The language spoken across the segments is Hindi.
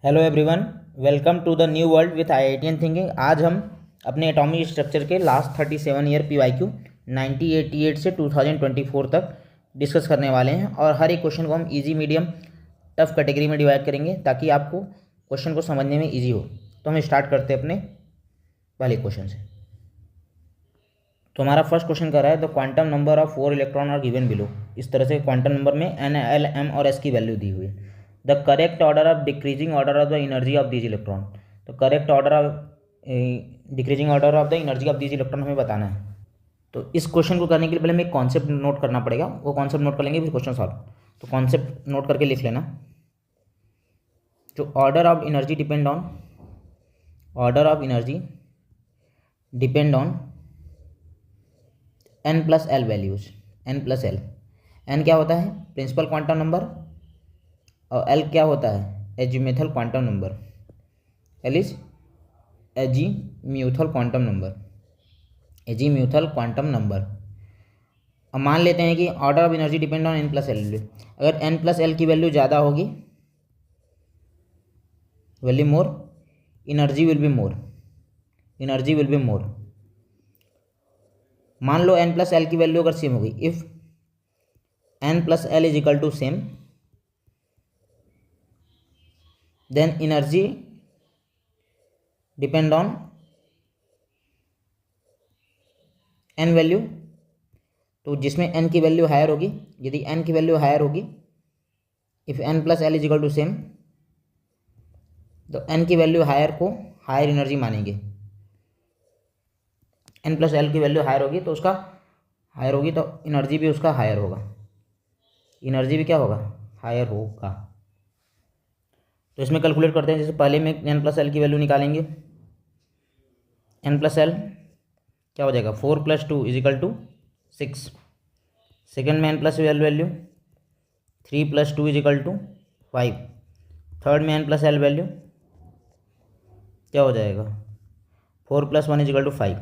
Hello everyone, welcome to the new world with IITian thinking. आज हम अपने एटॉमिक स्ट्रक्चर के लास्ट 37 ईयर PYQ 1988 से 2024 तक डिस्कस करने वाले हैं और हर एक क्वेश्चन को हम इजी, मीडियम, टफ कैटेगरी में डिवाइड करेंगे ताकि आपको क्वेश्चन को समझने में इजी हो। तो हम स्टार्ट करते हैं अपने पहले क्वेश्चन से। तो हमारा फर्स्ट क्वेश्चन कर रहा है the quantum number of 4 electron are given below. इस तरह से क्वांटम नंबर में N, L, M और S की वैल्यू दी हुई है। The correct order of decreasing order of the energy of these electron. तो correct order of decreasing order of the energy of these electron हमें बताना है। तो इस क्वेश्चन को करने के लिए पहले हमें कॉन्सेप्ट नोट करना पड़ेगा, वो कॉन्सेप्ट नोट कर लेंगे फिर क्वेश्चन सॉल्व। तो कॉन्सेप्ट नोट करके लिख लेना। जो order of energy depend on N+L values. N+L, N क्या होता है? प्रिंसिपल क्वांटम नंबर, और L क्या होता है? Azimuthal quantum number. L is azimuthal quantum number. अब मान लेते हैं कि order of energy depend on N+L। अगर N+L की वैल्यू ज़्यादा होगी, value more, energy will be more. मान लो N+L की वैल्यू अगर सेम होगी, if N+L is equal to same, then energy depend on N value. तो जिसमें N की वैल्यू हायर होगी, यदि N की वैल्यू हायर होगी, if N+L is equal to same, तो N की वैल्यू हायर को हायर एनर्जी मानेंगे। N+L की वैल्यू हायर होगी तो उसका हायर होगी, तो एनर्जी भी उसका हायर होगा। एनर्जी भी क्या होगा? हायर होगा। तो इसमें कैलकुलेट करते हैं। जैसे पहले में N+L की वैल्यू निकालेंगे। N+L क्या हो जाएगा? 4 + 2 इज इक्वल टू 6। सेकेंड में N+L value 3 + 2 is equal to 5। Third में N+L वैल्यू क्या हो जाएगा? 4 + 1 इज इक्वल टू 5।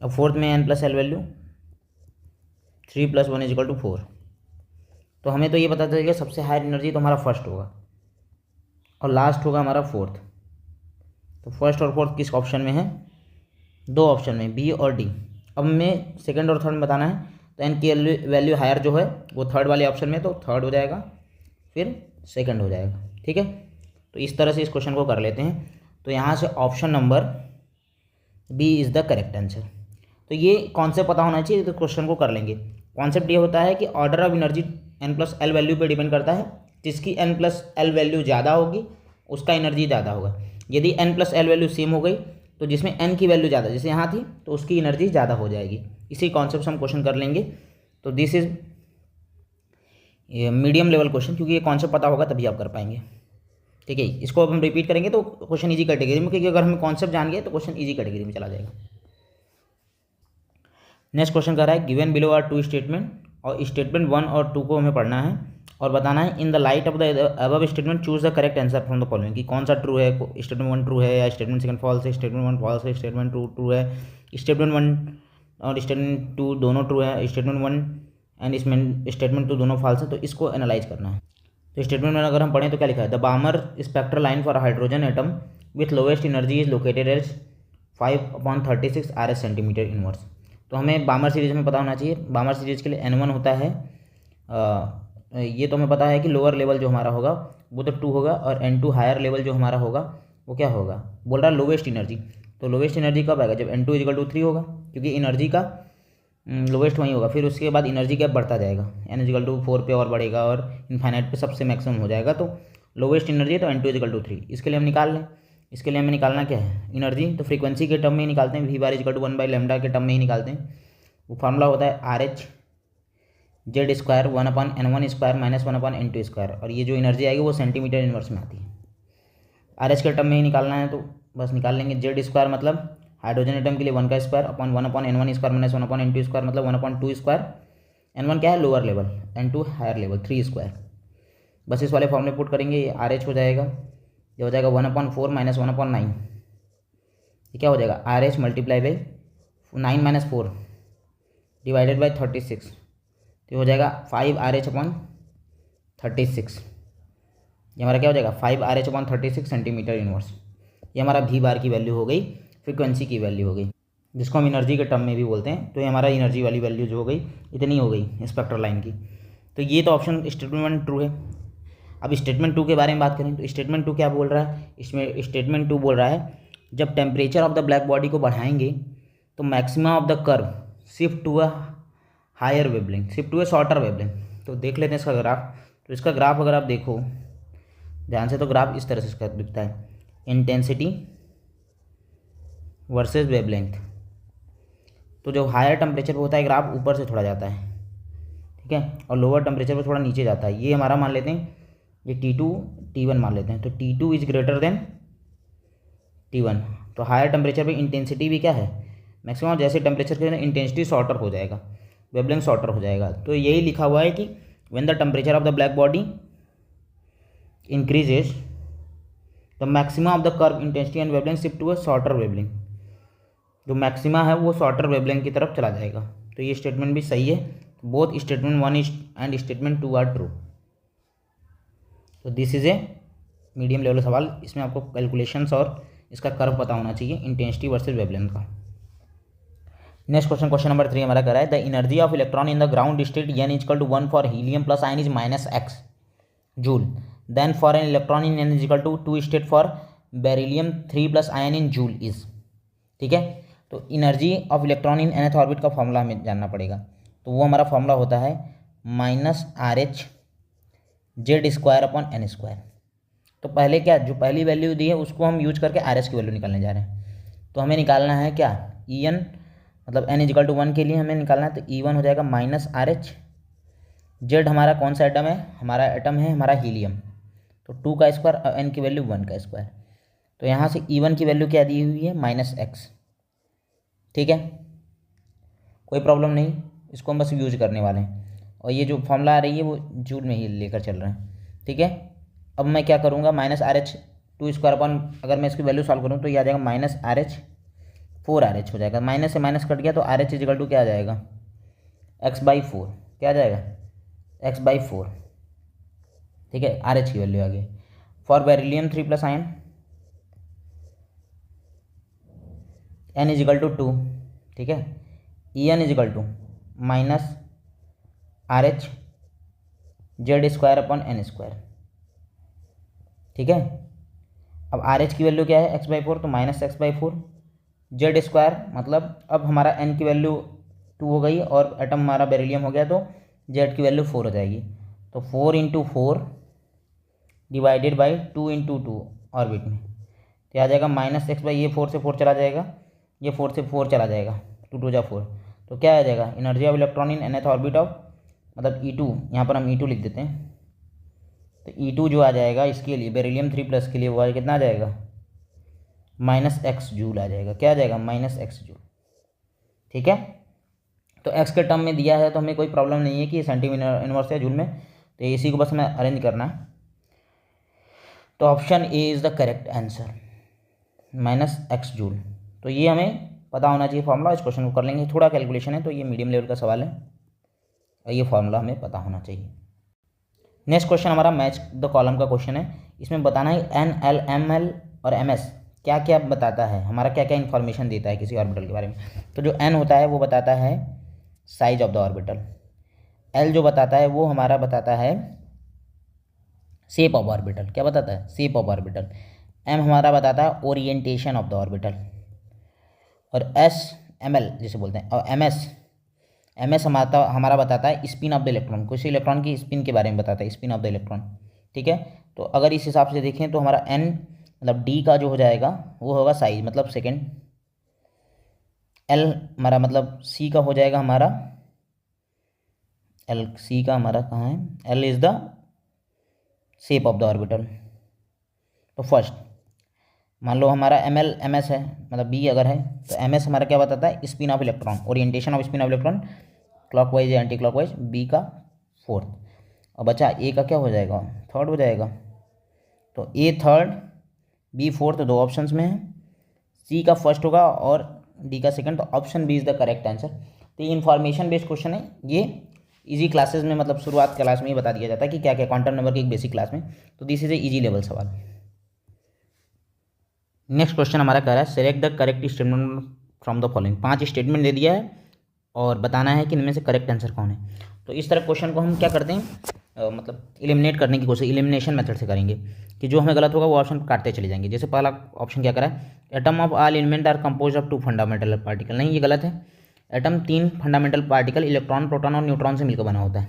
अब फोर्थ में N+L value 3 + 1 is equal to 4। तो हमें तो ये पता चलेगा सबसे हायर एनर्जी तो हमारा फर्स्ट होगा और लास्ट होगा हमारा फोर्थ। तो फर्स्ट और फोर्थ किस ऑप्शन में है? दो ऑप्शन में, बी और डी। अब हमें सेकंड और थर्ड में बताना है। तो N की वैल्यू हायर जो है वो थर्ड वाले ऑप्शन में, तो थर्ड हो जाएगा, फिर सेकंड हो जाएगा। ठीक है, तो इस तरह से इस क्वेश्चन को कर लेते हैं। तो यहाँ से option number B is the correct answer. तो ये कॉन्सेप्ट पता होना चाहिए, तो क्वेश्चन को कर लेंगे। कॉन्सेप्ट ये होता है कि order of energy N+L value पे डिपेंड करता है। जिसकी N+L वैल्यू ज़्यादा होगी उसका एनर्जी ज़्यादा होगा। यदि N+L वैल्यू सेम हो गई तो जिसमें N की वैल्यू ज़्यादा, जैसे यहाँ थी, तो उसकी एनर्जी ज़्यादा हो जाएगी। इसी कॉन्सेप्ट से हम क्वेश्चन कर लेंगे। तो this is medium level question, क्योंकि ये कॉन्सेप्ट पता होगा तभी आप कर पाएंगे। ठीक है, इसको अब हम रिपीट करेंगे तो क्वेश्चन ईजी कैटेगरी में, क्योंकि अगर हम कॉन्सेप्ट जान गए तो क्वेश्चन ईजी कैटेगरी में चला जाएगा। नेक्स्ट क्वेश्चन कर रहा है गिवन बिलो आर 2 स्टेटमेंट, और स्टेटमेंट 1 और 2 को हमें पढ़ना है और बताना है in the light of the above statement choose the correct answer from the following. कि कौन सा ट्रू है, स्टेटमेंट 1 ट्रू है या स्टेटमेंट सेकंड फॉल्स है, स्टेटमेंट 1 फॉल्स है, स्टेटमेंट 2 ट्रू है, स्टेटमेंट 1 और स्टेटमेंट 2 दोनों ट्रू है, स्टेटमेंट 1 एंड स्टेटमेंट 2 दोनों फॉल्स है। तो इसको एनालाइज करना है। तो स्टेटमेंट 1 अगर हम पढ़ें तो क्या लिखा है? The Balmer spectral line for hydrogen atom with lowest energy is located as 5/36 RS centimetre inverse. तो हमें बामर सीरीज में पता होना चाहिए। बामर सीरीज के लिए N1 होता है, ये तो हमें पता है कि लोअर लेवल जो हमारा होगा वो तो 2 होगा, और N2 हायर लेवल जो हमारा होगा वो क्या होगा? बोल रहा है लोवेस्ट एनर्जी। तो लोवेस्ट एनर्जी कब आएगा? जब N2 = 3 होगा, क्योंकि एनर्जी का लोवेस्ट वहीं होगा। फिर उसके बाद एनर्जी गैप बढ़ता जाएगा, N = 4 पे और बढ़ेगा और इन्फाइनाइट पे सबसे मैक्सिमम हो जाएगा। तो लोवेस्ट एनर्जी तो N2 = 3। इसके लिए हम निकाल लें। इसके लिए हमें निकालना क्या है? एनर्जी। तो फ्रीक्वेंसी के टर्म में ही निकालते हैं, V बार = 1/λ के टर्म में ही निकालते हैं। वो फार्मूला होता है RH Z² 1/N1² - 1/N2²। और ये जो एनर्जी आएगी वो सेंटीमीटर इनवर्स में आती है। RH के टर्म में ही निकालना है, तो बस निकाल लेंगे। Z² मतलब हाइड्रोजन एटम के लिए 1 का स्क्वायर अपॉन 1/N1² - 1/N2² मतलब 1/2²। N1 क्या है? Lower level, N2 higher level 3²। बस इस वाले फॉर्मूले पुट करेंगे, ये RH हो जाएगा, ये हो जाएगा 1/4 - 1/9। ये क्या हो जाएगा? RH multiply by 9 - 4 divided by 36। तो हो जाएगा 5 RH/36। ये हमारा क्या हो जाएगा 5 RH/36 सेंटीमीटर इनवर्स। ये हमारा भी बार की वैल्यू हो गई, फ्रीक्वेंसी की वैल्यू हो गई, जिसको हम एनर्जी के टर्म में भी बोलते हैं। तो ये हमारा एनर्जी वाली वैल्यू जो हो गई इतनी हो गई स्पेक्ट्रल लाइन की। तो ये तो ऑप्शन स्टेटमेंट 1 ट्रू है। अब स्टेटमेंट 2 के बारे में बात करें तो स्टेटमेंट 2 क्या बोल रहा है, इसमें स्टेटमेंट 2 बोल रहा है जब temperature of the black body को बढ़ाएंगे तो maximum of the curve shift to a higher wavelength, shift to a shorter wavelength. तो देख लेते हैं इसका ग्राफ। तो इसका ग्राफ अगर आप देखो ध्यान से तो ग्राफ इस तरह से इसका दिखता है, इंटेंसिटी वर्सेस वेवलेंथ। तो जो हायर टेम्परेचर पे होता है ग्राफ ऊपर से थोड़ा जाता है, ठीक है, और लोअर टेम्परेचर पे थोड़ा नीचे जाता है। ये हमारा मान लेते हैं ये T2 T1 मान लेते हैं। तो T2 is greater then T1। तो हायर टेम्परेचर पे इंटेंसिटी भी क्या है मैक्सिमम, जैसे टेम्परेचर के इंटेंसिटी शॉर्टर हो जाएगा, वेवलेंथ शॉर्टर हो जाएगा। तो यही लिखा हुआ है कि when the temperature of the black body increases the maximum of the curve intensity and wavelength shift to a shorter wavelength. जो मैक्सिमा है वो शॉर्टर वेवलेंथ की तरफ चला जाएगा। तो ये स्टेटमेंट भी सही है। Both statement 1 and statement 2 are true. तो this is a medium level सवाल। इसमें आपको कैलकुलेशंस और इसका कर्व पता होना चाहिए इंटेंसिटी वर्सेस वेवलेंथ का। नेक्स्ट क्वेश्चन नंबर 3 हमारा करा है the energy of electron in the ground state n equal to 1 for helium plus ion is -x joule, then for an electron in n is equal to 2 state for beryllium 3 plus ion in joule is. ठीक है, तो energy of electron in nth orbit का फॉर्मूला हमें जानना पड़ेगा। तो वो हमारा फॉर्मूला होता है -RH Z²/n²। तो पहले क्या, जो पहली वैल्यू दी है उसको हम यूज करके RH की वैल्यू निकालने जा रहे हैं। तो हमें निकालना है क्या, En मतलब n इक्वल टू 1 के लिए हमें निकालना है। तो E1 हो जाएगा -RH। Z हमारा कौन सा एटम है, हमारा एटम है हमारा हीलियम। तो 2 का स्क्वायर और n की वैल्यू 1 का स्क्वायर। तो यहाँ से E1 की वैल्यू क्या दी हुई है -x। ठीक है, कोई प्रॉब्लम नहीं, इसको हम बस यूज करने वाले हैं। और ये जो फॉर्मूला आ रही है वो जूल में ही लेकर चल रहे हैं। ठीक है, अब मैं क्या करूँगा -RH 2² अगर मैं इसकी वैल्यू सॉल्व करूँ तो ये आ जाएगा -RH 4RH हो जाएगा। माइनस से माइनस कट गया तो RH इक्वल टू क्या आ जाएगा x/4। क्या आ जाएगा x/4। ठीक है, RH की वैल्यू आ गई। For beryllium 3 plus ion n equal to 2। ठीक है, En equal to -RH Z²/n²। ठीक है, अब RH की वैल्यू क्या है x/4, तो -x/4 Z² मतलब अब हमारा n की वैल्यू 2 हो गई और एटम हमारा बेरिलियम हो गया तो Z की वैल्यू 4 हो जाएगी। तो 4 × 4 डिवाइडेड बाई 2 × 2 ऑर्बिट में तो आ जाएगा -x/, ये 4 से 4 चला जाएगा, ये 4 से 4 चला जाएगा, 2 × 2 = 4। तो क्या आ जाएगा energy of electron in nth orbit of मतलब E2, यहाँ पर हम E2 लिख देते हैं। तो E2 जो आ जाएगा इसके लिए बेरिलियम 3 प्लस के लिए वो कितना आ जाएगा -x जूल आ जाएगा। क्या आ जाएगा -x जूल। ठीक है, तो x के टर्म में दिया है तो हमें कोई प्रॉब्लम नहीं है कि सेंटीमीटर इनवर्स है जूल में। तो इसी को बस हमें अरेंज करना है। तो option A is the correct answer -x joule. तो ये हमें पता होना चाहिए फॉर्मूला। इस क्वेश्चन को कर लेंगे, थोड़ा कैलकुलेशन है तो ये मीडियम लेवल का सवाल है और ये फॉर्मूला हमें पता होना चाहिए। नेक्स्ट क्वेश्चन हमारा मैच द कॉलम का क्वेश्चन है। इसमें बताना है n, l, ml और ms क्या क्या बताता है, हमारा क्या क्या इन्फॉर्मेशन देता है किसी ऑर्बिटल के बारे में। तो जो n होता है वो बताता है size of the orbital, l जो बताता है वो हमारा बताता है शेप ऑफ ऑर्बिटल। क्या बताता है शेप ऑफ ऑर्बिटल। m हमारा बताता है ओरिएंटेशन ऑफ द ऑर्बिटल। और s ml जिसे बोलते हैं, और ms हमारा बताता है स्पिन ऑफ द इलेक्ट्रॉन, किसी इलेक्ट्रॉन की स्पिन के बारे में बताता है, स्पिन ऑफ द इलेक्ट्रॉन। ठीक है, तो अगर इस हिसाब से देखें तो हमारा n मतलब d का जो हो जाएगा वो होगा साइज मतलब सेकेंड, l हमारा मतलब c का हो जाएगा हमारा l, c का हमारा कहाँ है, l is the shape of the orbital. तो फर्स्ट मान लो हमारा ml ms है मतलब b अगर है तो ms हमारा क्या बताता है spin off electron, orientation off spin off electron clockwise या एंटी क्लॉकवाइज, b का 4th। और बचा a का क्या हो जाएगा 3rd हो जाएगा। तो a 3rd b 4th दो ऑप्शंस में है, c का फर्स्ट होगा और d का सेकंड। तो option B is the correct answer. तो ये इन्फॉर्मेशन बेस्ड क्वेश्चन है, ये इजी क्लासेस में मतलब शुरुआत क्लास में ही बता दिया जाता है कि क्या क्या क्वांटम नंबर की एक बेसिक क्लास में। तो this is a easy level सवाल। नेक्स्ट क्वेश्चन हमारा कह रहा है select the correct statement from the following. 5 statement दे दिया है और बताना है कि इनमें से करेक्ट आंसर कौन है। तो इस तरह क्वेश्चन को हम क्या करते हैं मतलब एलिमिनेट करने की कोशिश एलिमिनेशन मेथड से करेंगे कि जो हमें गलत होगा वो ऑप्शन काटते चले जाएंगे। जैसे पहला ऑप्शन क्या करा है, atom of all element are compose of 2 fundamental particle. नहीं, ये गलत है। Atom 3 fundamental particle electron, proton और न्यूट्रॉन से मिलकर बना होता है।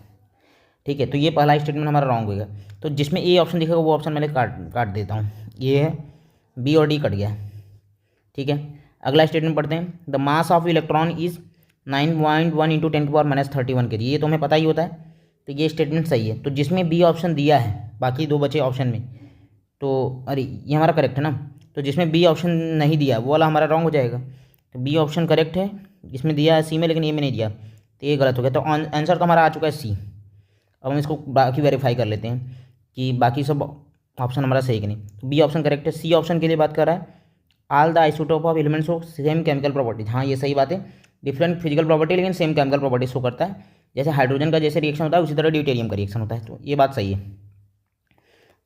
ठीक है, तो ये पहला स्टेटमेंट हमारा रॉन्ग होगा। तो जिसमें ए ऑप्शन दिखेगा वो ऑप्शन मैंने काट देता हूँ। ये है बी और डी कट गया। ठीक है, अगला स्टेटमेंट पढ़ते हैं। The mass of electron is 9.1 into 10⁻31 के जी। ये तो हमें पता ही होता है, तो ये स्टेटमेंट सही है। तो जिसमें बी ऑप्शन दिया है, बाकी 2 बचे ऑप्शन में, तो अरे ये हमारा करेक्ट है ना। तो जिसमें बी ऑप्शन नहीं दिया वो वाला हमारा रॉन्ग हो जाएगा। तो बी ऑप्शन करेक्ट है, इसमें दिया है सी में, लेकिन ए में नहीं दिया, तो ये गलत हो गया। तो आंसर तो हमारा आ चुका है सी। अब हम इसको बाकी वेरीफाई कर लेते हैं कि बाकी सब ऑप्शन हमारा सही कि नहीं। तो बी ऑप्शन करेक्ट है। सी ऑप्शन के लिए बात कर रहा है all the isotope of elements of same chemical properties. हाँ, ये सही बात है। डिफरेंट फिजिकल प्रॉपर्टी लेकिन सेम केमिकल प्रॉपर्टी शो करता है। जैसे हाइड्रोजन का जैसे रिएक्शन होता है उसी तरह ड्यूटेरियम का रिएक्शन होता है। तो ये बात सही है।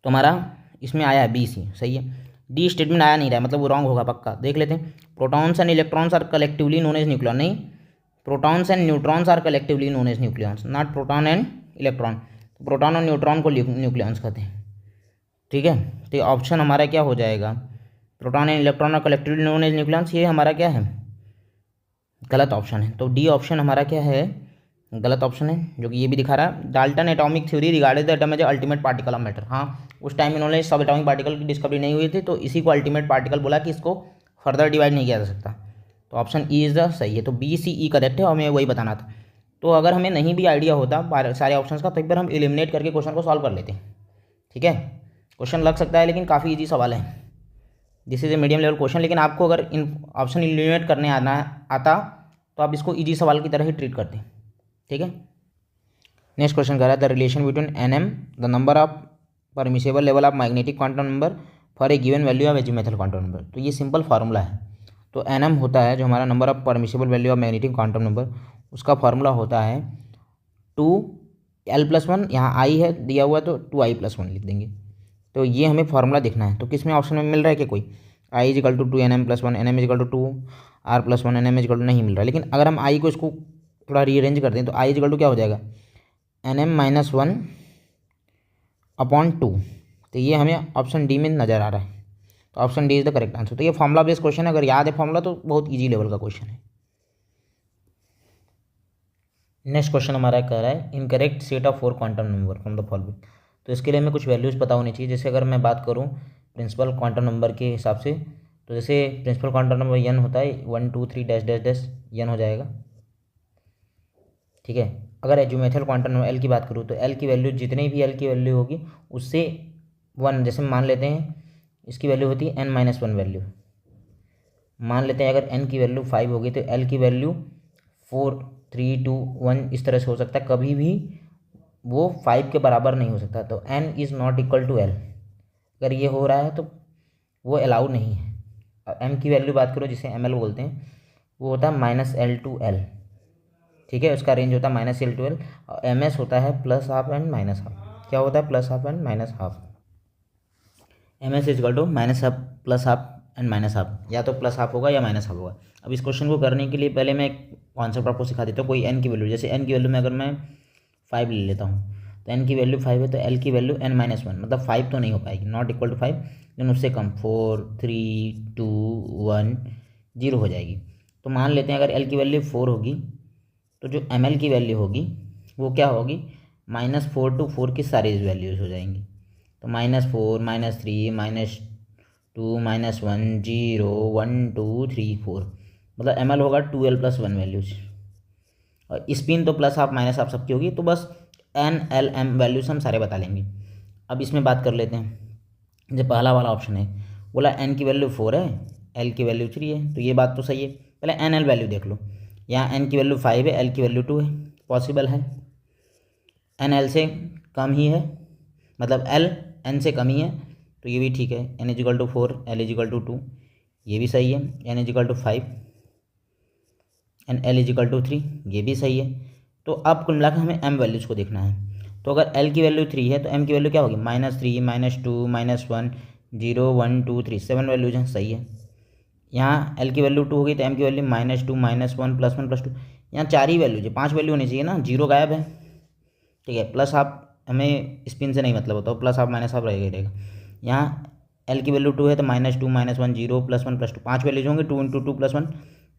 तो हमारा इसमें आया है बी सी, सही है। डी स्टेटमेंट आया नहीं रहा है, मतलब वो रॉन्ग होगा पक्का। देख लेते हैं। Protons and electrons are collectively known as nucleon. नहीं, protons and neutrons are collectively known as nucleons, not proton and electron. Proton और न्यूट्रॉन को न्यूक्लियंस कहते हैं। ठीक है, तो ऑप्शन हमारा क्या हो जाएगा, प्रोटॉन एंड इलेक्ट्रॉन और कलेक्टिवली नोन एज न्यूक्लियंस, ये हमारा क्या है, गलत ऑप्शन है। तो डी ऑप्शन हमारा क्या है, गलत ऑप्शन है, जो कि ये भी दिखा रहा है। Dalton atomic theory regarded the atom as ultimate particle of matter. हाँ, उस टाइम इन्होंने सब एटॉमिक पार्टिकल की डिस्कवरी नहीं हुई थी, तो इसी को अल्टीमेट पार्टिकल बोला कि इसको फर्दर डिवाइड नहीं किया जा सकता। तो ऑप्शन ई इज़ द सही है। तो बी सी ई करेक्ट है और हमें वही बताना था। तो अगर हमें नहीं भी आइडिया होता सारे ऑप्शंस का, तो एक बार हम एलिमिनेट करके क्वेश्चन को सॉल्व कर लेते हैं। ठीक है, क्वेश्चन लग सकता है लेकिन काफ़ी ईजी सवाल है। This is a medium level question, लेकिन आपको अगर इन ऑप्शन एलिमिनेट करने आता तो आप इसको ईजी सवाल की तरह ही ट्रीट करते हैं। ठीक है, नेक्स्ट क्वेश्चन कह रहा है the relation between n m the number of permissible level of magnetic quantum number for a given value of azimuthal quantum number. तो ये सिंपल फार्मूला है। तो एन एम होता है जो हमारा number of permissible value of magnetic quantum number, उसका फार्मूला होता है 2l+1। यहाँ आई है दिया हुआ तो 2i+1 लिख देंगे। तो ये हमें फार्मूला देखना है। तो किस में ऑप्शन में मिल रहा है कि कोई i = 2nm+1, nm = 2r+1, nm = नहीं मिल रहा है। लेकिन अगर हम i को इसको थोड़ा रीअरेंज कर दें तो i = क्या हो जाएगा, nm-1/2। तो ये हमें ऑप्शन डी में नज़र आ रहा है। तो option D is the correct answer. तो ये फॉर्मूला बेस्ड क्वेश्चन है, अगर याद है फॉर्मूला तो बहुत ईजी लेवल का क्वेश्चन है। नेक्स्ट क्वेश्चन हमारा कह रहा है incorrect set of 4 quantum number from the following. तो इसके लिए हमें कुछ वैल्यूज़ पता होनी चाहिए। जैसे अगर मैं बात करूँ प्रिंसिपल क्वांटम नंबर के हिसाब से, तो जैसे प्रिंसिपल क्वांटम नंबर n होता है 1 2 3 n हो जाएगा। ठीक है, अगर एजीमेथल क्वांटम नंबर l की बात करूँ तो l की वैल्यू जितनी भी l की वैल्यू होगी उससे 1, जैसे मान लेते हैं इसकी वैल्यू होती है n-1 वैल्यू। मान लेते हैं अगर n की वैल्यू 5 होगी तो l की वैल्यू 4 3 2 1 इस तरह से हो सकता है। कभी भी वो 5 के बराबर नहीं हो सकता। तो n is not equal to l। अगर ये हो रहा है तो वो अलाउ नहीं है। m की वैल्यू बात करो जिसे ml बोलते हैं, वो होता है -l/l। ठीक है, उसका रेंज होता है -l/l। और ms होता है +12 एंड -12। क्या होता है +12 and -12? ms is equal to -12 and -12, या तो +12 होगा या -12 होगा। अब इस क्वेश्चन को करने के लिए पहले मैं एक कॉन्सेप्ट आपको सिखा देता हूँ। कोई n की वैल्यू, जैसे n की वैल्यू में अगर मैं 5 ले लेता हूँ तो n की वैल्यू 5 है तो l की वैल्यू n-1, मतलब 5 तो नहीं हो पाएगी, नॉट इक्वल टू 5, लेकिन उससे कम 4 3 2 1 0 हो जाएगी। तो मान लेते हैं अगर l की वैल्यू 4 होगी तो जो ml की वैल्यू होगी वो क्या होगी, -4 to 4 की सारी वैल्यूज़ हो जाएंगी। तो -4 -3 -2 -1 0 1 2 3 4, मतलब ml होगा 2l+1 वैल्यूज। और स्पिन तो +12 -12 सबकी होगी। तो बस n l m वैल्यूज हम सारे बता लेंगे। अब इसमें बात कर लेते हैं। जो पहला वाला ऑप्शन है बोला n की वैल्यू 4 है, l की वैल्यू 3 है, तो ये बात तो सही है। पहले n l वैल्यू देख लो। यहाँ n की वैल्यू 5 है, l की वैल्यू 2 है, पॉसिबल है। n l से कम ही है, मतलब l n से कम ही है, तो ये भी ठीक है। n = 4 l = 2, ये भी सही है। n = 5 एंड l = 3, ये भी सही है। तो अब कुल मिलाकर हमें एम वैल्यूज़ को देखना है। तो अगर एल की वैल्यू 3 है तो एम की वैल्यू क्या होगी, -3 -2 -1 0 1 2 3, 7 वैल्यूज हैं, सही है। यहाँ एल की वैल्यू 2 होगी तो एम की वैल्यू -2 -1 +1 +2, यहाँ 4 ही वैल्यूज है, 5 वैल्यू होनी चाहिए ना, जीरो गायब है। ठीक है, प्लस आप हमें स्पिन से नहीं मतलब होता, प्लस आप माइनस आप रहेगा। यहाँ एल की वैल्यू 2 है तो -2 -1 0 +1 +2, 5 वैल्यूज होंगे, 2 × 2 +1,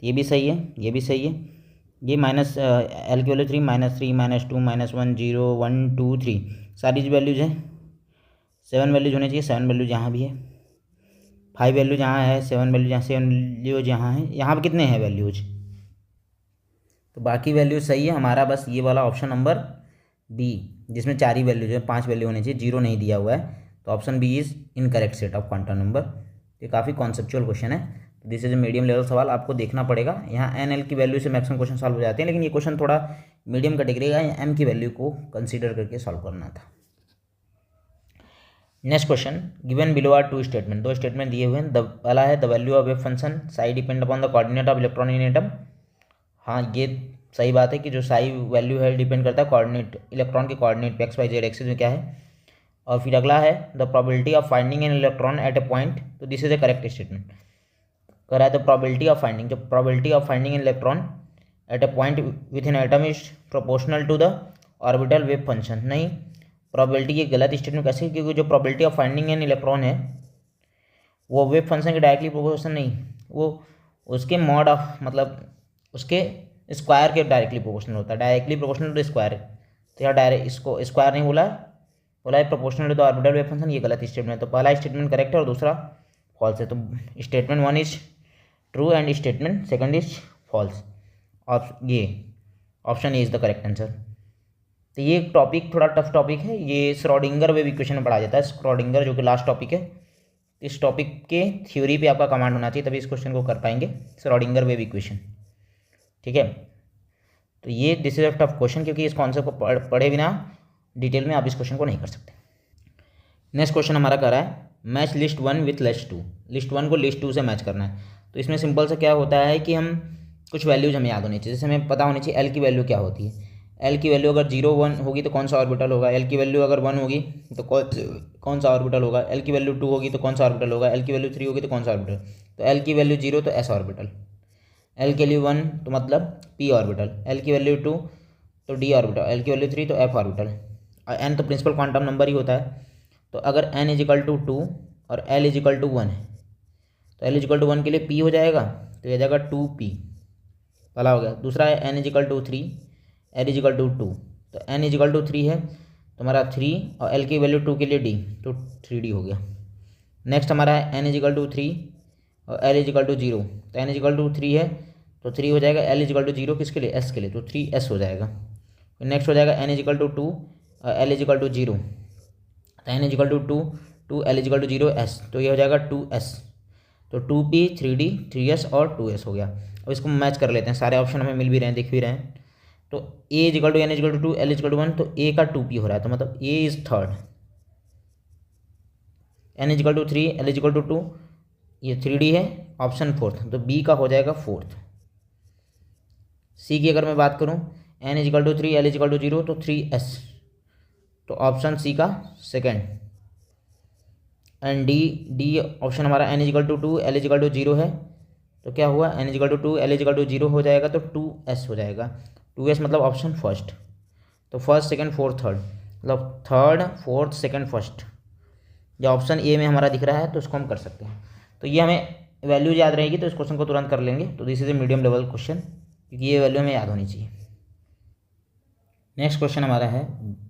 ये भी सही है, ये भी सही है। ये माइनस एल की वैल्यू 3 -3 -2 -1 0 1 2 3, सारी जो वैल्यूज हैं 7 वैल्यूज होनी चाहिए, 7 वैल्यूज यहाँ भी है, 5 वैल्यूज यहाँ है, 7 वैल्यूज यहाँ, 7 वैल्यूज यहाँ है, यहाँ पर कितने हैं वैल्यूज, तो बाकी वैल्यूज सही है हमारा, बस ये वाला ऑप्शन नंबर बी जिसमें 4 ही वैल्यूज है, 5 वैल्यू होनी चाहिए, 0 नहीं दिया हुआ है, तो option B is incorrect set of quantum number. ये काफ़ी कॉन्सेप्चुअल क्वेश्चन है, तो this is a medium level सवाल, आपको देखना पड़ेगा। यहाँ एन एल की वैल्यू से मैक्सिमम क्वेश्चन सॉल्व हो जाते हैं, लेकिन ये क्वेश्चन थोड़ा मीडियम कैटेगरी का, एम की वैल्यू को कंसीडर करके सॉल्व करना था। Next question, given below are 2 statement, 2 statement दिए हुए हैं। पहला है the value of wave function psi depend upon the coordinate of electron in atom. हाँ, ये सही बात है कि जो साई वैल्यू है डिपेंड करता है कोऑर्डिनेट, इलेक्ट्रॉन के कोऑर्डिनेट पे x y z एक्सिस में क्या है। और फिर अगला है the probability of finding an electron at a point, तो this is a correct statement. कह रहा है द प्रोबेबिलिटी ऑफ फाइंडिंग, जो probability of finding an electron at a point with an atom is proportional to the orbital wave function. नहीं, प्रोबेबिलिटी ये गलत स्टेटमेंट कैसे, क्योंकि जो probability of finding an electron है वो वेव फंक्शन के डायरेक्टली प्रोपोर्शनल नहीं, वो उसके मॉड ऑफ मतलब उसके स्क्वायर के डायरेक्टली प्रोपोर्शनल होता है, डायरेक्टली प्रोपोर्शनल टू स्क्वायर। तो यहाँ डायरेक्ट इसको स्क्वायर नहीं बोला है, बोला है proportional to the orbital wave function, ये गलत स्टेटमेंट है। तो पहला स्टेटमेंट करेक्ट है और दूसरा फॉल्स है, तो statement 1 is true and statement second is false. और ये option A is the correct answer. तो ये टॉपिक थोड़ा टफ टॉपिक है, ये श्रोडिंगर वेव इक्वेशन में पढ़ा जाता है, श्रोडिंगर जो कि लास्ट टॉपिक है। इस टॉपिक के थ्योरी पे आपका कमांड होना चाहिए, तभी इस क्वेश्चन को कर पाएंगे, श्रोडिंगर वेव इक्वेशन। ठीक है, तो ये this is a tough question, क्योंकि इस कॉन्सेप्ट को पढ़े बिना डिटेल में आप इस क्वेश्चन को नहीं कर सकते। नेक्स्ट क्वेश्चन हमारा कर रहा है match list 1 with list 2, list 1 को लिस्ट 2 से मैच करना है। तो इसमें सिंपल से क्या होता है कि हम कुछ वैल्यूज हमें याद होनी चाहिए, जैसे हमें पता होनी चाहिए एल की वैल्यू क्या होती है। एल की वैल्यू अगर 0 1 होगी तो कौन सा ऑर्बिटल होगा, एल की वैल्यू अगर 1 होगी तो कौन सा ऑर्बिटल होगा, एल की वैल्यू 2 होगी तो कौन सा ऑर्बिटल होगा, एल की वैल्यू 3 होगी तो कौन सा ऑर्बिटल। तो एल की वैल्यू 0 तो एस ऑर्बिटल, एल की वैल्यू 1 तो मतलब पी ऑर्बिटल, एल की वैल्यू 2 तो डी ऑर्बिटल, एल की वैल्यू 3 तो एफ ऑर्बिटल, और एन तो प्रिंसिपल क्वांटम नंबर ही होता है। तो अगर एन इजिकल टू 2 और एल इजिकल टू 1 है, तो एल इजिकल टू 1 के लिए पी हो जाएगा, तो ये जाएगा 2p, पहला हो गया। दूसरा है N equal to 3, L equal to 2, तो एन इजिकल टू 3 है तो हमारा 3, और एल की वैल्यू 2 के लिए डी, तो 3d हो गया। नेक्स्ट हमारा है एन इजिकल टू 3 और एल इजिकल टू 0, तो एन इजिकल टू 3 है तो 3 हो जाएगा, एल इजिकल टू 0 किसके लिए, एस के लिए, तो 3s हो जाएगा। फिर नेक्स्ट हो जाएगा एन इजिकल टू 2 और एल इजिकल टू 0, तो N equal to 2 2 L equal to 0 S, तो ये हो जाएगा 2s, तो 2p 3d 3s और 2s हो गया। अब इसको मैच कर लेते हैं, सारे ऑप्शन हमें मिल भी रहे हैं, दिख भी रहे हैं। तो A equal to n equal to 2 L equal to 1, तो ए का 2p हो रहा है, तो मतलब A is third, n equal to 3 L equal to 2, ये 3d है, ऑप्शन फोर्थ, तो बी का हो जाएगा फोर्थ। सी की अगर मैं बात करूं, n equal to 3 L equal to 0, तो 3s, तो ऑप्शन सी का सेकेंड। एंड डी ऑप्शन हमारा n equal to 2 L equal to 0 है, तो क्या हुआ, n equal to 2 L equal to 0 हो जाएगा, तो 2s हो जाएगा, 2s मतलब ऑप्शन फर्स्ट। तो फर्स्ट सेकंड फोर्थ थर्ड, मतलब थर्ड फोर्थ सेकंड फर्स्ट, जो ऑप्शन ए में हमारा दिख रहा है, तो उसको हम कर सकते हैं। तो ये हमें वैल्यू याद रहेगी, तो इस क्वेश्चन को तुरंत कर लेंगे। तो this is a medium level question, क्योंकि ये वैल्यू हमें याद होनी चाहिए। नेक्स्ट क्वेश्चन हमारा है,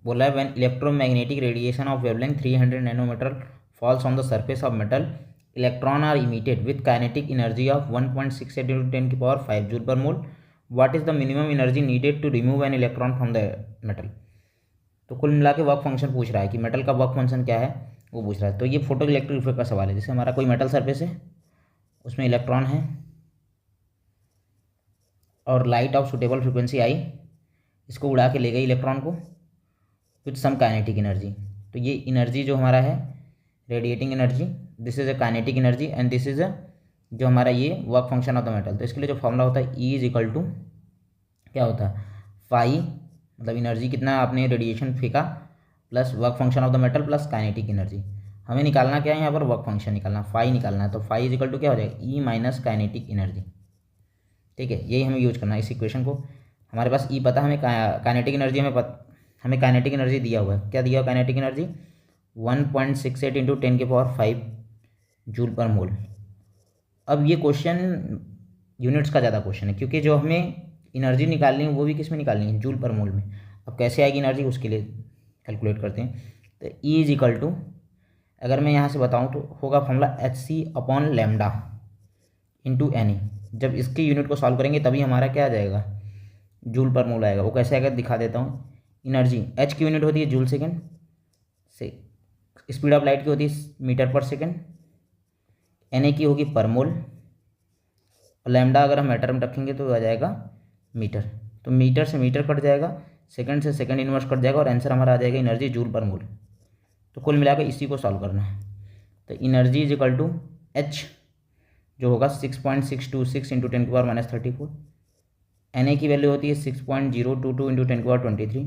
बोला है when electromagnetic radiation of wavelength 300 nanometre falls on the surface of metal, electron are emitted with kinetic energy of 1.6 × 10⁵ joule per mole, what is the minimum energy needed to remove an electron from the metal. तो कुल मिला के वर्क फंक्शन पूछ रहा है कि मेटल का वर्क फंक्शन क्या है, वो पूछ रहा है। तो ये फोटो इलेक्ट्रिक इफेक्ट का सवाल है, जैसे हमारा कोई मेटल सरफेस है, उसमें इलेक्ट्रॉन है और लाइट ऑफ सुटेबल फ्रिक्वेंसी आई, इसको उड़ा के ले गई इलेक्ट्रॉन को विथ सम काइनेटिक एनर्जी। तो ये एनर्जी जो हमारा है radiating energy, this is a kinetic energy and this is अ जो हमारा ये work function of the metal. तो इसके लिए जो फॉर्मूला होता है ई इज इक्वल टू क्या होता है, फाई मतलब एनर्जी कितना आपने रेडिएशन फेंका plus work function of the metal plus kinetic energy. हमें निकालना क्या है यहाँ पर, वर्क फंक्शन निकालना, फाई निकालना है। तो फाई इज इक्वल टू क्या हो जाएगा, ई माइनस काइनेटिक एनर्जी। ठीक है, यही हमें यूज करना है इस इक्वेशन को। हमारे पास ई पता, हमें काइनेटिक एनर्जी हमें काइनेटिक एनर्जी दिया हुआ है। क्या दिया हुआ kinetic energy, 1.68 into 10⁵ joule per मोल। अब ये क्वेश्चन यूनिट्स का ज़्यादा क्वेश्चन है, क्योंकि जो हमें एनर्जी निकालनी है वो भी किस में निकालनी है, जूल पर मोल में। अब कैसे आएगी एनर्जी, उसके लिए कैलकुलेट करते हैं। तो ई इज इक्वल टू, अगर मैं यहाँ से बताऊँ तो होगा फॉर्मूला Hc/λ इंटू एन। जब इसके यूनिट को सॉल्व करेंगे तभी हमारा क्या आ जाएगा, जूल पर मोल आएगा। वो कैसे आएगा दिखा देता हूँ। एनर्जी एच की यूनिट होती है जूल सेकेंड से, स्पीड ऑफ लाइट की होती है मीटर पर सेकेंड, एन की होगी पर मोल, और लैम्डा अगर हम मीटर में रखेंगे तो आ जाएगा मीटर। तो मीटर से मीटर कट जाएगा, सेकंड से सेकंड इनवर्स कट जाएगा, और आंसर हमारा आ जाएगा एनर्जी जूल पर मोल। तो कुल मिलाकर इसी को सॉल्व करना है। तो energy is equal to h जो होगा 6.626 इंटू 10⁻34, एन की वैल्यू होती है 6.022 इंटू 10⁻23,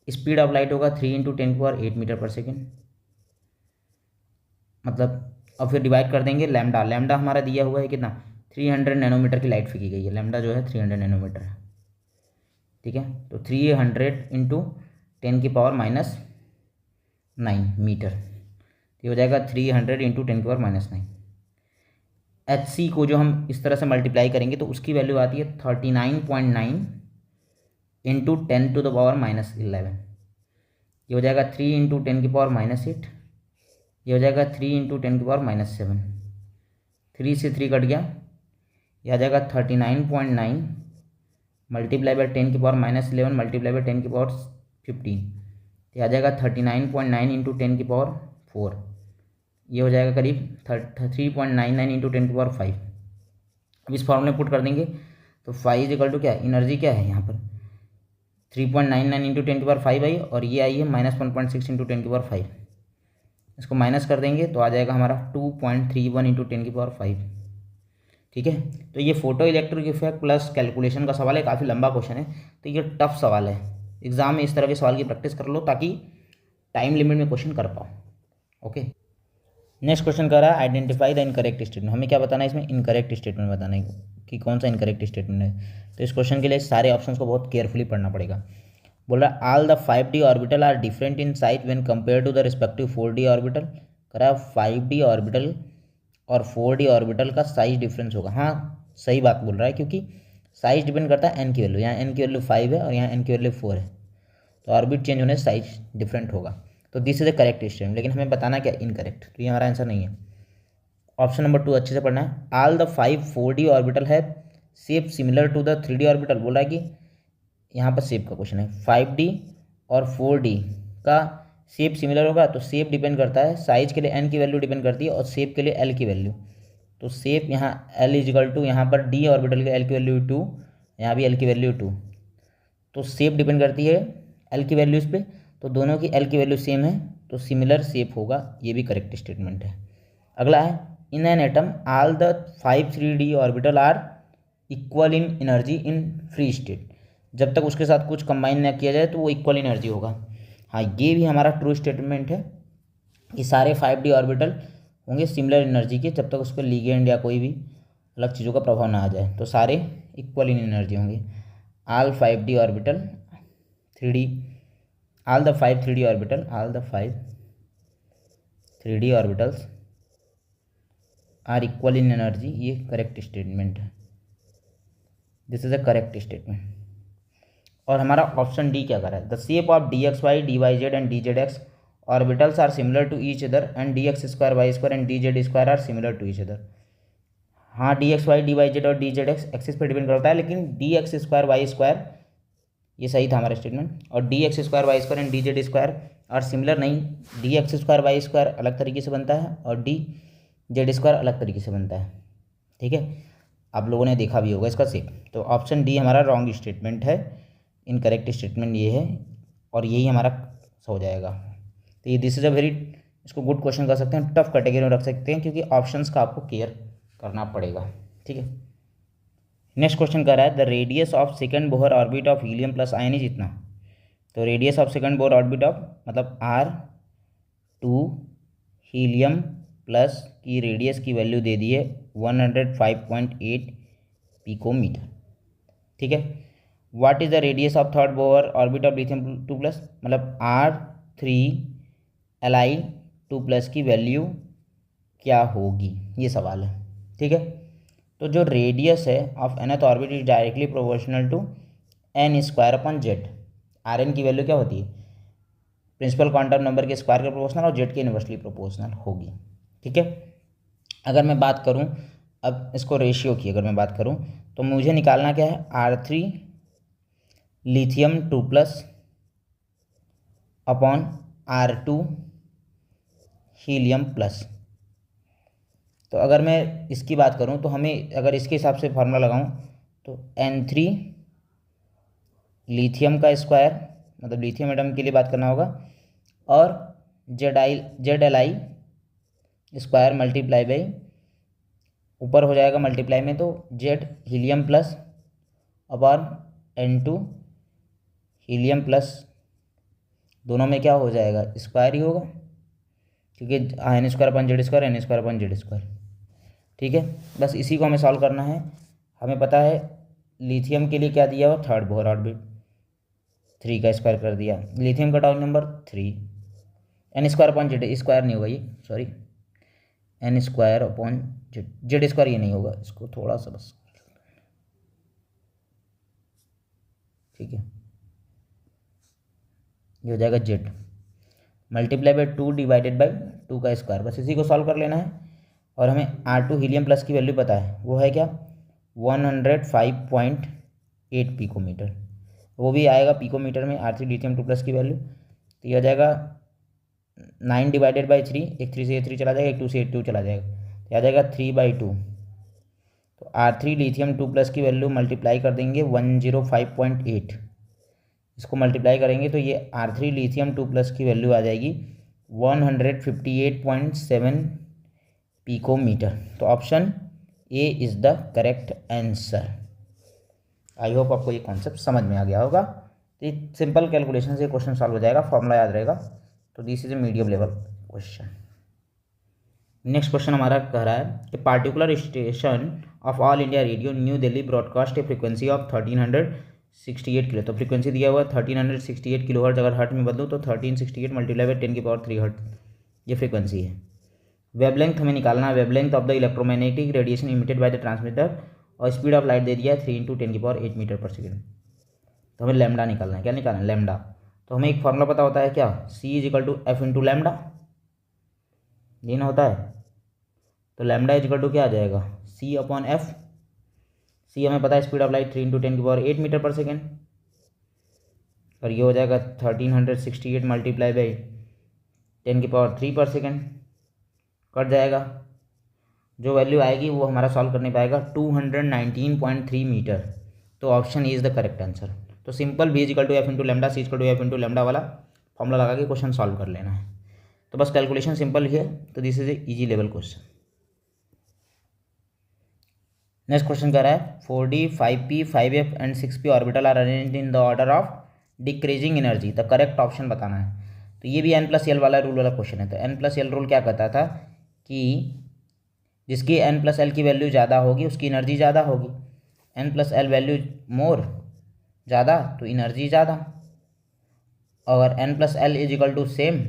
स्पीड ऑफ लाइट होगा 3 इंटू 10⁸ मीटर पर सेकेंड। मतलब अब फिर डिवाइड कर देंगे लैम्डा। लैम्डा हमारा दिया हुआ है कितना, 300 नैनोमीटर की लाइट फेंकी गई है। लैम्डा जो है 300 नैनोमीटर है। ठीक है, तो 300 इंटू 10⁻⁹ मीटर, ये हो जाएगा 300 इंटू 10⁻⁹। एच सी को जो हम इस तरह से मल्टीप्लाई करेंगे तो उसकी वैल्यू आती है 39.9 इंटू 10⁻⁻11। ये हो जाएगा 3 इंटू 10⁻⁸, ये हो जाएगा 3 इंटू 10⁻⁷। 3 से 3 कट गया, यह आ जाएगा 39.9 मल्टीप्लाई बाई 10⁻⁻11 मल्टीप्लाई बाई 10⁻15, ये आ जाएगा 39.9 इंटू 10⁻4, ये हो जाएगा करीब 3.99 इंटू 10⁻5। अब इस फॉर्मूले में पुट कर देंगे तो फाई इज इक्वल टू क्या, एनर्जी क्या है यहाँ पर 3.99 इंटू 10⁻5 आई, और ये आई है -1.6 इंटू 10⁻5। इसको माइनस कर देंगे तो आ जाएगा हमारा 2.31 इंटू 10⁻5। ठीक है, तो ये photo electric effect plus calculation का सवाल है, काफ़ी लंबा क्वेश्चन है, तो ये टफ सवाल है। एग्जाम में इस तरह के सवाल की प्रैक्टिस कर लो ताकि टाइम लिमिट में क्वेश्चन कर पाओ। ओके, नेक्स्ट क्वेश्चन कर रहा है आइडेंटिफाई द इनकरेक्ट स्टेटमेंट। हमें क्या बताना है इसमें, इनकरेक्ट स्टेटमेंट बताना है कि कौन सा इनकरेक्ट स्टेटमेंट है। तो इस क्वेश्चन के लिए सारे ऑप्शंस को बहुत केयरफुली पढ़ना पड़ेगा। बोल रहा है all the 5D orbital are different in size when compare to the respective 4D orbital. कह रहा है 5D ऑर्बिटल और 4D ऑर्बिटल का साइज डिफरेंस होगा। हाँ सही बात बोल रहा है, क्योंकि साइज डिपेंड करता है एन की वैल्यू। यहाँ एन की वैल्यू 5 है और यहाँ एन की वैल्यू 4 है, तो ऑर्बिट चेंज होने से साइज डिफरेंट होगा। तो this is the correct statement, लेकिन हमें बताना क्या, इनकरेक्ट। तो ये हमारा आंसर नहीं है। ऑप्शन नंबर 2 अच्छे से पढ़ना है। ऑल द 5 4D ऑर्बिटल है shape similar to the 3D orbital. बोल रहा है कि यहाँ पर शेप का क्वेश्चन है, 5D और 4D का शेप सिमिलर होगा। तो शेप डिपेंड करता है, साइज के लिए एन की वैल्यू डिपेंड करती है और शेप के लिए एल की वैल्यू। तो शेप यहाँ एल इजिकल टू, यहाँ पर डी ऑर्बिटल के एल की वैल्यू 2, यहाँ भी एल की वैल्यू 2। तो शेप डिपेंड करती है एल की वैल्यूज़ पे, तो दोनों की एल की वैल्यू सेम है, तो सिमिलर शेप होगा। ये भी करेक्ट स्टेटमेंट है। अगला है in an atom all the 5 3D orbital are equal in energy in free state. जब तक उसके साथ कुछ कंबाइन ना किया जाए तो वो इक्वल एनर्जी होगा। हाँ ये भी हमारा ट्रू स्टेटमेंट है कि सारे 5D ऑर्बिटल होंगे सिमिलर एनर्जी के, जब तक उस पर लिगेंड या कोई भी अलग चीज़ों का प्रभाव ना आ जाए, तो सारे इक्वल इन एनर्जी होंगे। All 5D orbital 3D, all the 5 3D orbital, all the 5 3D orbitals are equal in energy. ये करेक्ट स्टेटमेंट है, this is a correct statement. और हमारा ऑप्शन डी क्या कर रहा है, the shape of dxy dyz and dzx orbitals are similar to each other and dx² y² and dz² are similar to each other. हाँ dxy dyz और dzx एक्सिस पर डिपेंड करता है, लेकिन dx² y² ये सही था हमारा स्टेटमेंट, और dx² y² and dz² are similar नहीं। dx² y² अलग तरीके से बनता है और dz² अलग तरीके से बनता है। ठीक है, आप लोगों ने देखा भी होगा इसका शेप। तो ऑप्शन डी हमारा रॉन्ग स्टेटमेंट है, इनकरेक्ट स्टेटमेंट ये है, और यही हमारा हो जाएगा। तो ये दिस इज़ अ वेरी, इसको गुड क्वेश्चन कर सकते हैं, टफ कैटेगरी में रख सकते हैं, क्योंकि ऑप्शंस का आपको केयर करना पड़ेगा। ठीक है, नेक्स्ट क्वेश्चन कर रहा है the radius of second Bohr orbit of helium plus ion is इतना। तो radius of second Bohr orbit of मतलब R2 हीलियम प्लस की रेडियस की वैल्यू दे दी है 105.8 पिकोमीटर। ठीक है। What is the radius of third Bohr orbit of lithium 2 plus मतलब R3Li2 प्लस की वैल्यू क्या होगी, ये सवाल है। ठीक है। तो जो रेडियस है of nth orbit is directly proportional to n square upon Z. R n की वैल्यू क्या होती है, प्रिंसिपल क्वांटम नंबर के स्क्वायर के प्रोपोर्शनल और जेड के इनवर्सली प्रोपोर्शनल होगी। ठीक है। अगर मैं बात करूं अब इसको रेशियो की, अगर मैं बात करूं तो मुझे निकालना क्या है, R3 lithium 2 plus upon R2 helium plus. तो अगर मैं इसकी बात करूं तो हमें अगर इसके हिसाब से फार्मूला लगाऊं तो N3 लिथियम का स्क्वायर मतलब लिथियम एटम के लिए बात करना होगा और ZLi स्क्वायर मल्टीप्लाई बाई ऊपर हो जाएगा मल्टीप्लाई में तो Z helium plus upon N2 helium plus, दोनों में क्या हो जाएगा स्क्वायर ही होगा क्योंकि n square upon Z square n square upon Z square. ठीक है। बस इसी को हमें सॉल्व करना है। हमें पता है लिथियम के लिए क्या दिया हुआ, थर्ड बोहर ऑर्बिट 3 का स्क्वायर कर दिया, लिथियम का atomic number 3, n square upon Z square नहीं होगा ये, sorry n square upon Z square ये नहीं होगा, इसको थोड़ा सा बस। ठीक है। ये हो जाएगा Z multiply by 2 divided by 2 का स्क्वायर, बस इसी को सॉल्व कर लेना है। और हमें R2 हीलियम प्लस की वैल्यू पता है, वो है क्या 105.8 पिकोमीटर, वो भी आएगा पिकोमीटर में R3 लिथियम 2 प्लस की वैल्यू। तो ये हो जाएगा 9 डिवाइडेड बाई 3, एक 3 से ये 3 चला जाएगा, एक 2 से ये 2 चला जाएगा, तो आ जाएगा 3/2। तो R3 लिथियम 2 प्लस की वैल्यू मल्टीप्लाई कर देंगे 105.8, इसको मल्टीप्लाई करेंगे तो ये R3 लिथियम 2 प्लस की वैल्यू आ जाएगी 158.7 पिकोमीटर। तो option A is the correct answer. I hope आपको ये कॉन्सेप्ट समझ में आ गया होगा। तो ये सिंपल कैलकुलेशन से क्वेश्चन सॉल्व हो जाएगा, फॉर्मूला याद रहेगा। तो this is a medium level question. Next question हमारा कह रहा है कि particular station of all India radio new Delhi broadcast A frequency of 1368 kilo. तो फ्रीक्वेंसी दिया हुआ है 1368 किलो हर्ट्ज, अगर हर्ट्ज में बदलूँ तो 1368 मल्टीप्लाई बाई 10⁻³ हर्ट्ज ये फ्रीक्वेंसी है। वेवलेंथ हमें निकालना है, wavelength of the electromagnetic radiation emitted by the transmitter, और स्पीड ऑफ लाइट दे दिया है 3 × 10⁸ मीटर पर सेकेंड। तो हमें लैम्डा निकालना है, क्या निकालना है लैम्डा। तो हमें एक फॉर्मूला पता होता है क्या, C = F × लैम्डा, ये ना होता है। तो लैम्डा = क्या आ जाएगा C/F। C हमें पता है स्पीड ऑफ लाइट 3 × 10⁸ मीटर पर सेकेंड, और ये हो जाएगा 1368 मल्टीप्लाई बाई 10⁻³ पर सेकेंड, कट जाएगा। जो वैल्यू आएगी वो हमारा सॉल्व करने पाएगा 219.3 मीटर। तो option is the correct answer. तो simple V = F × lambda, C = F × lambda वाला फॉर्मूला लगा के क्वेश्चन सॉल्व कर लेना है। तो बस कैलकुलेशन सिंपल ही है। तो this is a easy level question. Next question कह रहा है 4D 5P 5F and 6P orbital are arranged in the order of decreasing energy, the correct option बताना है। तो ये भी n+l वाला रूल वाला क्वेश्चन है। तो n+l रूल क्या कहता था कि जिसकी n+l की वैल्यू ज़्यादा होगी उसकी एनर्जी ज़्यादा होगी, n+l वैल्यू मोर ज़्यादा तो एनर्जी ज़्यादा, अगर n+l = सेम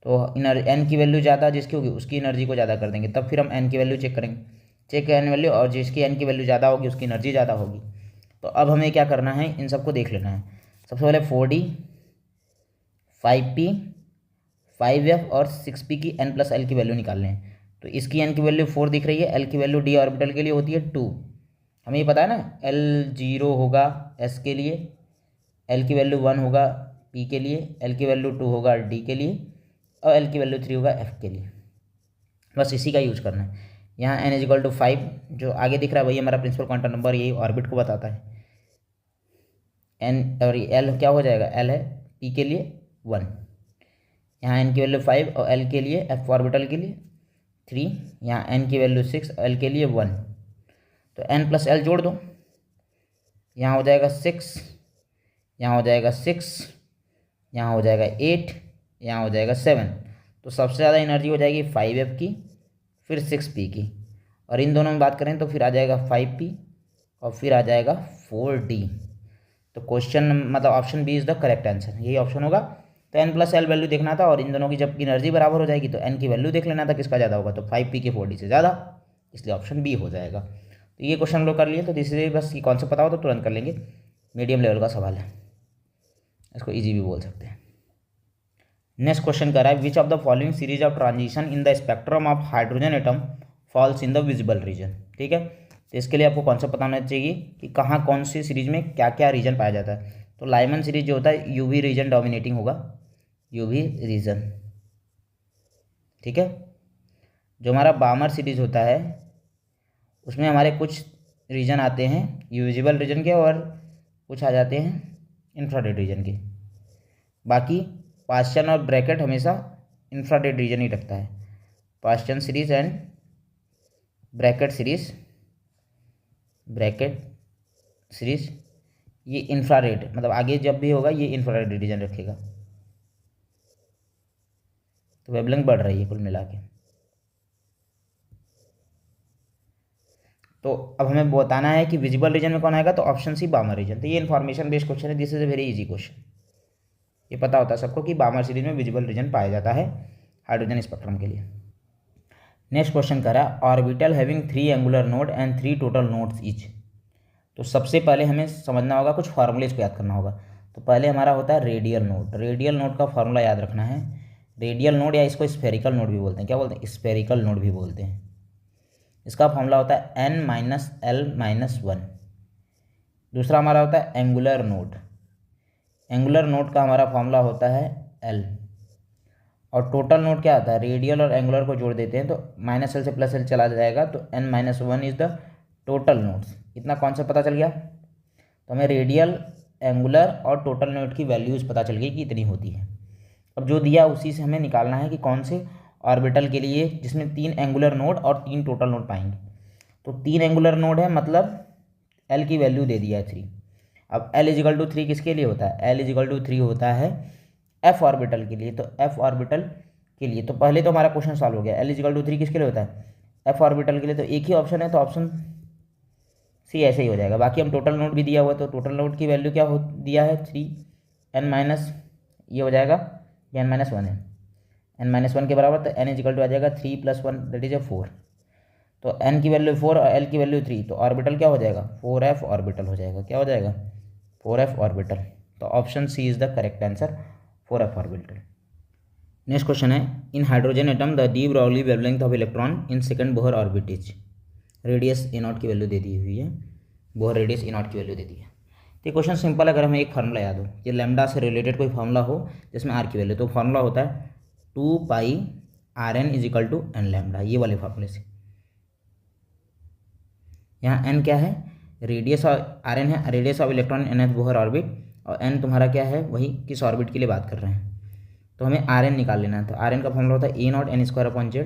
तो n की वैल्यू ज़्यादा जिसकी होगी उसकी एनर्जी को ज़्यादा कर देंगे, तब फिर हम n की वैल्यू चेक करेंगे, चेक n वैल्यू, और जिसकी n की वैल्यू ज़्यादा होगी उसकी एनर्जी ज़्यादा होगी। तो अब हमें क्या करना है, इन सबको देख लेना है। सबसे पहले 4D 5P 5F और 6P की n+l की वैल्यू निकालने हैं। तो इसकी n की वैल्यू 4 दिख रही है, l की वैल्यू d ऑर्बिटल के लिए होती है 2, हमें ये पता है ना। l 0 होगा s के लिए, l की वैल्यू 1 होगा p के लिए, l की वैल्यू 2 होगा d के लिए, और l की वैल्यू 3 होगा f के लिए। बस इसी का यूज करना है। यहाँ n = 5 जो आगे दिख रहा है वही हमारा प्रिंसिपल क्वांटम नंबर, यही ऑर्बिट को बताता है। n और l क्या हो जाएगा, l है p के लिए 1, यहाँ n की वैल्यू 5 और l के लिए f ऑर्बिटल के लिए 3, यहाँ n की वैल्यू 6 और l के लिए 1। तो n प्लस एल जोड़ दो, यहाँ हो जाएगा 6, यहाँ हो जाएगा 6, यहाँ हो जाएगा 8, यहाँ हो जाएगा 7। तो सबसे ज़्यादा एनर्जी हो जाएगी 5F की, फिर 6P की, और इन दोनों में बात करें तो फिर आ जाएगा 5P और फिर आ जाएगा 4D। तो क्वेश्चन मतलब option B is the correct answer, यही ऑप्शन होगा। तो n प्लस एल वैल्यू देखना था, और इन दोनों की जब एनर्जी बराबर हो जाएगी तो n की वैल्यू देख लेना था किसका ज़्यादा होगा, तो 5P के 4D से ज़्यादा, इसलिए ऑप्शन बी हो जाएगा। तो ये क्वेश्चन हम लोग कर लिए। तो तीसरे बस ये कॉन्सेप्ट पता हो तो तुरंत कर लेंगे, मीडियम लेवल का सवाल है, इसको ईजी भी बोल सकते हैं। नेक्स्ट क्वेश्चन कर रहा है, which of the following series of transition in the spectrum of hydrogen atom falls in the visible region. ठीक है, तो इसके लिए आपको कॉन्सेप्ट पता होना चाहिए कि कहाँ कौन सी सीरीज में क्या क्या रीजन पाया जाता है। तो लाइमन सीरीज जो होता है यूवी रीजन डोमिनेटिंग होगा, यूवी रीजन। ठीक है, जो हमारा बामर सीरीज होता है उसमें हमारे कुछ रीजन आते हैं विजिबल रीजन के, और कुछ आ जाते हैं इंफ्रारेड रीजन के। बाकी पास्चन और ब्रैकेट हमेशा इंफ्रारेड रीजन ही रखता है। Paschen series and Brackett series ये इंफ्रारेड, मतलब आगे जब भी होगा ये इंफ्रारेड रीजन रखेगा। तो वेवलेंथ बढ़ रही है कुल मिला के। तो अब हमें बताना है कि विजिबल रीजन में कौन आएगा, तो ऑप्शन सी बामर रीजन। तो ये इन्फॉर्मेशन बेस्ड क्वेश्चन है, this is a very easy question. ये पता होता है सबको कि बामर सीरीज में विजिबल रीजन पाया जाता है हाइड्रोजन स्पेक्ट्रम के लिए। नेक्स्ट क्वेश्चन करा, orbital having 3 angular node and 3 total nodes each. तो सबसे पहले हमें समझना होगा, कुछ फार्मूलेज को याद करना होगा। तो पहले हमारा होता है रेडियल नोड। रेडियल नोड का फार्मूला याद रखना है। रेडियल नोड या इसको स्फेरिकल नोड भी बोलते हैं। क्या बोलते हैं? स्फेरिकल नोड भी बोलते हैं। इसका फार्मूला होता है n-l-1। दूसरा हमारा होता है एंगुलर नोड। एंगुलर नोड का हमारा फार्मूला होता है l। और टोटल नोड क्या आता है? रेडियल और एंगुलर को जोड़ देते हैं तो -l से +l चला जाएगा, तो n-1 is the total nodes. इतना कॉन्सेप्ट पता चल गया। तो हमें रेडियल, एंगुलर और टोटल नोड की वैल्यूज़ पता चल गई कि इतनी होती है। अब जो दिया उसी से हमें निकालना है कि कौन से ऑर्बिटल के लिए जिसमें 3 एंगुलर नोड और 3 टोटल नोड पाएंगे। तो 3 एंगुलर नोड है, मतलब l की वैल्यू दे दिया है 3। अब l=3 किसके लिए होता है? l=3 होता है f ऑर्बिटल के लिए। तो f ऑर्बिटल के लिए तो पहले तो हमारा क्वेश्चन सॉल्व हो गया। l=3 किसके लिए होता है? f ऑर्बिटल के लिए। तो एक ही ऑप्शन है, तो ऑप्शन सी ऐसे ही हो जाएगा। बाकी हम टोटल नोड भी दिया हुआ है, तो टोटल नोड की वैल्यू क्या हो दिया है? 3 n- ये हो जाएगा, ये n-1 है, n-1 के बराबर। तो n आ जाएगा 3 + 1 दैट इज 4। तो n की वैल्यू 4 और l की वैल्यू 3, तो ऑर्बिटल क्या हो जाएगा? 4f ऑर्बिटल हो जाएगा। क्या हो जाएगा? 4f orbital. तो option C is the correct answer, 4f orbital. Next question है, in hydrogen atom the de Broglie wavelength of electron in second Bohr orbit is. Radius a0 की वैल्यू दे दी हुई है, बोहर रेडियस a0 की वैल्यू दे दी है। तो क्वेश्चन सिंपल है, अगर हमें एक फार्मूला याद हो, ये लैम्डा से रिलेटेड कोई फार्मूला हो जिसमें r की वैल्यू, तो फार्मूला होता है 2πRn = n लैम्डा। ये वाले फार्मूले से यहाँ n क्या है? रेडियस और Rn है, radius of electron nth Bohr orbit, और n तुम्हारा क्या है? वही किस ऑर्बिट के लिए बात कर रहे हैं। तो हमें Rn निकाल लेना है। तो Rn का फॉर्मूला होता है a0 n²/z।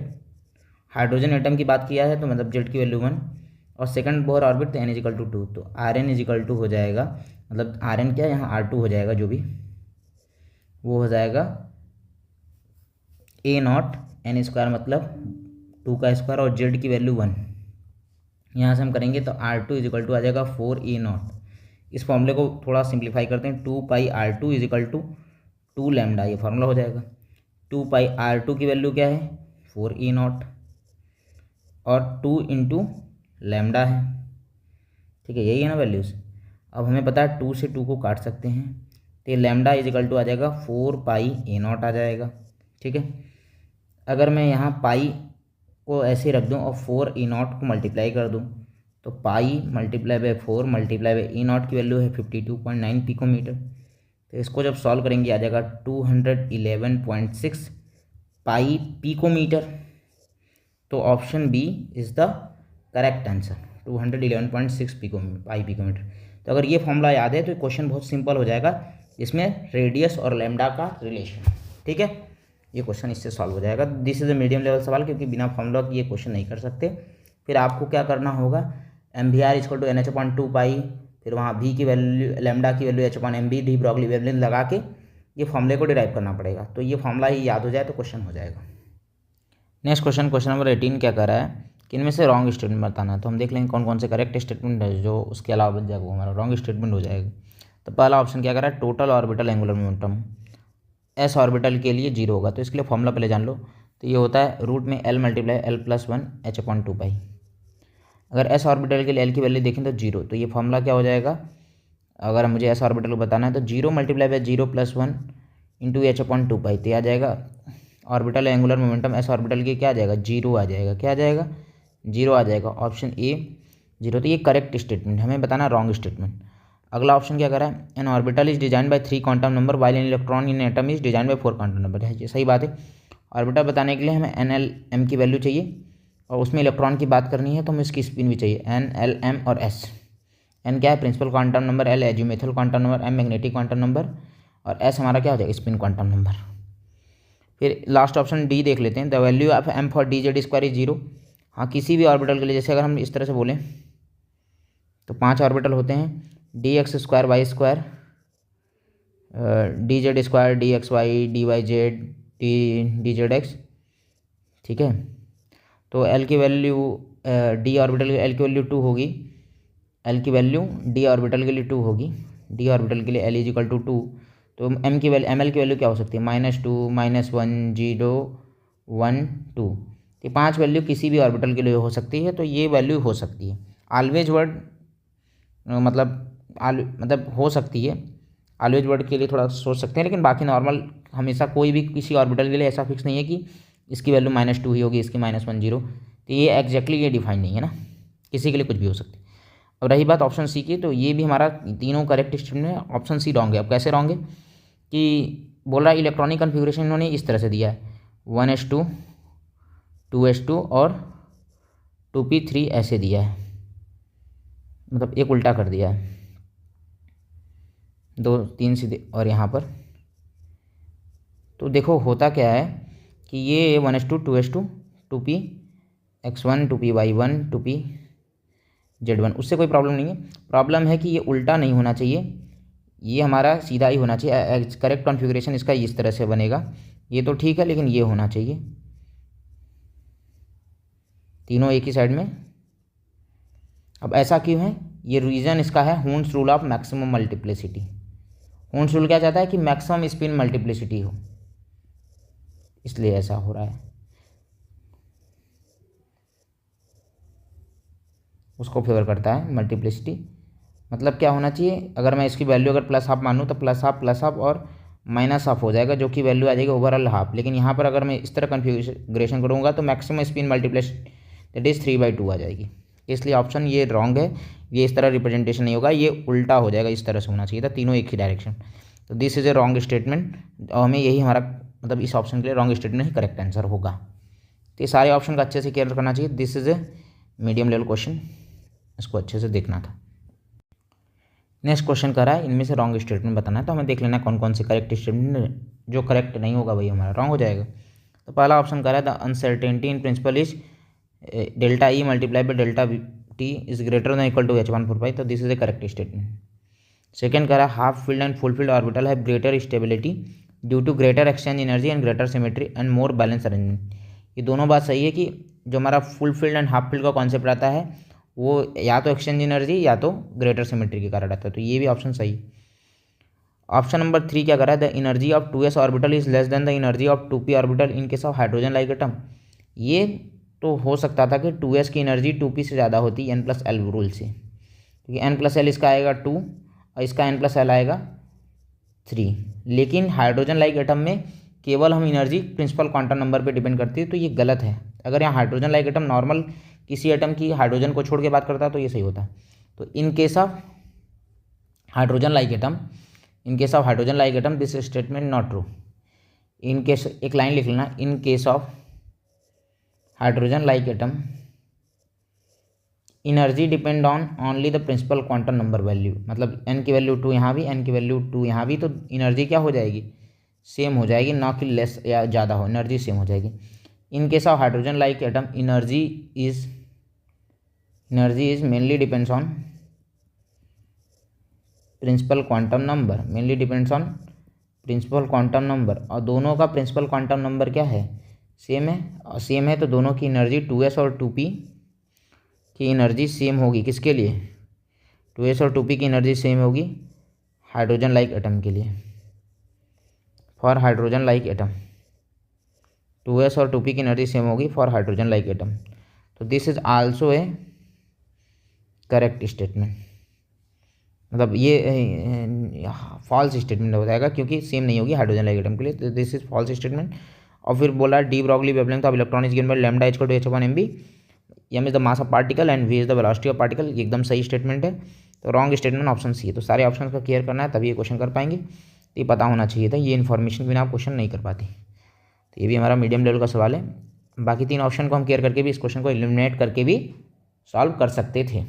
हाइड्रोजन एटम की बात किया है तो मतलब z की वैल्यू 1, और सेकंड बोहर ऑर्बिट तो n=2। तो Rn हो जाएगा, मतलब Rn क्या यहाँ R2 हो जाएगा, जो भी वो हो जाएगा a0 n² मतलब 2² और z की वैल्यू 1। यहाँ से हम करेंगे तो R2 आ जाएगा 4a0। इस फॉर्मूले को थोड़ा सिंप्लीफाई करते हैं, 2πR2 = 2 लैम्डा, ये फार्मूला हो जाएगा। 2πR2 की वैल्यू क्या है? 4a0 और 2 × लैम्डा है। ठीक है, यही है ना वैल्यूज़। अब हमें पता है 2 से 2 को काट सकते हैं, तो लैम्डा = आ जाएगा 4πa0 आ जाएगा। ठीक है, अगर मैं यहाँ पाई को ऐसे रख दूँ और 4a0 को मल्टीप्लाई कर दूँ, तो पाई × 4 × a0 की वैल्यू है 52.9 पिकोमीटर। तो इसको जब सॉल्व करेंगे आ जाएगा 211.6 पाई पिकोमीटर। तो option B is the correct answer, 211.6 pi picometre. तो अगर ये फॉर्मूला याद है तो क्वेश्चन बहुत सिंपल हो जाएगा, इसमें रेडियस और लैम्डा का रिलेशन। ठीक है, ये क्वेश्चन इससे सॉल्व हो जाएगा। This is a medium level सवाल, क्योंकि बिना फॉर्मूला ये क्वेश्चन नहीं कर सकते। फिर आपको क्या करना होगा, mvr=nh/2 फिर वहाँ v की वैल्यू लैम्डा की value h/mv D Broglie wavelength लगा के ये फॉर्मूले को डिराइव करना पड़ेगा। तो ये फॉर्मूला ही याद हो जाए तो क्वेश्चन हो जाएगा। नेक्स्ट क्वेश्चन नंबर 18 क्या कर रहा है कि इनमें से रॉन्ग स्टेटमेंट बताना है। तो हम देख लेंगे कौन कौन से करेक्ट स्टेटमेंट है जो उसके अलावा बच जाएगा वो हमारा रॉन्ग स्टेटमेंट हो जाएगा। तो पहला ऑप्शन क्या कर रहा है, total orbital angular momentum S orbital के लिए 0 होगा। तो इसके लिए फॉर्मूला पहले जान लो। तो ये होता है रूट में l × l+1 h/2 अगर एस ऑर्बिटल के लिए एल की वैल्यू देखें तो 0। तो ये फॉर्मूला क्या हो जाएगा, अगर मुझे एस ऑर्बिटल को बताना है तो 0 × 0+1 × h/2 तो आ जाएगा orbital angular momentum S orbital की क्या आ जाएगा, 0 आ जाएगा। क्या आ जाएगा, 0 आ जाएगा। Option A 0। तो ये करेक्ट स्टेटमेंट, हमें बताना रॉन्ग स्टेटमेंट। अगला ऑप्शन क्या करा है, N orbital is design by 3 quantum number while N electron in atom is design by 4 quantum number है। ये सही बात है। ऑर्बिटल बताने के लिए हमें NL/M की वैल्यू चाहिए और उसमें इलेक्ट्रॉन की बात करनी है तो हमें इसकी स्पिन भी चाहिए NL/M और S। N क्या है, principal quantum number, L azimuthal quantum number, M magnetic quantum number और S हमारा क्या हो जाएगा, स्पिन क्वांटम नंबर। फिर लास्ट ऑप्शन डी देख लेते हैं, the value of M for dz² is 0। हाँ, किसी भी ऑर्बिटल के लिए जैसे अगर हम इस तरह से बोलें तो 5 ऑर्बिटल होते हैं, dx² y² dz² dxy dyz dzx, ठीक है। तो L की वैल्यू डी ऑर्बिटल की L की वैल्यू 2 होगी, L की वैल्यू डी ऑर्बिटल के लिए 2 होगी, डी ऑर्बिटल के लिए L = 2। तो M की वैल्यू ML की वैल्यू क्या हो सकती है, -2 -1 0 1 2। ये 5 वैल्यू किसी भी ऑर्बिटल के लिए हो सकती है। तो ये वैल्यू हो सकती है। ऑलवेज वर्ड मतलब हो सकती है, ऑलवेज वर्ड के लिए थोड़ा सोच सकते हैं, लेकिन बाकी नॉर्मल हमेशा कोई भी किसी ऑर्बिटल के लिए ऐसा फिक्स नहीं है कि इसकी वैल्यू -2 ही होगी, इसकी -1 0। तो ये एग्जैक्टली ये डिफाइन नहीं है ना, किसी के लिए कुछ भी हो सकती है। अब रही बात ऑप्शन सी की, तो ये भी हमारा तीनों करेक्ट स्टेटमेंट है। ऑप्शन सी रॉन्ग है। अब कैसे रॉन्ग है कि बोल रहा है इलेक्ट्रॉनिक कन्फिग्रेशन इन्होंने इस तरह से दिया है 1s2 2s2 और 2p3 ऐसे दिया है, मतलब एक उल्टा कर दिया है, 2 3 सीधे और यहाँ पर। तो देखो होता क्या है कि ये 1s2 2s2 2px1 2py1 2pz1 उससे कोई प्रॉब्लम नहीं है। प्रॉब्लम है कि ये उल्टा नहीं होना चाहिए, ये हमारा सीधा ही होना चाहिए। करेक्ट कॉन्फ़िगरेशन इसका इस तरह से बनेगा। ये तो ठीक है, लेकिन ये होना चाहिए तीनों एक ही साइड में। अब ऐसा क्यों है, ये रीज़न इसका है Hund's rule of maximum multiplicity. Hund's rule क्या चाहता है कि मैक्सिमम स्पिन मल्टीप्लिसिटी हो, इसलिए ऐसा हो रहा है। उसको फेवर करता है मल्टीप्लिसिटी। मतलब क्या होना चाहिए, अगर मैं इसकी वैल्यू अगर +½ मानूँ तो +½ और -½ हो जाएगा, जो कि वैल्यू आ जाएगी ओवरऑल ½ लेकिन यहाँ पर अगर मैं इस तरह कन्फिग्रेशन करूँगा तो maximum spin multiplicity that is 3/2 आ जाएगी। इसलिए ऑप्शन ये रॉन्ग है। ये इस तरह रिप्रेजेंटेशन नहीं होगा, ये उल्टा हो जाएगा, इस तरह से होना चाहिए था, तीनों एक ही डायरेक्शन। तो this is a wrong statement और हमें यही हमारा मतलब इस ऑप्शन के लिए रॉन्ग स्टेटमेंट ही करेक्ट आंसर होगा। तो ये सारे ऑप्शन का अच्छे से क्लियर करना चाहिए। This is a medium level question, इसको अच्छे से देखना था। नेक्स्ट क्वेश्चन कर रहा है इनमें से रॉन्ग स्टेटमेंट बताना है। तो हमें देख लेना कौन कौन से करेक्ट स्टेटमेंट, जो करेक्ट नहीं होगा वही हमारा रॉन्ग हो जाएगा। तो पहला ऑप्शन कर रहा है the uncertainty in principle is ΔE × ΔT is greater than equal to h145। तो this is a correct statement. Second कर रहा है half filled and full filled orbital है greater stability due to greater exchange energy and greater symmetry and more balance arrangement. ये दोनों बात सही है कि जो हमारा full filled and half filled का कॉन्सेप्ट आता है वो या तो एक्सचेंज एनर्जी या तो ग्रेटर सिमेट्री के कारण आता है। तो ये भी ऑप्शन सही। ऑप्शन नंबर 3 क्या कर रहा है the energy of 2s orbital is less than the energy of 2p orbital in case of hydrogen like atom. ये तो हो सकता था कि 2s की एनर्जी 2p से ज़्यादा होती n+l रूल से, क्योंकि n+l इसका आएगा 2 और इसका n+l आएगा 3। लेकिन हाइड्रोजन लाइक एटम में केवल हम एनर्जी प्रिंसिपल क्वांटम नंबर पे डिपेंड करती है, तो ये गलत है। अगर यहाँ हाइड्रोजन लाइक एटम नॉर्मल किसी एटम की हाइड्रोजन को छोड़ के बात करता है तो ये सही होता है। तो in case of hydrogen like atom this statement not true. In case एक लाइन लिख लेना, in case of hydrogen like atom energy depend on only the principal quantum number value. मतलब n की वैल्यू 2 यहाँ भी, n की वैल्यू 2 यहाँ भी, तो एनर्जी क्या हो जाएगी, सेम हो जाएगी, ना कि लेस या ज़्यादा हो, एनर्जी सेम हो जाएगी। In case of hydrogen like atom energy is energy is mainly depends on principal quantum number, mainly depends on principal quantum number. और दोनों का प्रिंसिपल क्वांटम नंबर क्या है, सेम है। और सेम है तो दोनों की एनर्जी 2s और 2p की एनर्जी सेम होगी। किसके लिए, 2s और 2p की एनर्जी सेम होगी हाइड्रोजन लाइक एटम के लिए, for hydrogen like atom. 2s और 2p की एनर्जी सेम होगी फॉर हाइड्रोजन लाइक एटम। तो this is also a correct statement, मतलब ये फॉल्स स्टेटमेंट हो जाएगा क्योंकि सेम नहीं होगी हाइड्रोजन लाइक एटम के लिए। तो दिस इज फॉल्स स्टेटमेंट। और फिर बोला de Broglie wavelength of electron is given by lambda equal to h/m v, m is the mass of particle and v is the velocity of particle. ये एकदम सही स्टेटमेंट है। तो रॉन्ग स्टेटमेंट ऑप्शन सी है। तो सारे ऑप्शन का क्लियर करना है तभी ये क्वेश्चन कर पाएंगे। तो ये पता होना चाहिए था, ये इन्फॉर्मेशन बिना आप क्वेश्चन नहीं कर पाते। तो ये भी हमारा मीडियम लेवल का सवाल है। बाकी 3 ऑप्शन को हम क्लियर करके भी इस क्वेश्चन को एलिमिनेट करके भी सॉल्व कर सकते थे।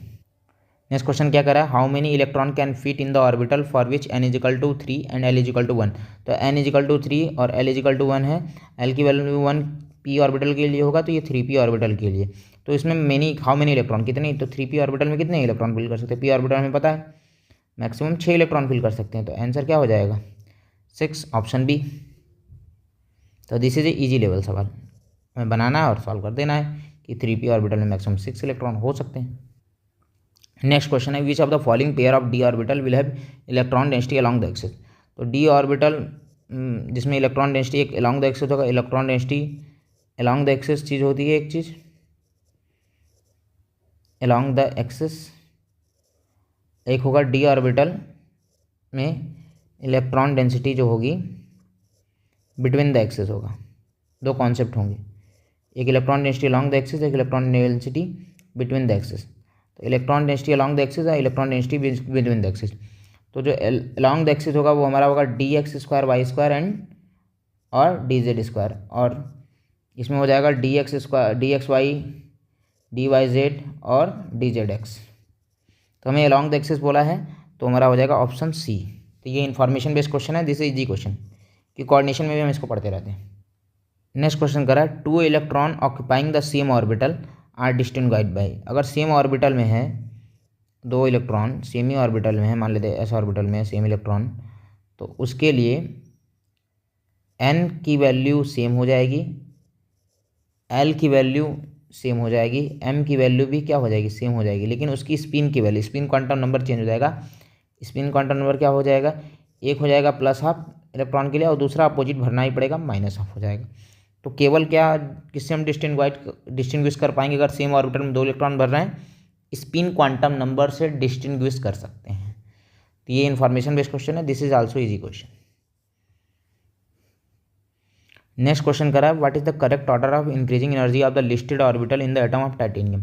नेक्स्ट क्वेश्चन क्या करा है, how many electron can fit in the orbital for which n is equal to 3 and l is equal to 1। तो n इज इक्वल टू 3 और l इज इक्वल टू 1 है। l की वैल्यू 1 p ऑर्बिटल के लिए होगा तो ये 3p ऑर्बिटल के लिए। तो इसमें हाउ मेनी इलेक्ट्रॉन कितने, तो 3p ऑर्बिटल में कितने इलेक्ट्रॉन फिल कर सकते हैं, p ऑर्बिटल हमें पता है मैक्सिमम 6 इलेक्ट्रॉन फिल कर सकते हैं। तो आंसर क्या हो जाएगा 6, ऑप्शन बी। तो this is A easy level सवाल, हमें बनाना है और सॉल्व कर देना है कि 3p ऑर्बिटल में मैक्सिमम 6 इलेक्ट्रॉन हो सकते हैं। नेक्स्ट क्वेश्चन है, which of the following pair of d orbital will have electron density along the axis. तो डी ऑर्बिटल जिसमें इलेक्ट्रॉन डेंसिटी एक अलॉन्ग द एक्सिस होगा, electron density along the axis चीज़ होती है, एक चीज़ अलॉन्ग द एक्सिस, एक होगा डी ऑर्बिटल में इलेक्ट्रॉन डेंसिटी जो होगी बिटवीन द एक्सिस होगा। दो कॉन्सेप्ट होंगे, एक electron density along the axis, एक electron density between the axis. तो electron density along the axis है, electron density between the axis. तो जो अलॉन्ग द एक्सिस होगा वो हमारा होगा dx² y² और dz², और इसमें हो जाएगा dxy dyz और dzx। तो हमें अलॉन्ग द एक्सिस बोला है तो हमारा हो जाएगा ऑप्शन सी। तो ये इन्फॉर्मेशन बेस्ड क्वेश्चन है, दिस इज इजी क्वेश्चन कि कोऑर्डिनेशन में भी हम इसको पढ़ते रहते हैं। नेक्स्ट क्वेश्चन करा, 2 electron occupying the same orbital are distinguished by. अगर सेम ऑर्बिटल में है 2 इलेक्ट्रॉन, सेम ही ऑर्बिटल में है, मान लेते हैं एस ऑर्बिटल में है सेम इलेक्ट्रॉन, तो उसके लिए n की वैल्यू सेम हो जाएगी, l की वैल्यू सेम हो जाएगी, m की वैल्यू भी क्या हो जाएगी, सेम हो जाएगी, लेकिन उसकी स्पिन की value, spin quantum number change हो जाएगा। स्पिन क्वांटम नंबर क्या हो जाएगा, एक हो जाएगा +½ इलेक्ट्रॉन के लिए और दूसरा अपोजिट भरना ही पड़ेगा, -½ हो जाएगा। तो केवल क्या किससे हम डिस्टिंग्विश कर पाएंगे, अगर सेम ऑर्बिटल में 2 इलेक्ट्रॉन भर रहे हैं, स्पिन क्वांटम नंबर से डिस्टिंग्विश कर सकते हैं। तो ये इन्फॉर्मेशन बेस्ड क्वेश्चन है, this is also easy question. Next question करा, what is the correct order of increasing energy of the listed orbital in the atom of titanium.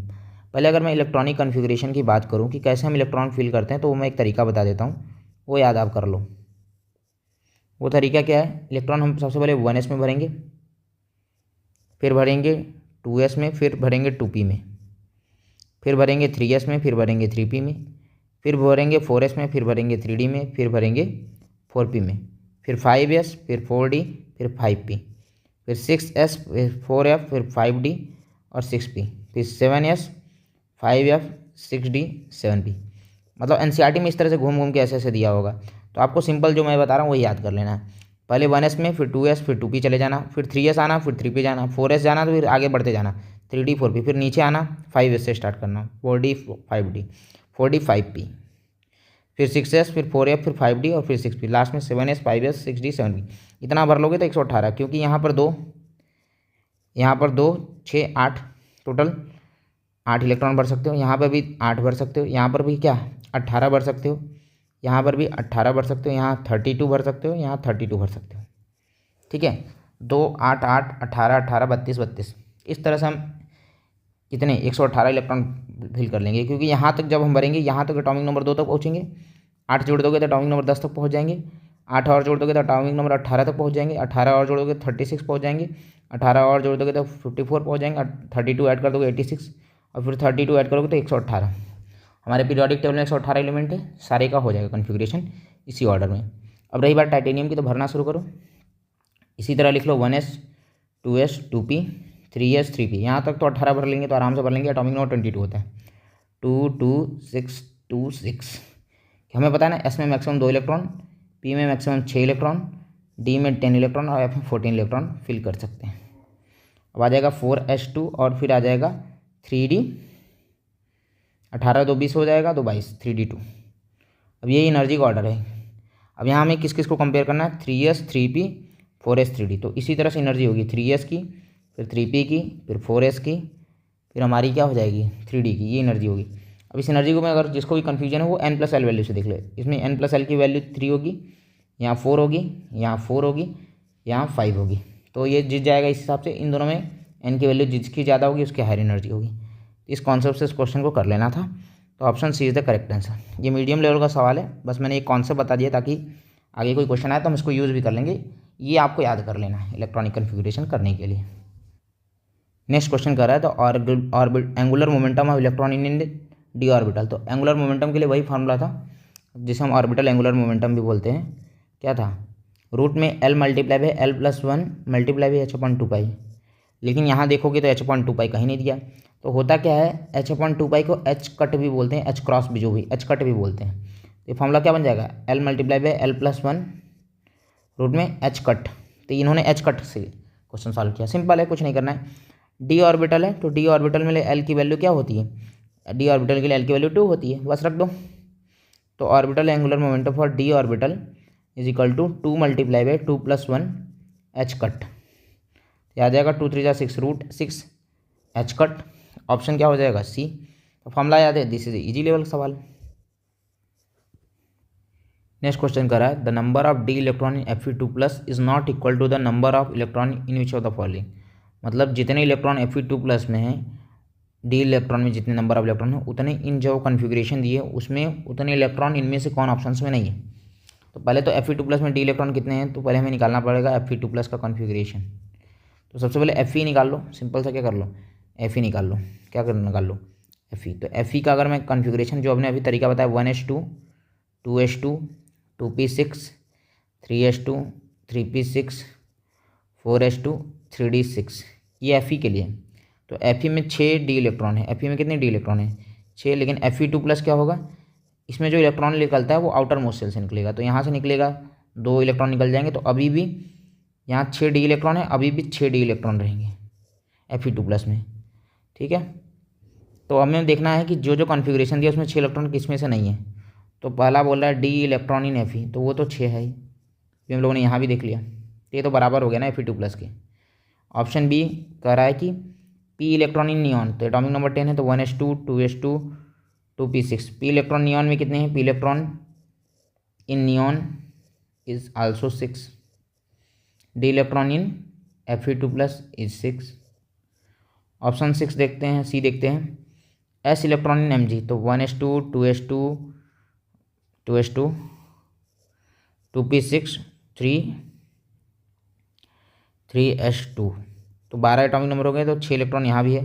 पहले अगर मैं इलेक्ट्रॉनिक कन्फिग्रेशन की बात करूँ कि कैसे हम इलेक्ट्रॉन फिल करते हैं, तो वो मैं एक तरीका बता देता हूँ, वो याद आप कर लो। वो तरीका क्या है, इलेक्ट्रॉन हम सबसे पहले 1s में भरेंगे, फिर भरेंगे 2s में, फिर भरेंगे 2p में, फिर भरेंगे 3s में, फिर भरेंगे 3p में, फिर भरेंगे 4s में, फिर भरेंगे 3d में, फिर भरेंगे 4p में, फिर 5s, फिर 4d, फिर 5p, फिर 6s, फिर 4f, फिर 5d और 6p, फिर 7s, 5f, 6d, 7p। मतलब एनसीईआरटी में इस तरह से घूम घूम के ऐसे ऐसे दिया होगा। तो आपको सिंपल जो मैं बता रहा हूँ वही याद कर लेना है। पहले 1s में, फिर 2s, फिर 2p चले जाना, फिर 3s आना, फिर 3p जाना, 4s जाना, तो फिर आगे बढ़ते जाना 3d 4p, फिर नीचे आना 5s से स्टार्ट करना 4d 5d 4d 5p, फिर 6s, फिर 4f, फिर 5d और फिर 6p, लास्ट में 7s 5s 6d 7p। इतना भर लोगे तो 118, क्योंकि यहाँ पर 2, यहाँ पर 2 6 8 टोटल 8 इलेक्ट्रॉन भर सकते हो, यहाँ पर भी 8 भर सकते हो, यहाँ पर भी क्या 18 भर सकते हो, यहाँ पर भी 18 भर सकते हो, यहाँ 32 भर सकते हो, यहाँ 32 भर सकते हो। ठीक है, 2 8 8 18 18 32 32, इस तरह से हम कितने 118 इलेक्ट्रॉन फिल कर लेंगे, क्योंकि यहाँ तक जब हम भरेंगे यहाँ तक एटॉमिक नंबर 2 तक पहुँचेंगे, 8 जोड़ दोगे तो एटॉमिक नंबर 10 तक पहुँच जाएंगे, 8 और जोड़ दोगे तो एटॉमिक नंबर 18 तक पहुँच जाएंगे, 18 और जोड़ोगे तो 36 पहुँच जाएंगे, 18 और जोड़ दोगे तो 54 पहुँच जाएंगे, 32 ऐड कर दोगे 86 और फिर 32 ऐड करोगे तो 118। हमारे पीरियोडिक टेबल में 118 एलिमेंट है, सारे का हो जाएगा कन्फिग्रेशन इसी ऑर्डर में। अब रही बात टाइटेनियम की, तो भरना शुरू करो। इसी तरह लिख लो 1s 2s 2p 3s 3p, यहाँ तक तो 18 भर लेंगे तो आराम से भर लेंगे, एटॉमिक नंबर 22 होता है। 2 2 6 2 6। हमें पता है ना एस में मैक्सिमम 2 इलेक्ट्रॉन, पी में मैक्सिमम 6 इलेक्ट्रॉन, डी में 10 इलेक्ट्रॉन और एफ में 14 इलेक्ट्रॉन फिल कर सकते हैं। अब आ जाएगा 4s2 और फिर आ जाएगा 3d, 18 2 20 हो जाएगा, 2 22 3d2। अब ये एनर्जी का ऑर्डर है। अब यहाँ हमें किस किस को कंपेयर करना है, 3s 3p 4s 3d। तो इसी तरह से एनर्जी होगी 3s की, फिर 3p की, फिर 4s की, फिर हमारी क्या हो जाएगी 3d की, ये एनर्जी होगी। अब इस एनर्जी को मैं अगर जिसको भी कन्फ्यूजन है वो n+l वैल्यू से देख ले। इसमें n+l की वैल्यू 3 होगी, यहाँ 4 होगी, यहाँ 4 होगी, यहाँ 5 होगी। तो ये जीत जाएगा। इस हिसाब से इन दोनों में n की वैल्यू जिसकी ज़्यादा होगी उसकी हायर एनर्जी होगी। इस कॉन्सेप्ट से इस क्वेश्चन को कर लेना था। तो option C is the correct answer. ये मीडियम लेवल का सवाल है, बस मैंने एक कॉन्सेप्ट बता दिया ताकि आगे कोई क्वेश्चन आए तो हम इसको यूज़ भी कर लेंगे। ये आपको याद कर लेना है इलेक्ट्रॉनिक कन्फिगरेशन करने के लिए। नेक्स्ट क्वेश्चन कर रहा है तो angular momentum of electron in D orbital. तो एंगुलर मोमेंटम के लिए वही फार्मूला था जिसे हम ऑर्बिटल एंगुलर मोमेंटम भी बोलते हैं। क्या था, रूट में l multiply by l+1 multiply by h/2π। लेकिन यहाँ देखोगे तो h/2π कहीं नहीं दिया। तो होता क्या है, h/2π को h कट भी बोलते हैं, h क्रॉस भी, जो भी h कट भी बोलते हैं। तो फार्मूला क्या बन जाएगा, l multiply by l+1 root में h कट। तो इन्होंने h कट से क्वेश्चन सॉल्व किया। सिंपल है, कुछ नहीं करना है। डी ऑर्बिटल है तो डी ऑर्बिटल में l की वैल्यू क्या होती है, डी ऑर्बिटल के लिए l की वैल्यू 2 होती है, बस रख दो। तो orbital angular momentum for d orbital is equal to 2 multiply by 2+1 h cut. आ जाएगा 2 3 6 रूट 6 h कट। ऑप्शन क्या हो जाएगा, सी। तो फॉर्मूला याद है, दिस इज इजी लेवल का सवाल। नेक्स्ट क्वेश्चन कर रहा है the number of d electron in Fe2+ is not equal to the number of electron in which of the following. मतलब जितने इलेक्ट्रॉन Fe2+ में हैं, डी इलेक्ट्रॉन में जितने नंबर ऑफ इलेक्ट्रॉन है उतने इन जो कन्फिग्रेशन दिए उसमें उतने इलेक्ट्रॉन इनमें से कौन ऑप्शन में नहीं है। तो पहले तो Fe2+ में डी इलेक्ट्रॉन कितने हैं, तो पहले हमें निकालना पड़ेगा Fe2+ का कॉन्फ़िगरेशन। तो सबसे पहले Fe निकाल लो, सिंपल सा क्या कर लो, Fe निकाल लो। क्या कर निकाल लो, Fe। तो Fe का अगर मैं कॉन्फ़िगरेशन जो हमने अभी तरीका बताया 1s2 2s2 2p6 3s2 3p6 4s2 3d6, ये Fe के लिए। तो Fe में 6 डी इलेक्ट्रॉन है। Fe में कितने डी इलेक्ट्रॉन है, 6। लेकिन Fe2+ क्या होगा, इसमें जो इलेक्ट्रॉन निकलता है वो आउटर मोस्ट सेल से निकलेगा। तो यहाँ से निकलेगा 2 इलेक्ट्रॉन निकल जाएंगे। तो अभी भी यहाँ 6 डी इलेक्ट्रॉन है, अभी भी 6 डी इलेक्ट्रॉन रहेंगे Fe2+ में, ठीक है। तो हमें देखना है कि जो जो कॉन्फ़िगरेशन दिया उसमें 6 इलेक्ट्रॉन किस में से नहीं है। तो पहला बोल रहा है डी इलेक्ट्रॉन इन Fe, तो वो तो 6 है ही, ये हम लोगों ने यहाँ भी देख लिया। तो ये तो बराबर हो गया ना Fe2+ के। ऑप्शन बी कह रहा है कि पी इलेक्ट्रॉन इन नियॉन, तो एटॉमिक नंबर 10 है, तो 1s2 2s2 2p6। P electron neon में कितने हैं, P electron in neon is also 6। D electron in Fe2+ is 6। Option 6 देखते हैं, सी देखते हैं, एस इलेक्ट्रॉन इन Mg, तो 1s2 2s2 2s2 2p6 3s2। तो 12 एटॉमिक नंबर हो गए, तो 6 इलेक्ट्रॉन यहाँ भी है।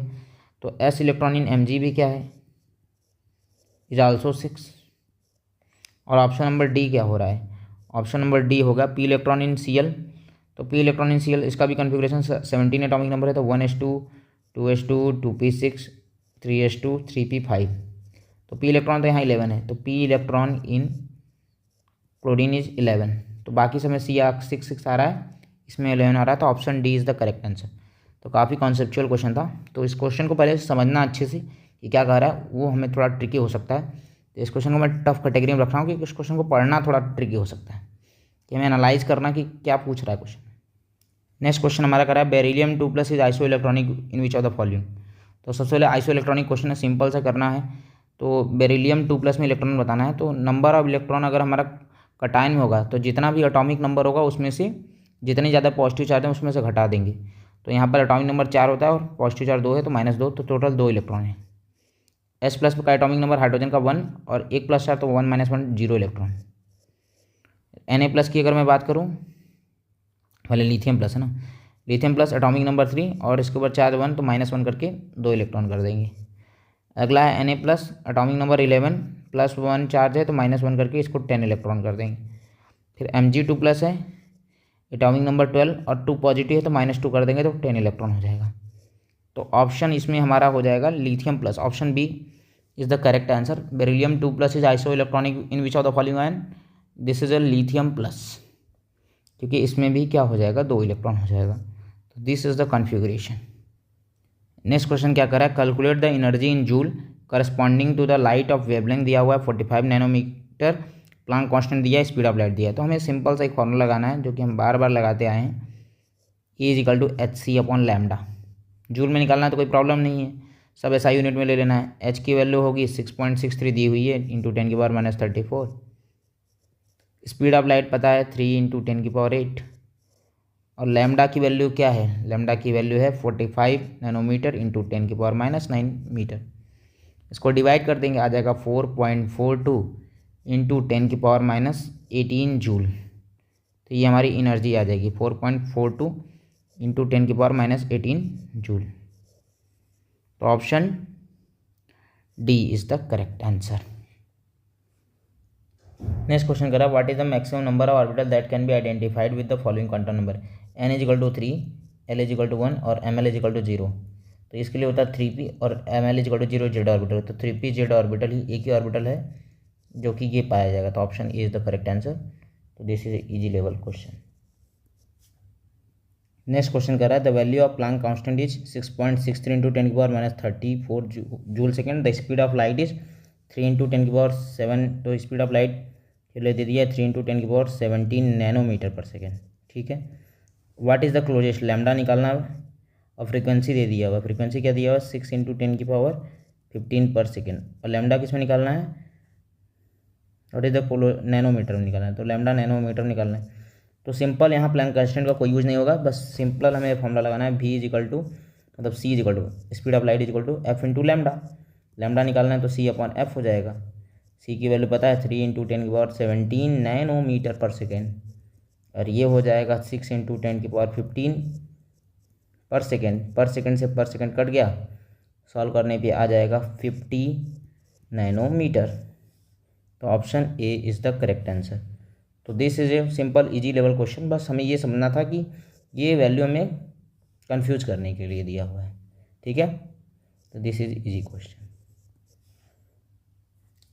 तो एस इलेक्ट्रॉन इन Mg भी क्या है, इज आल्सो 6। और ऑप्शन नंबर डी क्या हो रहा है, ऑप्शन नंबर डी होगा पी इलेक्ट्रॉन इन Cl। तो पी इलेक्ट्रॉन इन Cl इसका भी कन्फिग्रेशन 17 एटॉमिक नंबर है। तो 1s2 2s2 2p6 3s2 3p5। तो पी इलेक्ट्रॉन तो यहाँ 11 है, तो P electron in chlorine is 11। तो बाकी समय सी 6 आ रहा है, इसमें 11 आ रहा है। तो option D is the correct answer. तो काफ़ी कॉन्सेप्चुअल क्वेश्चन था। तो इस क्वेश्चन को पहले समझना अच्छे से कि क्या कह रहा है, वो हमें थोड़ा ट्रिकी हो सकता है। तो इस क्वेश्चन को मैं टफ कैटेगरी में रख रहा हूँ कि इस क्वेश्चन को पढ़ना थोड़ा ट्रिकी हो सकता है, कि हमें एनालाइज करना कि क्या पूछ रहा है क्वेश्चन। नेक्स्ट क्वेश्चन हमारा कर रहा है Be2+ is isoelectronic in which of the following. तो सबसे पहले आइसो इलेक्ट्रॉनिक क्वेश्चन है, सिंपल सा करना है। तो Be2+ में इलेक्ट्रॉन बताना है। तो नंबर ऑफ इलेक्ट्रॉन अगर हमारा कटायन में होगा तो जितना भी एटॉमिक नंबर होगा उसमें से जितने ज़्यादा पॉजिटिव चार्ज है उसमें से घटा देंगे। तो यहाँ पर एटॉमिक नंबर 4 होता है और पॉजिटिव चार्ज 2 है, तो -2, तो टोटल 2 इलेक्ट्रॉन है। S+ का एटॉमिक नंबर हाइड्रोजन का 1 और 1+ चार्ज, तो 1 - 1 0 इलेक्ट्रॉन। Na+ की अगर मैं बात करूँ, पहले लिथियम प्लस है ना, लिथियम प्लस एटॉमिक नंबर 3 और इसके ऊपर चार्ज 1, तो -1 करके 2 इलेक्ट्रॉन कर देंगे। अगला है Na+ एटॉमिक नंबर 11 +1 चार्ज है, तो -1 करके इसको 10 इलेक्ट्रॉन कर देंगे। फिर Mg2+ है एटॉमिक नंबर 12 और 2 पॉजिटिव है, तो -2 कर देंगे, तो 10 इलेक्ट्रॉन हो जाएगा। तो ऑप्शन इसमें हमारा हो जाएगा lithium plus, option B is the correct answer. Beryllium 2+ is isoelectronic in which of the following ion? This is a lithium plus, क्योंकि इसमें भी क्या हो जाएगा, 2 इलेक्ट्रॉन हो जाएगा। तो this is the configuration. Next question क्या कर रहा है, calculate the energy in joule corresponding to the light of wavelength दिया हुआ है 45 नैनोमीटर, प्लांक कांस्टेंट दिया है, स्पीड ऑफ लाइट दिया है। तो हमें सिंपल सा एक फॉर्मूला लगाना है जो कि हम बार बार लगाते आए हैं, E is equal to hc/λ। Joule में निकालना है तो कोई प्रॉब्लम नहीं है, सब SI यूनिट में ले लेना है। H की वैल्यू होगी 6.63 दी हुई है इंटू 10⁻34। स्पीड ऑफ लाइट पता है 3 इंटू 10⁸, और लैम्डा की वैल्यू क्या है, लैम्डा की वैल्यू है 45 नैनोमीटर इंटू 10⁻9 मीटर। इसको डिवाइड कर देंगे, आ जाएगा 4.42 इंटू 10⁻18 जूल। तो ये हमारी एनर्जी आ जाएगी 4.42 इंटू 10⁻18 जूल। तो option D is the correct answer. Next question करा, what is the maximum number of orbital that can be identified with the following quantum number? n is equal to 3, l is equal to 1 और ml इज इक्वल टू 0। तो इसके लिए होता है 3p और ml is equal to 0 z orbital. तो 3p जेड ऑर्बिटल ही एक ही ऑर्बिटल है जो कि ये पाया जाएगा। तो option A is the correct answer. तो this is easy level question. Next question कर रहा है, the value of Planck constant is 6.63 into 10⁻34 joule second. The speed of light is 3 into 10⁻7। तो स्पीड ऑफ लाइट के लिए दे दिया है 3 इंटू 10⁻17 नैनोमीटर पर सेकेंड। ठीक है। What is the closest, lambda निकालना है और फ्रीक्वेंसी दे दिया हुआ, फ्रीक्वेंसी क्या दिया हुआ 6 इंटू 10⁻15 पर सेकेंड। और लैम्डा किस में निकालना है, व्हाट इज़ द नैनोमीटर में निकालना है। तो लैम्डा नैनोमीटर निकालना है। तो सिंपल यहाँ प्लांक कांस्टेंट का कोई यूज़ नहीं होगा, बस सिंपल हमें फॉर्मूला लगाना है, v इज इक्वल टू मतलब c is equal to speed of light is equal to f into lambda. Lambda निकालना है तो c/f हो जाएगा। c की वैल्यू पता है 3 इंटू 10⁻17 नैनोमीटर पर सेकेंड, और ये हो जाएगा 6 इंटू 10⁻15 पर सेकेंड से पर सेकेंड कट गया, सॉल्व करने पे आ जाएगा 50 नैनोमीटर। तो option A is the correct answer. तो this is a simple easy level question, बस हमें ये समझना था कि ये वैल्यू हमें कंफ्यूज करने के लिए दिया हुआ है। ठीक है, तो this is easy question.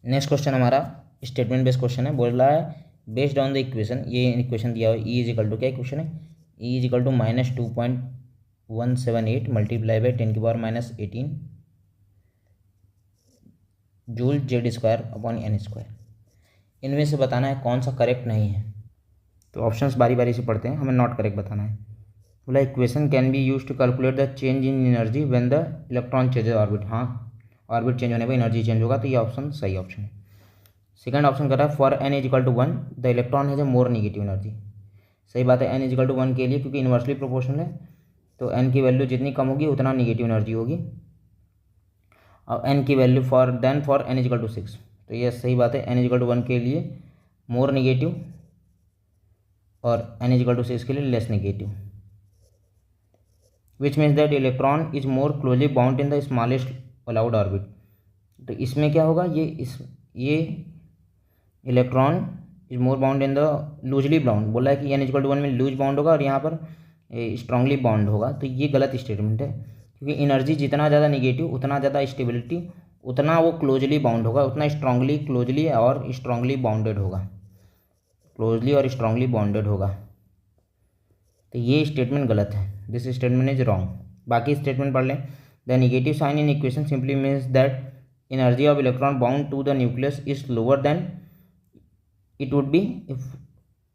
Next question हमारा स्टेटमेंट बेस्ड क्वेश्चन है। बोल रहा है बेस्ड ऑन द इक्वेशन, ये इक्वेशन दिया हुआ है, ई इज इक्वल टू क्या इक्वेशन है, E is equal to -2.178 multiply by 10⁻18 joule Z square upon n square. इनमें से बताना है कौन सा करेक्ट नहीं है। तो ऑप्शंस बारी बारी से पढ़ते हैं, हमें नॉट करेक्ट बताना है। बोला equation can be use to calculate the change in energy when the electron changes orbit. हाँ, ऑर्बिट चेंज होने पर एनर्जी चेंज होगा, तो ये ऑप्शन सही ऑप्शन है। सेकंड ऑप्शन कर रहा है for n is equal to 1 the electron has a more negative energy. सही बात है, n इज इक्वल टू 1 के लिए, क्योंकि इन्वर्सली प्रोपोर्शनल है, तो n की वैल्यू जितनी कम होगी उतना नेगेटिव एनर्जी होगी। और n की value for n is equal to 6, तो ये सही बात है, n इज इक्वल टू 1 के लिए मोर नेगेटिव और n इज इक्वल टू 6 के लिए less negative, which means that electron is more closely bound in the smallest allowed orbit. तो इसमें क्या होगा, ये electron is more bound in the loosely bound, बोला है कि n इज इक्वल टू 1 में लूज बाउंड होगा और यहाँ पर स्ट्रांगली बाउंड होगा। तो ये गलत स्टेटमेंट है, क्योंकि एनर्जी जितना ज़्यादा निगेटिव उतना ज़्यादा स्टेबिलिटी, उतना वो क्लोजली बाउंड होगा, उतना स्ट्रांगली क्लोजली और स्ट्रांगली बाउंडेड होगा, क्लोजली और स्ट्रांगली बाउंडेड होगा। तो ये स्टेटमेंट गलत है, दिस स्टेटमेंट इज रॉन्ग। बाकी स्टेटमेंट पढ़ लें। The negative sign in equation simply means that energy of electron bound to the nucleus is lower than it would be if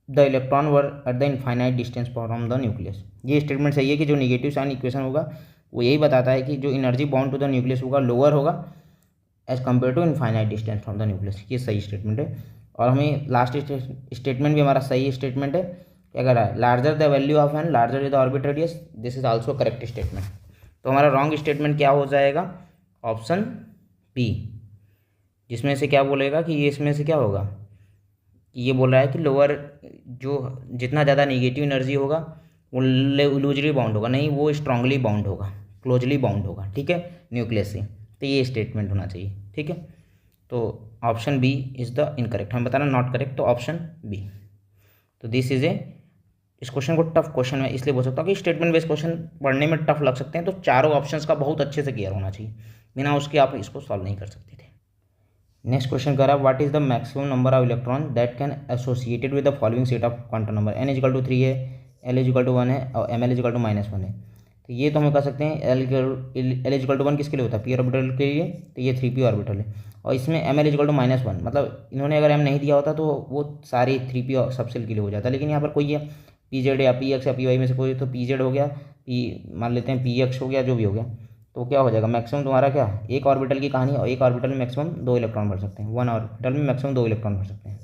the electron were at the infinite distance from the nucleus. ये स्टेटमेंट सही है कि जो नेगेटिव साइन इक्वेशन होगा वो यही बताता है कि जो energy bound to the nucleus होगा लोअर होगा as compare to infinite distance from the nucleus. ये सही स्टेटमेंट है। और हमें लास्ट स्टेटमेंट भी हमारा सही स्टेटमेंट है। क्या कर रहा है, larger the value of n larger is the orbit radius, this is also correct statement. तो हमारा रॉन्ग स्टेटमेंट क्या हो जाएगा, ऑप्शन बी, जिसमें से क्या बोलेगा कि ये इसमें से क्या होगा, ये बोल रहा है कि लोअर जो जितना ज़्यादा नेगेटिव एनर्जी होगा वो लूजली बाउंड होगा, नहीं वो स्ट्रांगली बाउंड होगा, क्लोजली बाउंड होगा, ठीक है, न्यूक्लियस से। तो ये स्टेटमेंट होना चाहिए, ठीक है। तो option B is the incorrect, हम बताना नॉट करेक्ट, तो ऑप्शन बी। तो दिस इज ए, इस क्वेश्चन को टफ क्वेश्चन में इसलिए बोल सकता हूँ कि स्टेटमेंट बेस्ड क्वेश्चन पढ़ने में टफ लग सकते हैं, तो चारों ऑप्शंस का बहुत अच्छे से क्लियर होना चाहिए, बिना उसके आप इसको सॉल्व नहीं कर सकते थे। नेक्स्ट क्वेश्चन करा what is the maximum number of electron that can associated with the following set of quantum number, n equal to 3 है, l इजिकल टू 1 है और ml इजिकल टू -1 है। तो ये तो हम कह सकते हैं l इजिकल टू 1 किसके लिए होता है, p ऑर्बिटल के लिए, तो ये 3p ऑर्बिटल है। और इसमें ml इजिकल टू -1, मतलब इन्होंने अगर m नहीं दिया होता तो वो सारी 3p सबसेल के लिए हो जाता, लेकिन यहाँ पर कोई है pz या px या py में से कोई, तो pz हो गया, p मान लेते हैं px हो गया, जो भी हो गया, तो क्या हो जाएगा मैक्सिमम तुम्हारा क्या, एक ऑर्बिटल की कहानी, और एक ऑर्बिटल में मैक्सिमम 2 इलेक्ट्रॉन भर सकते हैं, वन ऑर्बिटल में मैक्सिमम 2 इलेक्ट्रॉन भर सकते हैं।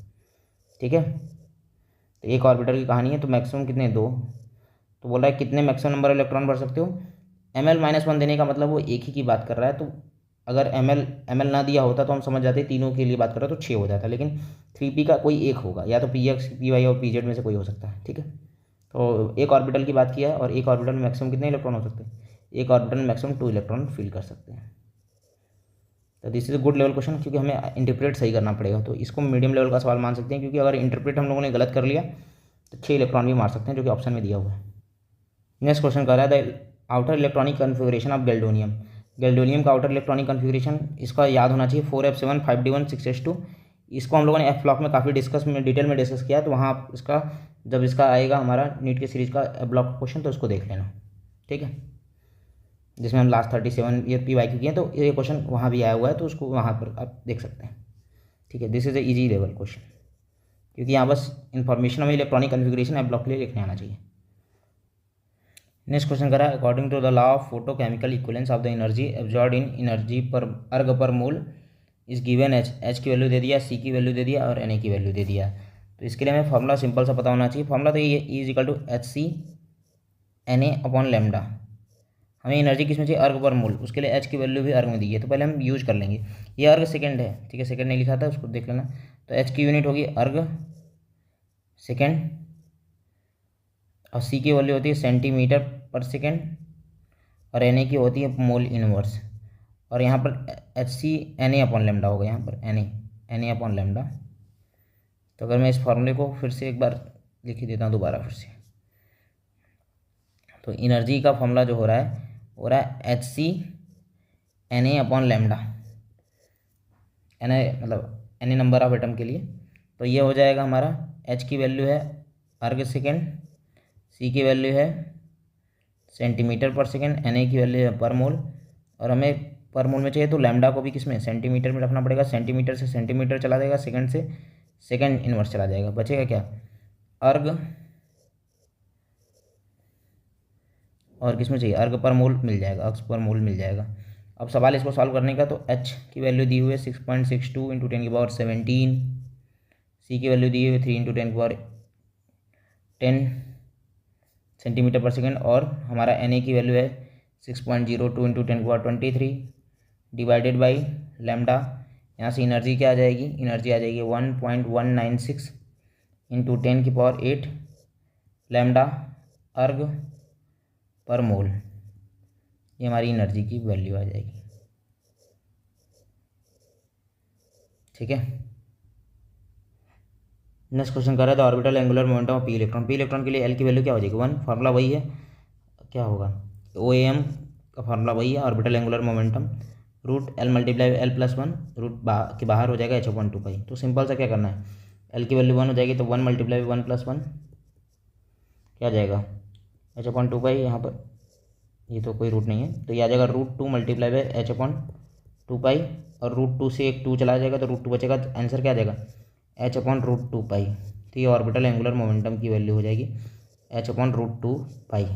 ठीक है, तो एक ऑर्बिटल की कहानी है, तो मैक्सिमम कितने, 2। तो बोल रहा है कितने मैक्सिमम नंबर इलेक्ट्रॉन भर सकते हो, ml -1 देने का मतलब वो एक ही की बात कर रहा है। तो अगर ml ना दिया होता तो हम समझ जाते तीनों के लिए बात कर रहा है तो 6 हो जाता, लेकिन 3p का कोई एक होगा, या तो px py और pz में से कोई हो सकता है। ठीक है, तो एक ऑर्बिटल की बात किया है, और एक ऑर्बिटल में मैक्सिमम कितने इलेक्ट्रॉन हो सकते हैं, एक ऑर्बिटल में मैक्सिमम 2 इलेक्ट्रॉन फिल कर सकते हैं। तो this is a good level question, क्योंकि हमें इंटरप्रेट सही करना पड़ेगा, तो इसको मीडियम लेवल का सवाल मान सकते हैं, क्योंकि अगर इंटरप्रेट हम लोगों ने गलत कर लिया तो 6 इलेक्ट्रॉन भी मार सकते हैं, जो कि ऑप्शन में दिया हुआ है। नेक्स्ट क्वेश्चन कर रहा है the outer electronic configuration of gadolinium. Gadolinium का आउटर इलेक्ट्रॉनिक कन्फिगरेशन इसका याद होना चाहिए 4f7 5d1 6s2। इसको हम लोगों ने एफ ब्लॉक में काफ़ी डिटेल में डिस्कस किया, तो वहाँ आप इसका जब इसका आएगा हमारा नीट के सीरीज़ का एफ ब्लॉक क्वेश्चन, तो उसको देख लेना। ठीक है, जिसमें हम last 37 year P Y Q किए, तो ये क्वेश्चन वहाँ भी आया हुआ है, तो उसको वहाँ पर आप देख सकते हैं। ठीक है, this is a easy level question, क्योंकि यहाँ बस इन्फॉर्मेशन हमें इलेक्ट्रॉनिक कन्फिगरेशन एफ ब्लॉक के लिए लिखने आना चाहिए। नेक्स्ट क्वेश्चन करा according to the law of photochemical equivalence of the energy absorbed in energy पर अर्ग पर मोल इस गिवन एच की वैल्यू दे दिया, सी की वैल्यू दे दिया और एन की वैल्यू दे दिया। तो इसके लिए हमें फॉर्मूला सिंपल सा पता होना चाहिए। फॉर्मूला तो ये is equal to HC Na upon lambda. हमें एनर्जी किस में चाहिए, अर्ग पर मोल, उसके लिए एच की वैल्यू भी अर्ग में दी है, तो पहले हम यूज कर लेंगे। ये अर्ग सेकंड है, ठीक है, सेकंड नहीं लिखा था, उसको देख लेना। तो एच की यूनिट होगी अर्ग सेकंड, और सी की वैल्यू होती है सेंटीमीटर पर सेकंड, और एन की होती है मोल इनवर्स। और यहाँ पर HC Na अपॉन लैम्डा होगा, यहाँ पर Na अपॉन लैम्डा। तो अगर मैं इस फॉर्मूले को फिर से एक बार लिख ही देता हूँ दोबारा फिर से, तो एनर्जी का फॉर्मूला जो हो रहा है HC Na upon lambda, Na मतलब Na नंबर ऑफ एटम के लिए। तो ये हो जाएगा हमारा, H की वैल्यू है अर्ग सेकेंड, C की वैल्यू है सेंटीमीटर पर सेकेंड, Na की वैल्यू है पर मोल, और हमें पर मोल में चाहिए तो लैम्डा को भी किस में, सेंटीमीटर में रखना पड़ेगा। सेंटीमीटर से सेंटीमीटर चला जाएगा, सेकंड से सेकंड इनवर्स चला जाएगा, बचेगा क्या, अर्ग, और किस में चाहिए, अर्ग पर मोल मिल जाएगा, अक्स पर मोल मिल जाएगा। अब सवाल इसको सॉल्व करने का, तो H की वैल्यू दी हुई है 6.62 इंटू 10 की पावर 17, C की वैल्यू दी हुई है 3 इंटू 10 की पावर 10 सेंटीमीटर पर सेकेंड, और हमारा Na की वैल्यू है 6.02 इंटू 10 की पावर 23 डिवाइडेड बाई लैम्डा। यहाँ से एनर्जी क्या आ जाएगी, एनर्जी आ जाएगी 1.196 इंटू 10 की पावर 8 लैम्डा अर्ग पर मोल, ये हमारी एनर्जी की वैल्यू आ जाएगी। ठीक है, नेक्स्ट क्वेश्चन कर रहा है the orbital angular momentum of P electron. P electron के लिए एल की वैल्यू क्या हो जाएगी, 1, फार्मूला वही है, क्या होगा, OAM का फार्मूला वही है, orbital angular momentum root l multiply l plus 1, root के बाहर हो जाएगा h/2 तो सिंपल सा क्या करना है, एल की वैल्यू 1 हो जाएगी, तो 1 मल्टीप्लाई 1 प्लस 1 क्या आ जाएगा h/2, यहाँ पर ये तो कोई रूट नहीं है, तो ये आ जाएगा √2 मल्टीप्लाई बाई h/2, और √2 से एक 2 चला जाएगा, तो √2 बचेगा, तो आंसर क्या आ जाएगा h/√2। तो ये ऑर्बिटल एंगुलर मोमेंटम की वैल्यू हो जाएगी h/√2।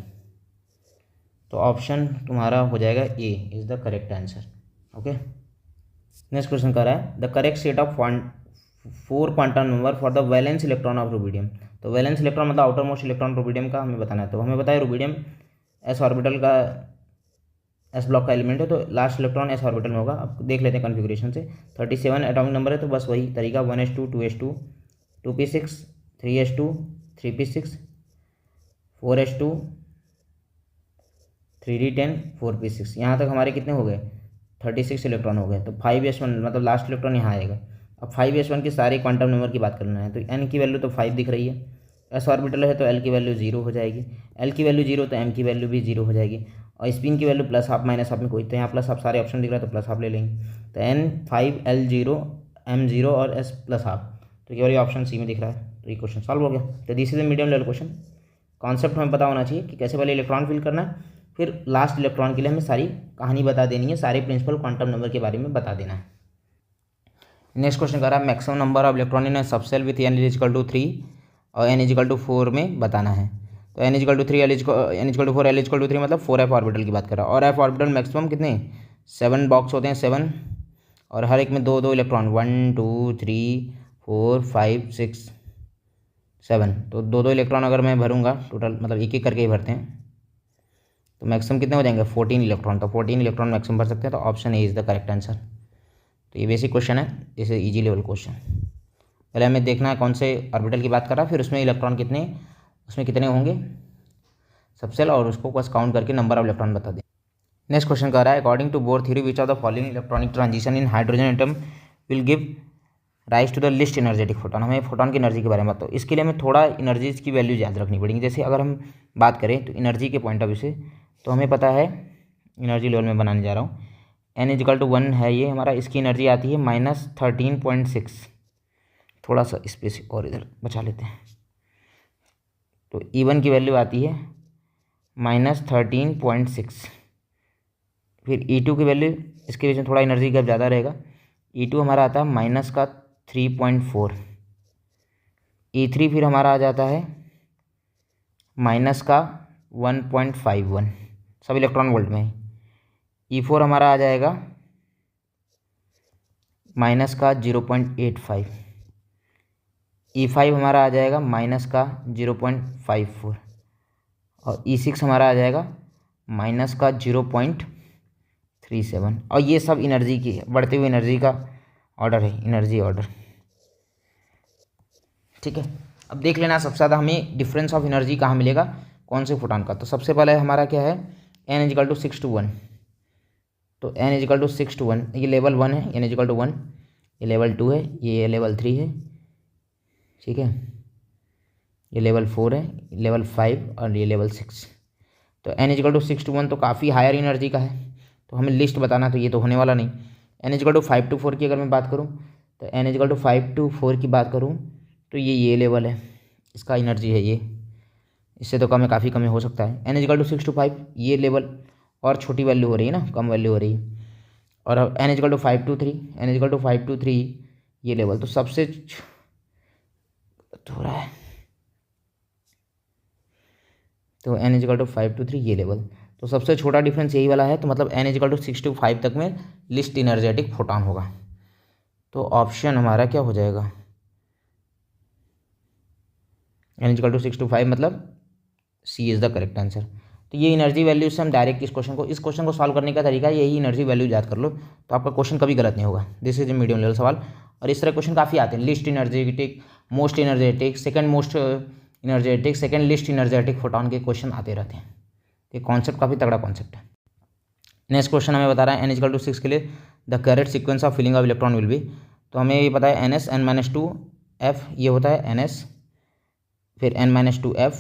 तो ऑप्शन तुम्हारा हो जाएगा ए is the correct answer. Okay, next question कर रहा है the correct set of 4 quantum number for the valence electron of rubidium. तो वैलेंस इलेक्ट्रॉन मतलब आउटर मोस्ट इलेक्ट्रॉन रुबिडियम का हमें बताना है। तो हमें बताया रुबिडियम एस ऑर्बिटल का, एस ब्लॉक का एलिमेंट है, तो लास्ट इलेक्ट्रॉन एस ऑर्बिटल में होगा। अब देख लेते हैं कन्फिग्रेशन से, 37 एटॉमिक नंबर है, तो बस वही तरीका 1s2 2s2 2p6 3s2 3p6 4s2 3d10 4p6। यहाँ तक हमारे कितने हो गए, 36 इलेक्ट्रॉन हो गए। तो 5s1 मतलब लास्ट इलेक्ट्रॉन यहाँ आएगा। अब 5s1 की सारी क्वांटम नंबर की बात करना है, तो n की वैल्यू तो 5 दिख रही है, एस ऑर्बिटल है तो l की वैल्यू 0 हो जाएगी, l की वैल्यू 0 तो m की वैल्यू भी 0 हो जाएगी, और स्पिन की value plus half minus half में कोई, तो यहाँ प्लस हाफ सारे ऑप्शन दिख रहा है तो प्लस हाफ ले लेंगे। तो n 5 l 0 m0 और s प्लस हाफ। तो केवल ये ऑप्शन सी में दिख रहा है, तो ये क्वेश्चन सॉल्व हो गया। तो this is a medium level question. Concept हमें पता होना चाहिए कि कैसे पहले इलेक्ट्रॉन फिल करना है, फिर लास्ट इलेक्ट्रॉन के लिए हमें सारी कहानी बता देनी है, सारे प्रिंसिपल क्वांटम नंबर के बारे में बता देना है। नेक्स्ट क्वेश्चन कर रहा है maximum number of electron in subshell with n equal to 3 और n इजिकल टू 4 में बताना है। तो n equal to 3 n equal to 4 l equal to 3 मतलब 4f ऑर्बिटल की बात कर रहा है। और f ऑर्बिटल मैक्सिमम कितने 7 बॉक्स होते हैं, 7, और हर एक में 2 2 इलेक्ट्रॉन 1 2 3 4 5 6 7। तो 2 2 इलेक्ट्रॉन अगर मैं भरूंगा टोटल, मतलब एक एक करके ही भरते हैं, तो मैक्सिमम कितने हो जाएंगे 14 इलेक्ट्रॉन। तो 14 इलेक्ट्रॉन मैक्सिमम भर सकते हैं, तो option A is the correct answer. तो ये बेसिक क्वेश्चन है, this is easy level question. पहले हमें देखना है कौन से ऑर्बिटल की बात कर रहा है, फिर उसमें इलेक्ट्रॉन कितने, उसमें कितने होंगे सबसेल, और उसको बस काउंट करके नंबर ऑफ इलेक्ट्रॉन बता दें। नेक्स्ट क्वेश्चन कर रहा है according to Bohr theory which of the following electronic transition in hydrogen atom will give rise to the least energetic photon. हमें फोटोन की एनर्जी के बारे में बताओ। इसके लिए हमें थोड़ा एनर्जीज की वैल्यू याद रखनी पड़ेगी। जैसे अगर हम बात करें तो एनर्जी के पॉइंट ऑफ व्यू से, तो हमें पता है एनर्जी लेवल में बनाने जा रहा हूँ, n इजिकल टू 1 है ये हमारा, इसकी एनर्जी आती है -13.6। थोड़ा सा स्पेस और इधर बचा लेते हैं। तो E1 की वैल्यू आती है -13.6। फिर E2 की वैल्यू, इसके बीच में थोड़ा एनर्जी गैप ज़्यादा रहेगा, E2 हमारा आता है -3.4। E3 फिर हमारा आ जाता है -1.51, सब इलेक्ट्रॉन वोल्ट में। E4 हमारा आ जाएगा -0.85। E5 हमारा आ जाएगा -0.54 और E6 हमारा आ जाएगा -0.37। और ये सब एनर्जी की बढ़ती हुई एनर्जी का ऑर्डर है, एनर्जी ऑर्डर। ठीक है, अब देख लेना सबसे ज़्यादा हमें डिफरेंस ऑफ एनर्जी कहाँ मिलेगा, कौन से फोटॉन का। तो सबसे पहले हमारा क्या है, n इजिकल टू 6 to 1। तो n इजिकल टू 6 to 1, ये लेवल 1 है, n इजिकल टू 1, ये लेवल 2 है, ये लेवल 3 है, ठीक है, ये लेवल 4 है, लेवल 5 और ये लेवल 6। तो n इजिकल टू 6 to 1 तो काफ़ी हायर एनर्जी का है, तो हमें लिस्ट बताना, तो ये तो होने वाला नहीं। n इजिकल टू 5 to 4 की अगर मैं बात करूँ, तो n इजिकल टू 5 to 4 की बात करूँ, तो ये लेवल है, इसका एनर्जी है ये, इससे तो कम है, काफ़ी कम हो सकता है। n इजिकल टू 6 to 5 ये लेवल और छोटी वैल्यू हो रही है ना, कम वैल्यू हो रही है। और अब n equal to 5 to 3, n equal to 5 to 3 ये लेवल तो सबसे हो रहा है, तो n इजिकल टू 5 to 3 ये लेवल, तो सबसे छोटा डिफरेंस यही वाला है। तो मतलब n इजिकल टू 6 to 5 तक में लिस्ट इनर्जेटिक फोटॉन होगा। तो ऑप्शन हमारा क्या हो जाएगा, n इजिकल टू 6 to 5 मतलब सी इज़ द करेक्ट आंसर। तो ये एनर्जी वैल्यू से हम डायरेक्ट इस क्वेश्चन को सॉल्व करने का तरीका यही, एनर्जी वैल्यू याद कर लो, तो आपका क्वेश्चन कभी गलत नहीं होगा। This is a medium level सवाल, और इस तरह क्वेश्चन काफ़ी आते हैं, list energetic, most energetic, second most energetic, second list energetic photon के क्वेश्चन आते रहते हैं। ये कॉन्सेप्ट काफ़ी तगड़ा कॉन्सेप्ट है। नेक्स्ट क्वेश्चन हमें बता रहा है n इजिकल टू 6 के लिए the correct sequence of filling of electron will be. तो हमें ये पता है ns n-2f ये होता है ns, फिर n-2f,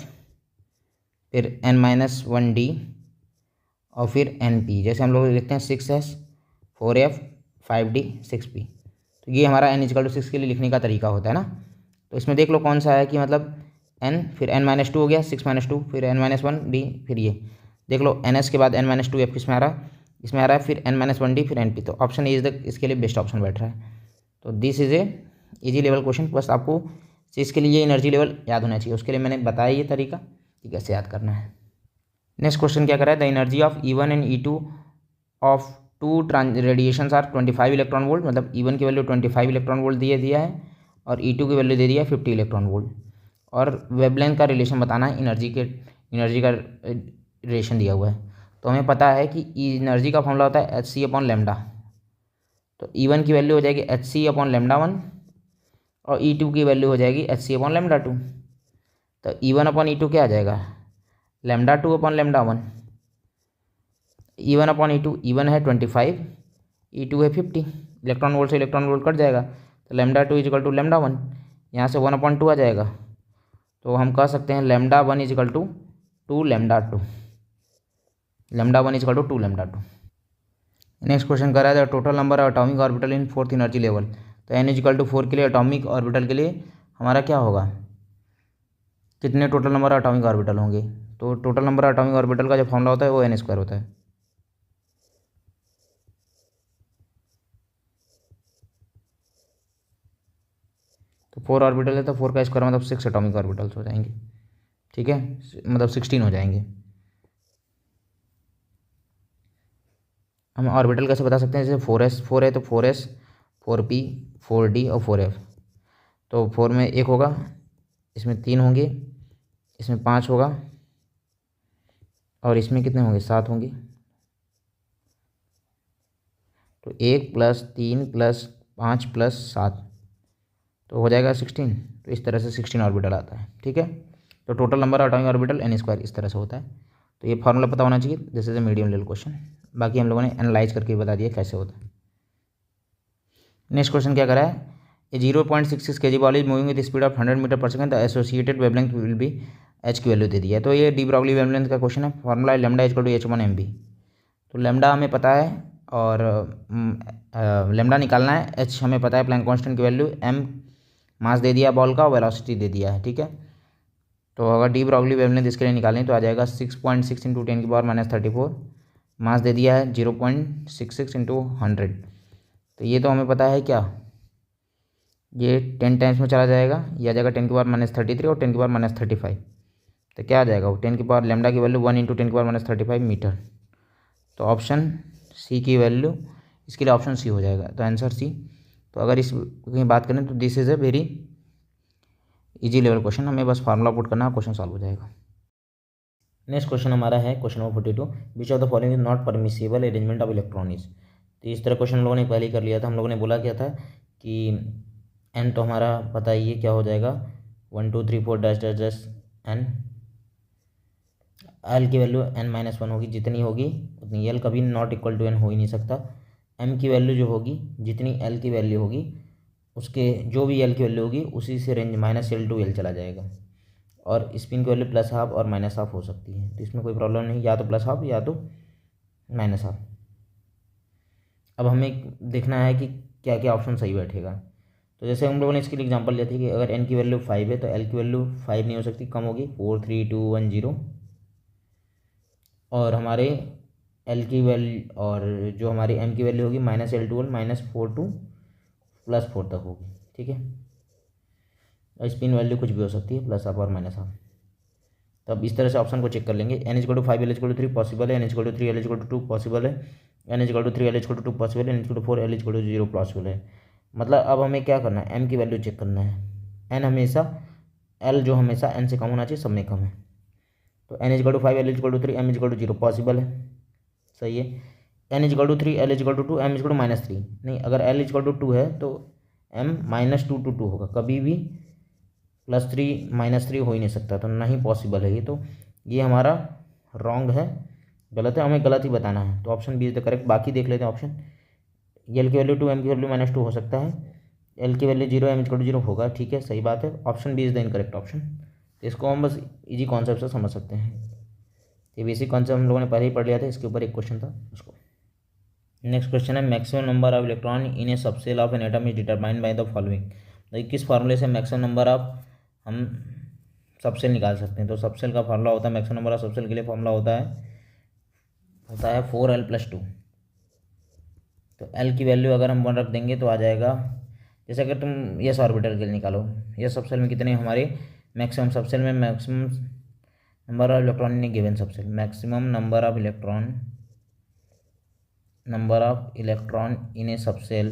फिर n-1d और फिर np। जैसे हम लोग लिखते हैं 6s 4f 5d 6p। तो ये हमारा n इजिकल टू 6 के लिए लिखने का तरीका होता है ना। तो इसमें देख लो कौन सा है कि मतलब n फिर n-2 हो गया, 6-2 फिर n-1d, फिर ये देख लो ns के बाद n-2f किसमें आ रहा है, इसमें आ रहा है, फिर n-1d फिर np। तो ऑप्शन इज द इसके लिए बेस्ट ऑप्शन बैठ रहा है। तो this is a easy level question. बस आपको इसके लिए ये एनर्जी लेवल याद होना चाहिए, उसके लिए मैंने बताया ये तरीका कि कैसे याद करना है। नेक्स्ट क्वेश्चन क्या कर रहा है, the energy of E1 and E2 of two radiations are 25 electron volt. मतलब E1 की वैल्यू 25 इलेक्ट्रॉन वोल्ट दिया है और E2 की वैल्यू दे दिया है 50 इलेक्ट्रॉन वोल्ट। और वेवलेंथ का रिलेशन बताना है, एनर्जी का रिलेशन दिया हुआ है। तो हमें पता है कि एनर्जी का फॉर्मूला होता है hc/λ। तो E1 की वैल्यू हो जाएगी hc/λ1 और E2 की वैल्यू हो जाएगी hc/λ2। तो E1/E2 क्या आ जाएगा, λ2/λ1। E1/E2, E1 है 25, E2 है 50, इलेक्ट्रॉन वोल्ट से इलेक्ट्रॉन वोल्ट कट जाएगा, तो λ2 इजिकल टू λ1, यहाँ से 1/2 आ जाएगा। तो हम कह सकते हैं λ1 equal to 2λ2, λ1 equal to 2λ2। Next question कर रहा है the total number of atomic orbital in fourth energy level. तो n=4 के लिए एटॉमिक ऑर्बिटल के लिए हमारा क्या होगा, कितने टोटल नंबर एटॉमिक ऑर्बिटल होंगे। तो टोटल नंबर एटॉमिक ऑर्बिटल का जो फॉर्मूला होता है वो n² होता है। तो 4 ऑर्बिटल है तो 4 का स्क्वायर मतलब 6 एटॉमिक ऑर्बिटल्स हो जाएंगे, ठीक है, मतलब 16 हो जाएंगे। हम ऑर्बिटल कैसे बता सकते हैं, जैसे 4 है तो 4s 4p 4d और 4f। तो 4 में 1 होगा, इसमें 3 होंगे, इसमें 5 होगा और इसमें कितने होंगे, 7 होंगे। तो 1 + 3 + 5 + 7 तो हो जाएगा 16। तो इस तरह से 16 ऑर्बिटल आता है, ठीक है। तो total number atomic orbital n² इस तरह से होता है। तो ये फार्मूला पता होना चाहिए। This is a medium level question. बाकी हम लोगों ने एनालाइज करके बता दिया कैसे होता है। नेक्स्ट क्वेश्चन क्या करा है, a 0.66 kg ball is moving with speed of 100 metre पर second, the associated wavelength will be h की वैल्यू दे दी है। तो ये डी ब्रॉगली वेवलेंथ का क्वेश्चन है। फार्मूला है λ=h1mv। तो लैम्डा हमें पता है और लैम्डा निकालना है, h हमें पता है प्लैंक कांस्टेंट की वैल्यू, m मास दे दिया बॉल का, वेलोसिटी दे दिया है, ठीक है। तो अगर डी ब्रॉगली वेवलेंथ इसके लिए निकालें तो आ जाएगा 6.6 × 10⁻34। मास दे दिया है 0.66 × 100। तो ये तो हमें पता है क्या, ये 10 टाइम्स में चला जाएगा, ये आ जाएगा 10⁻33 और 10⁻35। तो क्या आ जाएगा वो 10 की पावर लैम्डा की वैल्यू 1 × 10⁻35 मीटर। तो ऑप्शन सी की वैल्यू इसके लिए ऑप्शन सी हो जाएगा। तो आंसर सी। तो अगर इस की बात करें तो this is a very easy level question, हमें बस फार्मूला पुट करना, क्वेश्चन सॉल्व हो जाएगा। नेक्स्ट क्वेश्चन हमारा है question number 42, which of the following is not permissible arrangement of electronics. तो इस तरह क्वेश्चन हम लोगों ने पहले ही कर लिया था। हम लोगों ने बोला क्या था कि एन तो हमारा पता ही है क्या हो जाएगा, 1 2 3 4 dash dash dash n. L की वैल्यू n-1 होगी, जितनी होगी उतनी। एल कभी नॉट इक्वल टू एन हो ही नहीं सकता। एम की वैल्यू जो होगी, जितनी एल की वैल्यू होगी उसके जो भी एल की वैल्यू होगी उसी से रेंज -L to L चला जाएगा। और स्पिन की वैल्यू +½ और -½ हो सकती है। तो इसमें कोई प्रॉब्लम नहीं, या तो +½ या तो -½ अब हमें देखना है कि क्या क्या ऑप्शन सही बैठेगा। तो जैसे हम लोगों ने इसके लिए एग्जांपल लिया था कि अगर n की वैल्यू 5 है तो l की वैल्यू 5 नहीं हो सकती, कम होगी, 4 3 2 1 0। और हमारे l की वैल्यू और जो हमारी m की वैल्यू होगी -L to L -4 to +4 तक होगी, ठीक है। स्पिन वैल्यू कुछ भी हो सकती है, +½ और -½ तो अब इस तरह से ऑप्शन को चेक कर लेंगे। n=5 l=3 पॉसिबल है, n=3 l=2 पॉसिबल है, n=3 l=2 पॉसिबल है, n=4 l=0 पॉसिबल है। मतलब अब हमें क्या करना है, m की वैल्यू चेक करना है। n हमेशा l जो हमेशा n से कम होना चाहिए, सब में कम है। तो n=5 l=3 m=0 पॉसिबल है, सही है। n=3 l=2 m=-3 नहीं, अगर l=2 है तो m -2 to 2 होगा, कभी भी +3 -3 हो ही नहीं सकता, तो नहीं पॉसिबल है ये। तो ये हमारा रॉन्ग है, गलत है, हमें गलत ही बताना है। तो option B is the correct. बाकी देख लेते हैं ऑप्शन। एल की वैल्यू 2 m की वैल्यू -2 हो सकता है, एल की वैल्यू 0 m=0 होगा, ठीक है, सही बात है। Option B is the incorrect option. तो इसको हम बस इजी कॉन्सेप्ट से समझ सकते हैं। ये बेसिक कॉन्सेप्ट हम लोगों ने पहले ही पढ़ लिया था, इसके ऊपर एक क्वेश्चन था उसको। नेक्स्ट क्वेश्चन है, maximum number of electron in a subshell of N atom is determined by the following. तो किस फार्मूले से मैक्सिमम नंबर ऑफ हम सबसेल निकाल सकते हैं। तो सबसेल का फार्मूला होता है, मैक्सिमम नंबर ऑफ सबसेल के लिए फार्मूला होता है 4l+2। तो l की वैल्यू अगर हम 1 रख देंगे तो आ जाएगा, जैसे अगर तुम यस ऑर्बिटल के लिए निकालो, यस सबसेल में कितने हमारे मैक्सिमम सबसेल में maximum number of electron in given subshell, maximum number of electron in a subshell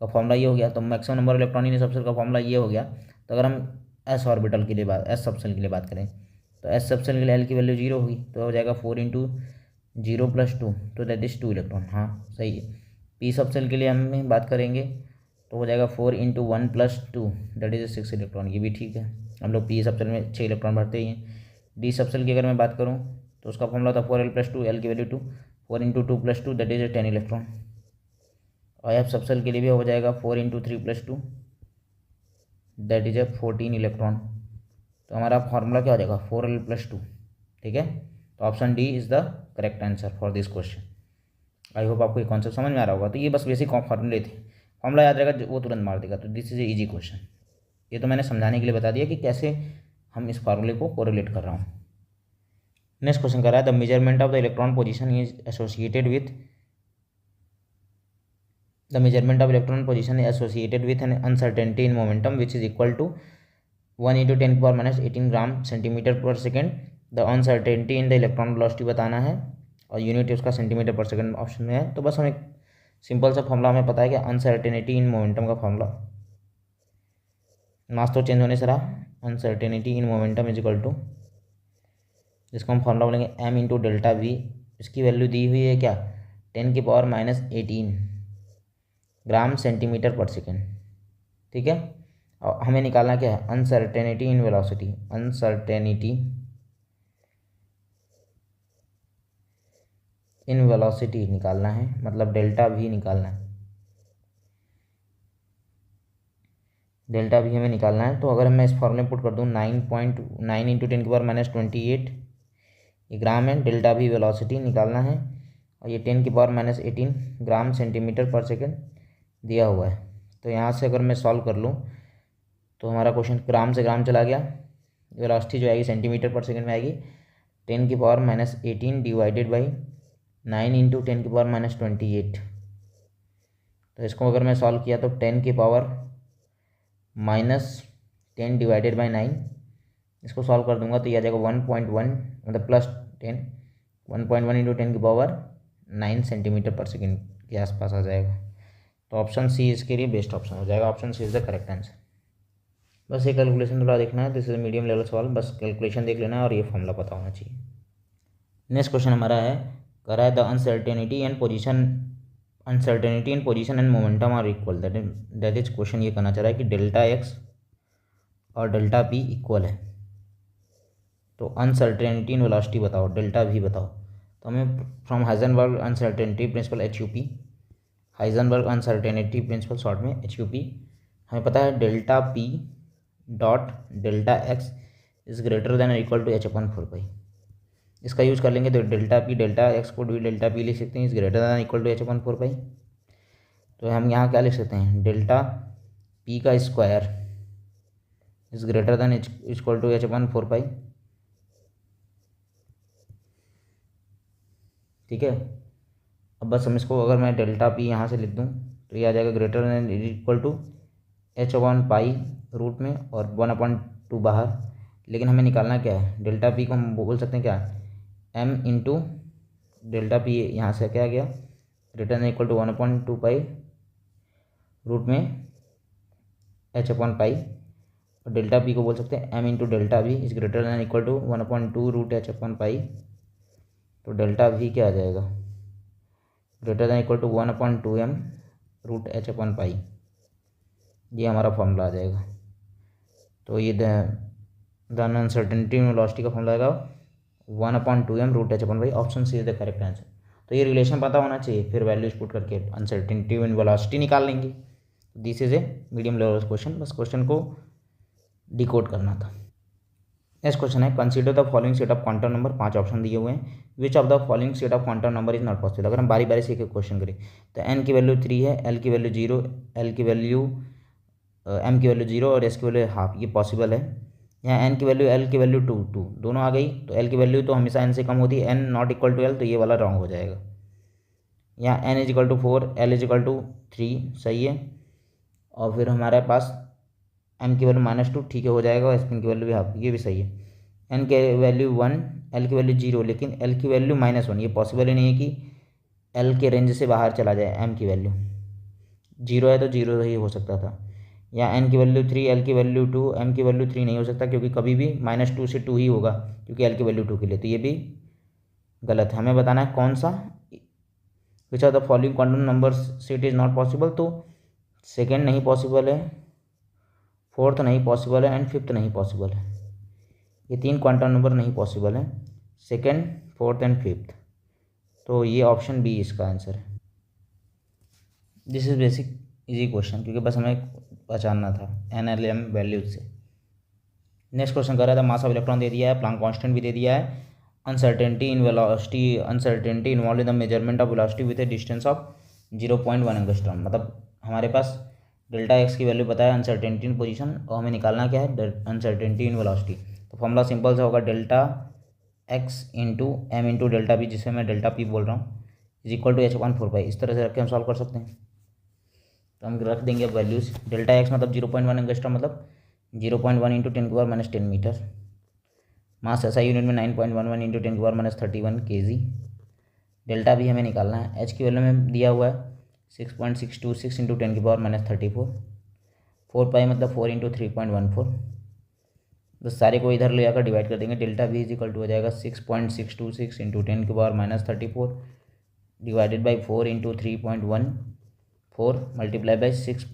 का फॉर्मूला ये हो गया। तो maximum number of electron in a subshell का फॉर्मूला ये हो गया। तो अगर हम एस ऑर्बिटल के लिए एस सबसेल के लिए बात करें तो एस सबसेल के लिए एल की वैल्यू 0 होगी, तो हो जाएगा 4 × 0 + 2, तो दैट इज़ 2 इलेक्ट्रॉन। हाँ सही है। पी सबसेल के लिए हम बात करेंगे तो हो जाएगा 4 × 1 + 2, दैट इज़ 6 इलेक्ट्रॉन। ये भी ठीक है, हम लोग पी सबसेल में 6 इलेक्ट्रॉन भरते ही हैं। डी सबसेल की अगर मैं बात करूँ तो उसका फॉर्मूला था 4l+2, एल की वैल्यू 2, 4 × 2 + 2 दैट इज़ 10 इलेक्ट्रॉन। और एफ सबसेल के लिए भी हो जाएगा 4 × 3 + 2 दैट इज़ 14 इलेक्ट्रॉन। तो हमारा फार्मूला क्या हो जाएगा 4l+2, ठीक है। तो option D is the correct answer for this question. I hope आपको ये कॉन्सेप्ट समझ में आ रहा होगा। तो ये बस बेसिक फार्मूले थे, फॉर्मूला याद रहेगा वो तुरंत मार देगा। तो this is a easy question. ये तो मैंने समझाने के लिए बता दिया कि कैसे हम इस फार्मूले को कोरिलेट कर रहा हूँ। नेक्स्ट क्वेश्चन कर रहा है the measurement of the electron position is associated with the measurement of electron position is associated with an uncertainty in momentum which is equal to 1 × 10⁻⁻18 gram centimetre पर second. The uncertainty in the electron velocity बताना है और यूनिट उसका सेंटीमीटर पर सेकेंड ऑप्शन में है। तो बस हमें सिंपल सा फॉर्मूला हमें पता है कि अनसर्टेनिटी इन मोमेंटम का फॉर्मूला मास तो चेंज होने से रहा, uncertainty in momentum is equal to, जिसको हम फॉर्मूला बोलेंगे m इंटू डेल्टा वी। इसकी वैल्यू दी हुई है क्या 10⁻⁻18 ग्राम सेंटीमीटर पर सेकेंड। ठीक है, और हमें निकालना क्या है uncertainty in velocity. Uncertainty in velocity निकालना है, मतलब डेल्टा वी निकालना है। डेल्टा वी हमें निकालना है। तो अगर मैं इस फॉर्मूले में पुट कर दूँ 9.9 × 10⁻⁻28 ये ग्राम है, डेल्टा वी वेलोसिटी निकालना है, और ये 10⁻⁻18 ग्राम सेंटीमीटर पर सेकेंड दिया हुआ है। तो यहाँ से अगर मैं सॉल्व कर लूँ तो हमारा क्वेश्चन ग्राम से ग्राम चला गया, वेलोसिटी जो आएगी सेंटीमीटर पर सेकेंड में आएगी 10⁻⁻18 डिवाइडेड बाई 9 × 10⁻⁻28। तो इसको अगर मैं सॉल्व किया तो 10⁻⁻10 डिवाइडेड बाई 9, इसको सॉल्व कर दूंगा तो यह आ जाएगा 1.1 मतलब +10 1.1 × 10⁻9 सेंटीमीटर पर सेकेंड के आसपास आ जाएगा। तो ऑप्शन सी इसके लिए बेस्ट ऑप्शन हो जाएगा। Option C is the correct answer. बस ये कैलकुलेशन थोड़ा देखना है, दिस इज मीडियम लेवल सवाल, बस कैलकुलेशन देख लेना है और ये फॉर्मूला पता होना चाहिए। नेक्स्ट क्वेश्चन हमारा है कह रहा है the uncertainty in position and momentum are equal. That is question ये कहना चाह रहा है कि डेल्टा एक्स और डेल्टा पी इक्वल है। तो अनसर्टेनिटी इन वेलोसिटी बताओ, डेल्टा वी बताओ। तो हमें from Heisenberg uncertainty principle HUP, Heisenberg uncertainty principle short में HUP, हमें पता है delta p dot delta x is greater than और इक्वल टू h/4π। इसका यूज़ कर लेंगे तो डेल्टा पी डेल्टा एक्स को भी डेल्टा पी लिख सकते हैं, is greater than equal to h/4π। तो हम यहाँ क्या लिख सकते हैं डेल्टा पी का square is greater than equal to h/4π। ठीक है, अब बस हम इसको अगर मैं डेल्टा पी यहाँ से लिख दूँ तो ये आ जाएगा greater than equal to h/π root में और 1/2 बाहर। लेकिन हमें निकालना क्या है डेल्टा पी को हम बोल सकते हैं क्या m इंटू डेल्टा पी, यहाँ से क्या गया greater than equal to 1/2π root में h/π, और डेल्टा पी को बोल सकते हैं m into delta v is greater than equal to 1/2 root h/π। तो डेल्टा वी क्या आ जाएगा greater than equal to 1/2m root h/π। ये हमारा फॉर्मूला आ जाएगा। तो ये द अनसर्टेनिटी इन वेलोसिटी का फॉर्मूला आएगा 1/2m root h/π। Option C is the correct answer. तो ये रिलेशन पता होना चाहिए, फिर वैल्यूज पुट करके अनसर्टेनिटी इन वेलोसिटी निकाल लेंगे। This is a medium level question, बस क्वेश्चन को डिकोड करना था। नेक्स्ट क्वेश्चन है consider the following set of quantum number, 5 option दिए हुए हैं। विच of the following set of quantum number is not possible. अगर हम बारी बारी से एक क्वेश्चन करें तो n की वैल्यू 3 है, l की वैल्यू 0, l की वैल्यू m की वैल्यू 0 और s की वैल्यू हाफ, ये पॉसिबल है। यहाँ n की वैल्यू l की वैल्यू 2 दोनों आ गई, तो l की वैल्यू तो हमेशा n से कम होती है, n not equal to l, तो ये वाला रॉन्ग हो जाएगा। यहाँ n is equal to 4, l is equal to 3 सही है, और फिर हमारे पास m की वैल्यू -2 ठीक है हो जाएगा, और s की वैल्यू भी हाफ, ये भी सही है। n की वैल्यू 1, l की वैल्यू 0, लेकिन l की वैल्यू -1, ये पॉसिबल ही नहीं है कि l के रेंज से बाहर चला जाए। m की वैल्यू 0 है तो 0 ही हो सकता था। या n की वैल्यू 3, l की वैल्यू 2, m की वैल्यू 3 नहीं हो सकता, क्योंकि कभी भी -2 से 2 ही होगा, क्योंकि l की वैल्यू 2 के लिए, तो ये भी गलत है। हमें बताना है कौन सा which are the following quantum number set is not possible. तो सेकेंड नहीं पॉसिबल है, फोर्थ नहीं पॉसिबल है, एंड फिफ्थ नहीं पॉसिबल है। ये 3 क्वांटम नंबर नहीं पॉसिबल है, सेकेंड, फोर्थ एंड फिफ्थ। तो ये ऑप्शन बी इसका आंसर है। This is basic easy question, क्योंकि बस हमें पहचानना था NLM वैल्यूज से। नेक्स्ट क्वेश्चन कर रहा था मास ऑफ इलेक्ट्रॉन दे दिया है, प्लांक कांस्टेंट भी दे दिया है, uncertainty in velocity, uncertainty involve in the measurement of velocity with A distance of 0.1 angstrom. मतलब हमारे पास डेल्टा एक्स की वैल्यू पता है अनसर्टेनिटी इन पोजीशन, और हमें निकालना क्या है अनसर्टेनिटी इन वेलोसिटी। तो फॉर्मूला सिंपल सा होगा delta x into m into delta p, जिसे मैं डेल्टा पी बोल रहा हूँ, इज इक्वल टू h/4 इस तरह से रख के हम सॉल्व कर सकते हैं। तो हम रख देंगे वैल्यूज़। डेल्टा एक्स मतलब 0.1 एंगस्ट्रॉम मतलब 0.1 इंटू 10⁻⁻10 मीटर। मास एसआई यूनिट में 9.11 इंटू 10⁻31 kg। डेल्टा भी हमें निकालना है। एच की वैल्यू में दिया हुआ है 6.626 इंटू 10⁻34। 4 पाई मतलब 4 इंटू 3.14। तो सारे को इधर ले आकर डिवाइड कर देंगे। डेल्टा भी इज इक्वल टू हो जाएगा 6.626 into 10⁻34 divided by 4 into 3.14 multiply by 6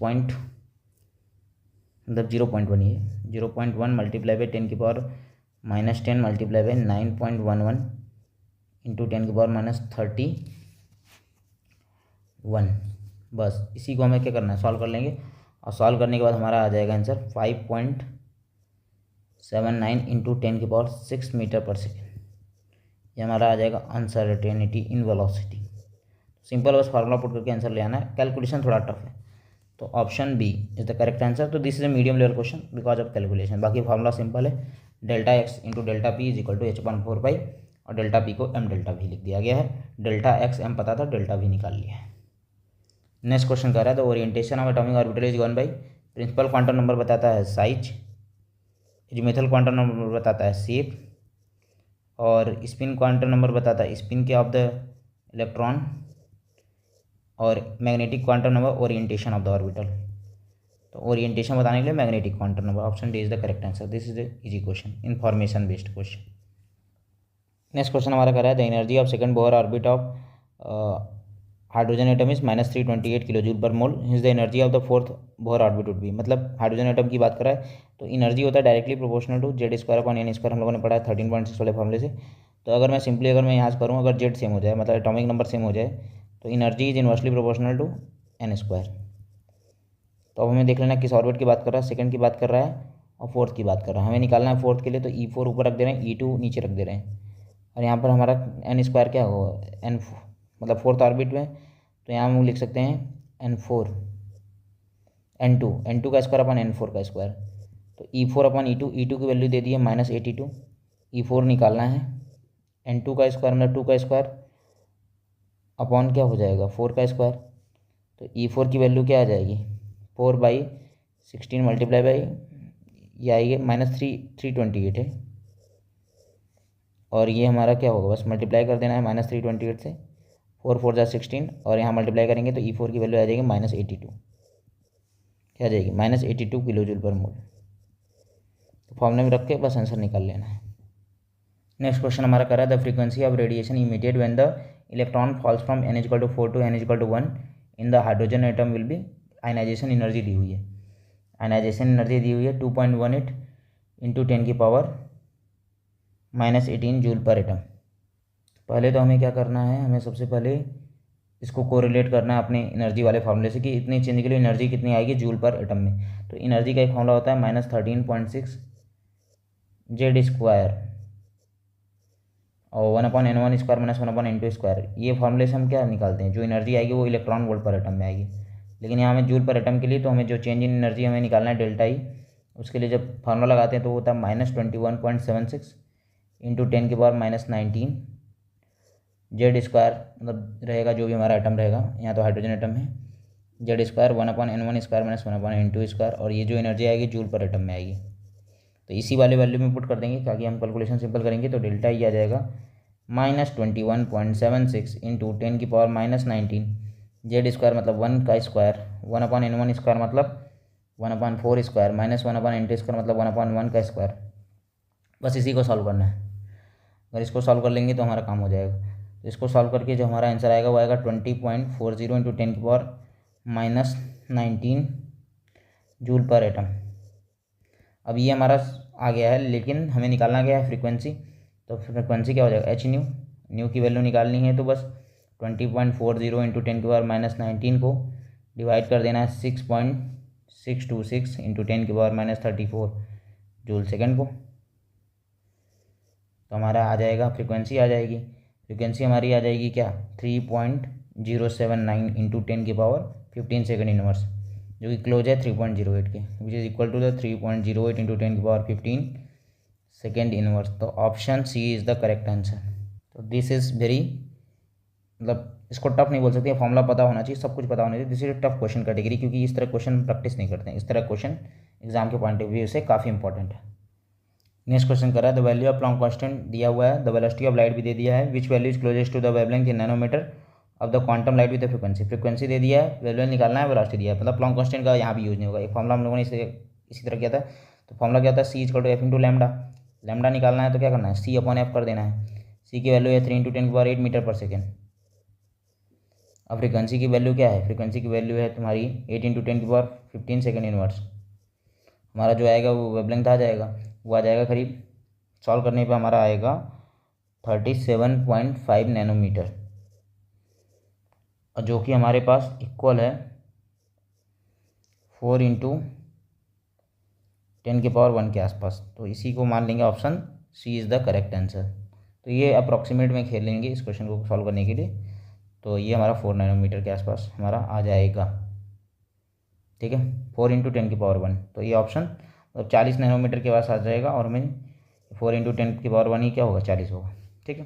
मतलब 0.1 ये 0.1 multiply by 10⁻10 multiply by 9.11 into 10⁻31। बस इसी को हमें क्या करना है, सॉल्व कर लेंगे। और सॉल्व करने के बाद हमारा आ जाएगा आंसर 5.79 इंटू 10⁻6 मीटर पर सेकेंड। ये हमारा आ जाएगा अनसर्टेनिटी इन वेलोसिटी। सिंपल बस फार्मूला पुट करके आंसर ले आना है। कैलकुलेशन थोड़ा टफ है, तो option B is the correct answer. तो this is a medium level question because of calculation. बाकी फार्मूला सिंपल है, delta x into delta P is equal to h/4 और डेल्टा पी को एम डेल्टा भी लिख दिया गया है। डेल्टा एक्स एम पता था, डेल्टा भी निकाल लिया है। नेक्स्ट क्वेश्चन कर रहा है the orientation of atomic orbital is given by. Principal quantum number बताता है साइज, एजीमुथल क्वांटम नंबर बताता है शेप, और स्पिन क्वांटम नंबर बताता है स्पिन के ऑफ द इलेक्ट्रॉन, और magnetic quantum number orientation of the orbital. तो ओरिएंटेशन बताने के लिए magnetic quantum number, option D is the correct answer. This is the easy question, information based question. Next question हमारा कर रहा है the energy of second bore orbit of hydrogen atom is -328 kilo joule per mole. Is the energy of the fourth Bohr orbit would be. मतलब हाइड्रोजन एटम की बात कर रहा है, तो एनर्जी होता है डायरेक्टली प्रोपोर्शनल टू Z² हम लोगों ने पढ़ा है 13.6 वाले फॉर्मूले से। तो अगर मैं सिंपली अगर मैं यहाँ से करूँ, अगर जेड सेम हो जाए मतलब एटॉमिक नंबर सेम हो जाए, तो energy is inversely proportional to n²। तो अब हमें देख लेना किस ऑर्बिट की बात कर रहा है, सेकंड की बात कर रहा है और फोर्थ की बात कर रहा है। हमें निकालना है फोर्थ के लिए, तो E4 ऊपर रख दे रहे हैं, E2 नीचे रख दे रहे हैं, और यहाँ पर हमारा n² क्या होगा n मतलब फोर्थ ऑर्बिट में, तो यहाँ हम लिख सकते हैं n4 n2 का स्क्वायर अपन n4 का स्क्वायर। तो E4 अपन E2 की वैल्यू दे दी है -82। E4 निकालना है, n2 का स्क्वायर मतलब 2 का स्क्वायर अपॉन क्या हो जाएगा 4 का स्क्वायर। तो E4 की वैल्यू क्या आ जाएगी 4/16 मल्टीप्लाई बाई ये आएगी -328 है, और ये हमारा क्या होगा बस मल्टीप्लाई कर देना है -328 से। 4 4 जा 16 और यहाँ मल्टीप्लाई करेंगे तो E4 की वैल्यू आ जाएगी -82। क्या आ जाएगी -82 किलो जूल पर मोल। तो फॉर्मूले में रख के बस आंसर निकाल लेना है। नेक्स्ट क्वेश्चन हमारा कर रहा है the frequency of radiation immediate when the electron falls from n = 4 to n = 1 in the hydrogen atom will be. Ionisation energy दी हुई है, आयनाइजेशन एनर्जी दी हुई है 2.18 इंटू 10⁻−18 जूल पर एटम। पहले तो हमें क्या करना है, हमें सबसे पहले इसको कोरिलेट करना है अपने एनर्जी वाले फार्मूले से कि इतने चेंज के लिए एनर्जी कितनी आएगी जूल पर एटम में। तो एनर्जी का एक फार्मूला होता है -13.6 Z² और 1/n1² -1/n2²। ये फार्मूले से हम क्या निकालते हैं, जो एनर्जी आएगी वो इलेक्ट्रॉन वोल्ट पर एटम में आएगी। लेकिन यहाँ हमें जूल पर एटम के लिए तो हमें जो चेंज इन एनर्जी हमें निकालना है डेल्टा ई, उसके लिए जब फार्मूला लगाते हैं तो वो होता है -21.76 इंटू 10⁻−19 Z² मतलब रहेगा जो भी हमारा एटम रहेगा, यहाँ तो हाइड्रोजन एटम है, Z² 1/n1² -1/n2², और ये जो एनर्जी आएगी जूल पर एटम में आएगी। तो इसी वाले वैल्यू में पुट कर देंगे, ताकि हम कैलकुलेशन सिंपल करेंगे। तो डेल्टा ई आ जाएगा -21.76 इंटू 10⁻−19 Z² मतलब 1 का स्क्वायर 1/n1² मतलब 1/4² -1/n2² मतलब 1/1 का स्क्वायर। बस इसी को सॉल्व करना है। अगर इसको सॉल्व कर लेंगे तो हमारा काम हो जाएगा। तो इसको सॉल्व करके जो हमारा आंसर आएगा वो आएगा 20.40 इंटू 10⁻−19 जूल पर एटम। अब ये हमारा आ गया है, लेकिन हमें निकालना क्या है फ्रीक्वेंसी। तो फ्रीक्वेंसी क्या हो जाएगा h न्यू की वैल्यू निकालनी है। तो बस 20.40 इंटू 10⁻19 को डिवाइड कर देना है 6.626 इंटू 10⁻34 जूल सेकेंड को। तो हमारा आ जाएगा फ्रीक्वेंसी आ जाएगी, फ्रीक्वेंसी हमारी आ जाएगी क्या 3.0 079 इंटू 10⁻15 सेकेंड इनवर्स, जो कि क्लोज है 3.08 के, which is equal to the 3.08 into 10⁻15 second inverse. तो option C is the correct answer. तो दिस इज़ वेरी, मतलब इसको टफ नहीं बोल सकते, फॉर्मूला पता होना चाहिए, सब कुछ पता होना चाहिए। This is tough question category, क्योंकि इस तरह क्वेश्चन प्रैक्टिस नहीं करते हैं। इस तरह क्वेश्चन एग्जाम के पॉइंट ऑफ व्यू से काफ़ी इंपॉर्टेंट है। नेक्स्ट क्वेश्चन कर रहा है, द वैल्यू ऑफ प्लॉन्क कांस्टेंट दिया हुआ है, द वेलोसिटी ऑफ लाइट भी दे दिया है, which value is closest to the wavelength in nanometre of the quantum light with the frequency दे दिया है, वैल्यू निकालना है, वेलोसिटी दिया है। मतलब प्लॉन्क कांस्टेंट का यहाँ भी यूज नहीं होगा। एक फॉर्मूला हम लोगों ने इसी तरह किया था। तो फॉर्मूला क्या होता है, C equal to F into lambda. Lambda निकालना है तो क्या करना है, सी अपॉन एफ कर देना है। सी की वैल्यू है 3 इंटू 10⁸ मीटर पर सेकेंड। अब फ्रीक्वेंसी की वैल्यू क्या है, फ्रीक्वेंसी की वैल्यू है तुम्हारी 8 इंटू 10⁻15 सेकेंड इनवर्स। हमारा जो आएगा वो वेवलेंथ आ जाएगा, वो आ जाएगा करीब, सॉल्व करने पे हमारा आएगा 37.5 नैनोमीटर, और जो कि हमारे पास इक्वल है 4 इंटू 10⁻1 के आसपास। तो इसी को मान लेंगे option C is the correct answer. तो ये अप्रॉक्सीमेट में खेल लेंगे इस क्वेश्चन को सॉल्व करने के लिए। तो ये हमारा 4 नैनोमीटर के आसपास हमारा आ जाएगा। ठीक है, 4 इंटू 10⁻1, तो ये ऑप्शन मतलब 40 नैनोमीटर के पास आ जाएगा, और हमें 4 इंटू 10⁻1 ही क्या होगा, 40 होगा। ठीक है,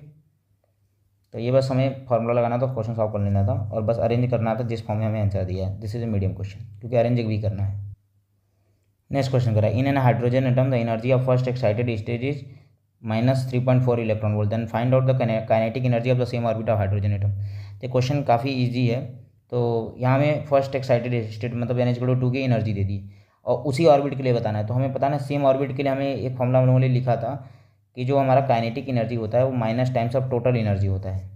तो ये बस हमें फार्मूला लगाना था, क्वेश्चन सॉल्व कर लेना था, और बस अरेंज करना था जिस फॉर्म में हमें आंसर दिया है। This is a medium question, क्योंकि अरेंज भी करना है। नेक्स्ट क्वेश्चन करा, in an hydrogen atom the energy of first excited stage is -3.4 electron volt, then find out the kinetic energy of the same orbit of hydrogen atom. तो क्वेश्चन काफ़ी ईजी है। तो यहाँ में फर्स्ट एक्साइटेड स्टेट मतलब n=2 की एनर्जी दे दी, और उसी ऑर्बिट के लिए बताना है। तो हमें पता ना, सेम ऑर्बिट के लिए हमें एक फॉर्मूला हम लोगों ने लिखा था कि जो हमारा काइनेटिक एनर्जी होता है वो minus times of total energy होता है,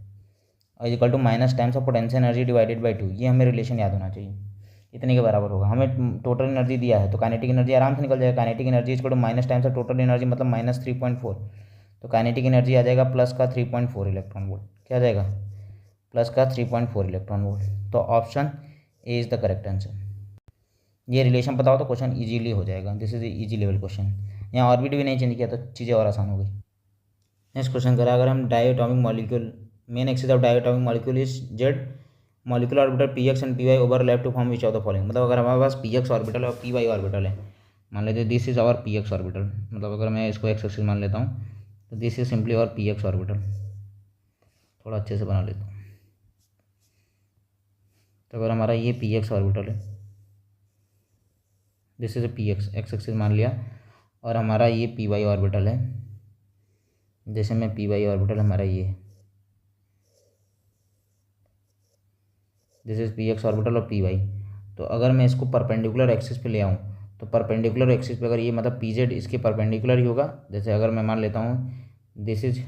और equal to minus times of potential energy divided by 2। ये हमें रिलेशन याद होना चाहिए, इतने के बराबर होगा। हमें टोटल एनर्जी दिया है तो काइनेटिक एनर्जी आराम से निकल जाएगा। Kinetic energy equal to minus times of total energy, मतलब -3.4। तो काइनेटिक एनर्जी आ जाएगा प्लस का 3.4 इलेक्ट्रॉन वोल्ट। क्या आ जाएगा, प्लस का 3.4 इलेक्ट्रॉन वोल्ट। तो option A is the correct answer. ये रिलेशन पता हो तो क्वेश्चन इजीली हो जाएगा। This is easy level question. यहाँ ऑर्बिट भी नहीं चेंज किया तो चीज़ें और आसान हो गई। नेक्स्ट क्वेश्चन करा, अगर हम diatomic molecule, main axis of diatomic molecule is z, molecular orbital p x and p y overlap to form which of the following. मतलब अगर हमारे पास पी एक्स ऑर्बिटल और पी वाई ऑर्बिटल है, मान लेते this is our p x orbital, मतलब अगर मैं इसको एक्स एक्सिस मान लेता हूँ तो this is simply our p x orbital. थोड़ा अच्छे से बना लेता हूँ। तो अगर हमारा ये पी एक्स ऑर्बिटल है, this is A P x, x axis मान लिया, और हमारा ये पी वाई ऑर्बिटल है, जैसे में पी वाई ऑर्बिटल हमारा ये है, this is P x orbital और पी वाई। तो अगर मैं इसको परपेंडिकुलर एक्सिस पे ले आऊँ, तो परपेंडिकुलर एक्सिस पे अगर ये मतलब पी जेड इसके परपेंडिकुलर ही होगा। जैसे अगर मैं मान लेता हूँ this is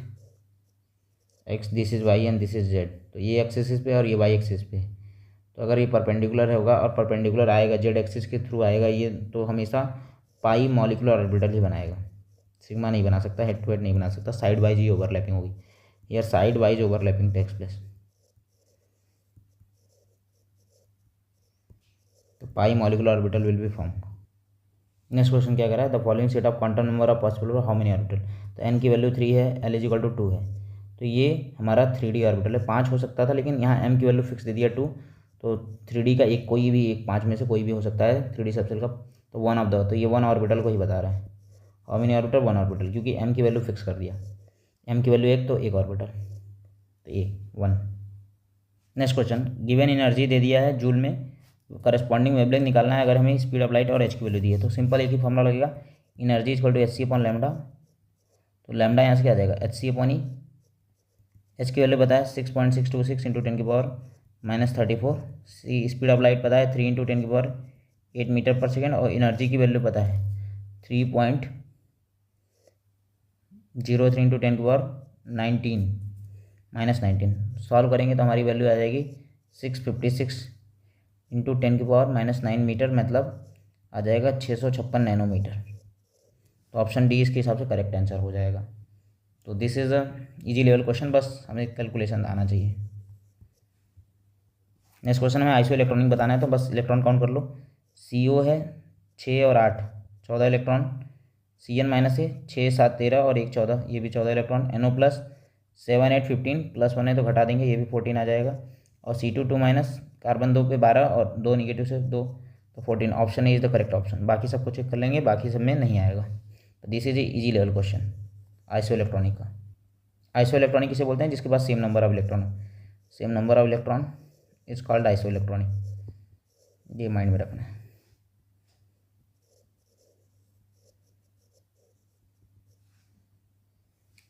x, this is y and this is z, तो ये एक्स एक्सिस पे और ये वाई एक्सिस पे। तो अगर ये परपेंडिकुलर होगा और परपेंडिकुलर आएगा जेड एक्सिस के थ्रू आएगा ये, तो हमेशा पाई मॉलिक्यूलर ऑर्बिटल ही बनाएगा, सिग्मा नहीं बना सकता, हेड टू हेड नहीं बना सकता। साइड वाइज ही ओवरलैपिंग होगी, या side wise overlapping takes place. तो pi molecular orbital will be form. Next question क्या करा है, the following set of quantum number of possible how many orbital. तो एन की वैल्यू 3 है, एल इज इक्वल टू 2 है। तो ये हमारा 3D ऑर्बिटल है। 5 हो सकता था, लेकिन यहाँ एम की वैल्यू फिक्स दे दिया 2। तो 3D का एक कोई भी एक 5 में से कोई भी हो सकता है 3D सबसेल का। तो वन ऑफ द, तो ये वन ऑर्बिटल को ही बता रहा है। How many orbital, one orbital, क्योंकि एम की वैल्यू फिक्स कर दिया। एम की वैल्यू 1 तो 1 ऑर्बिटल, तो ए 1। नेक्स्ट क्वेश्चन, गिवन एनर्जी दे दिया है जूल में, करस्पॉन्डिंग वेवलेंथ निकालना है। अगर हमें स्पीड ऑफ लाइट और एच की वैल्यू दी है तो सिंपल एक ही फॉर्मूला लगेगा, energy equal to h c upon lambda. तो लैम्डा यहाँ से क्या आ जाएगा, h c upon e. H की वैल्यू पता है 6.626 into 10⁻−34। C speed of light पता है 3 इंटू 10⁸8 मीटर पर सेकेंड, और एनर्जी की वैल्यू पता है 3.03 इंटू 10⁻19 सॉल्व करेंगे तो हमारी वैल्यू आ जाएगी 656 इंटू 10⁻−9 मीटर, मतलब आ जाएगा 656 नैनोमीटर। तो ऑप्शन डी इसके हिसाब से करेक्ट आंसर हो जाएगा। तो this is a easy level question, बस हमें कैलकुलेशन आना चाहिए। नेक्स्ट क्वेश्चन में आइसो इलेक्ट्रॉनिक बताना है, तो बस इलेक्ट्रॉन काउंट कर लो। CO है 6 और 8, 14 इलेक्ट्रॉन। CN माइनस है 6 7 13 और 1 14, ये भी 14 इलेक्ट्रॉन। NO प्लस 7 8 15 प्लस 1 है तो घटा देंगे, ये भी 14 आ जाएगा। और C2 माइनस कार्बन 2 पे 12 और 2 निगेटिव से 2 तो 14। Option A is the correct option. बाकी सबको चेक कर लेंगे, बाकी सब में नहीं आएगा। तो this is easy level question isoelectronic का। आइसो इलेक्ट्रॉनिक किसे बोलते हैं? जिसके पास सेम नंबर ऑफ इलेक्ट्रॉन हो। Same number of electron is called isoelectronic. ये माइंड में रखना है।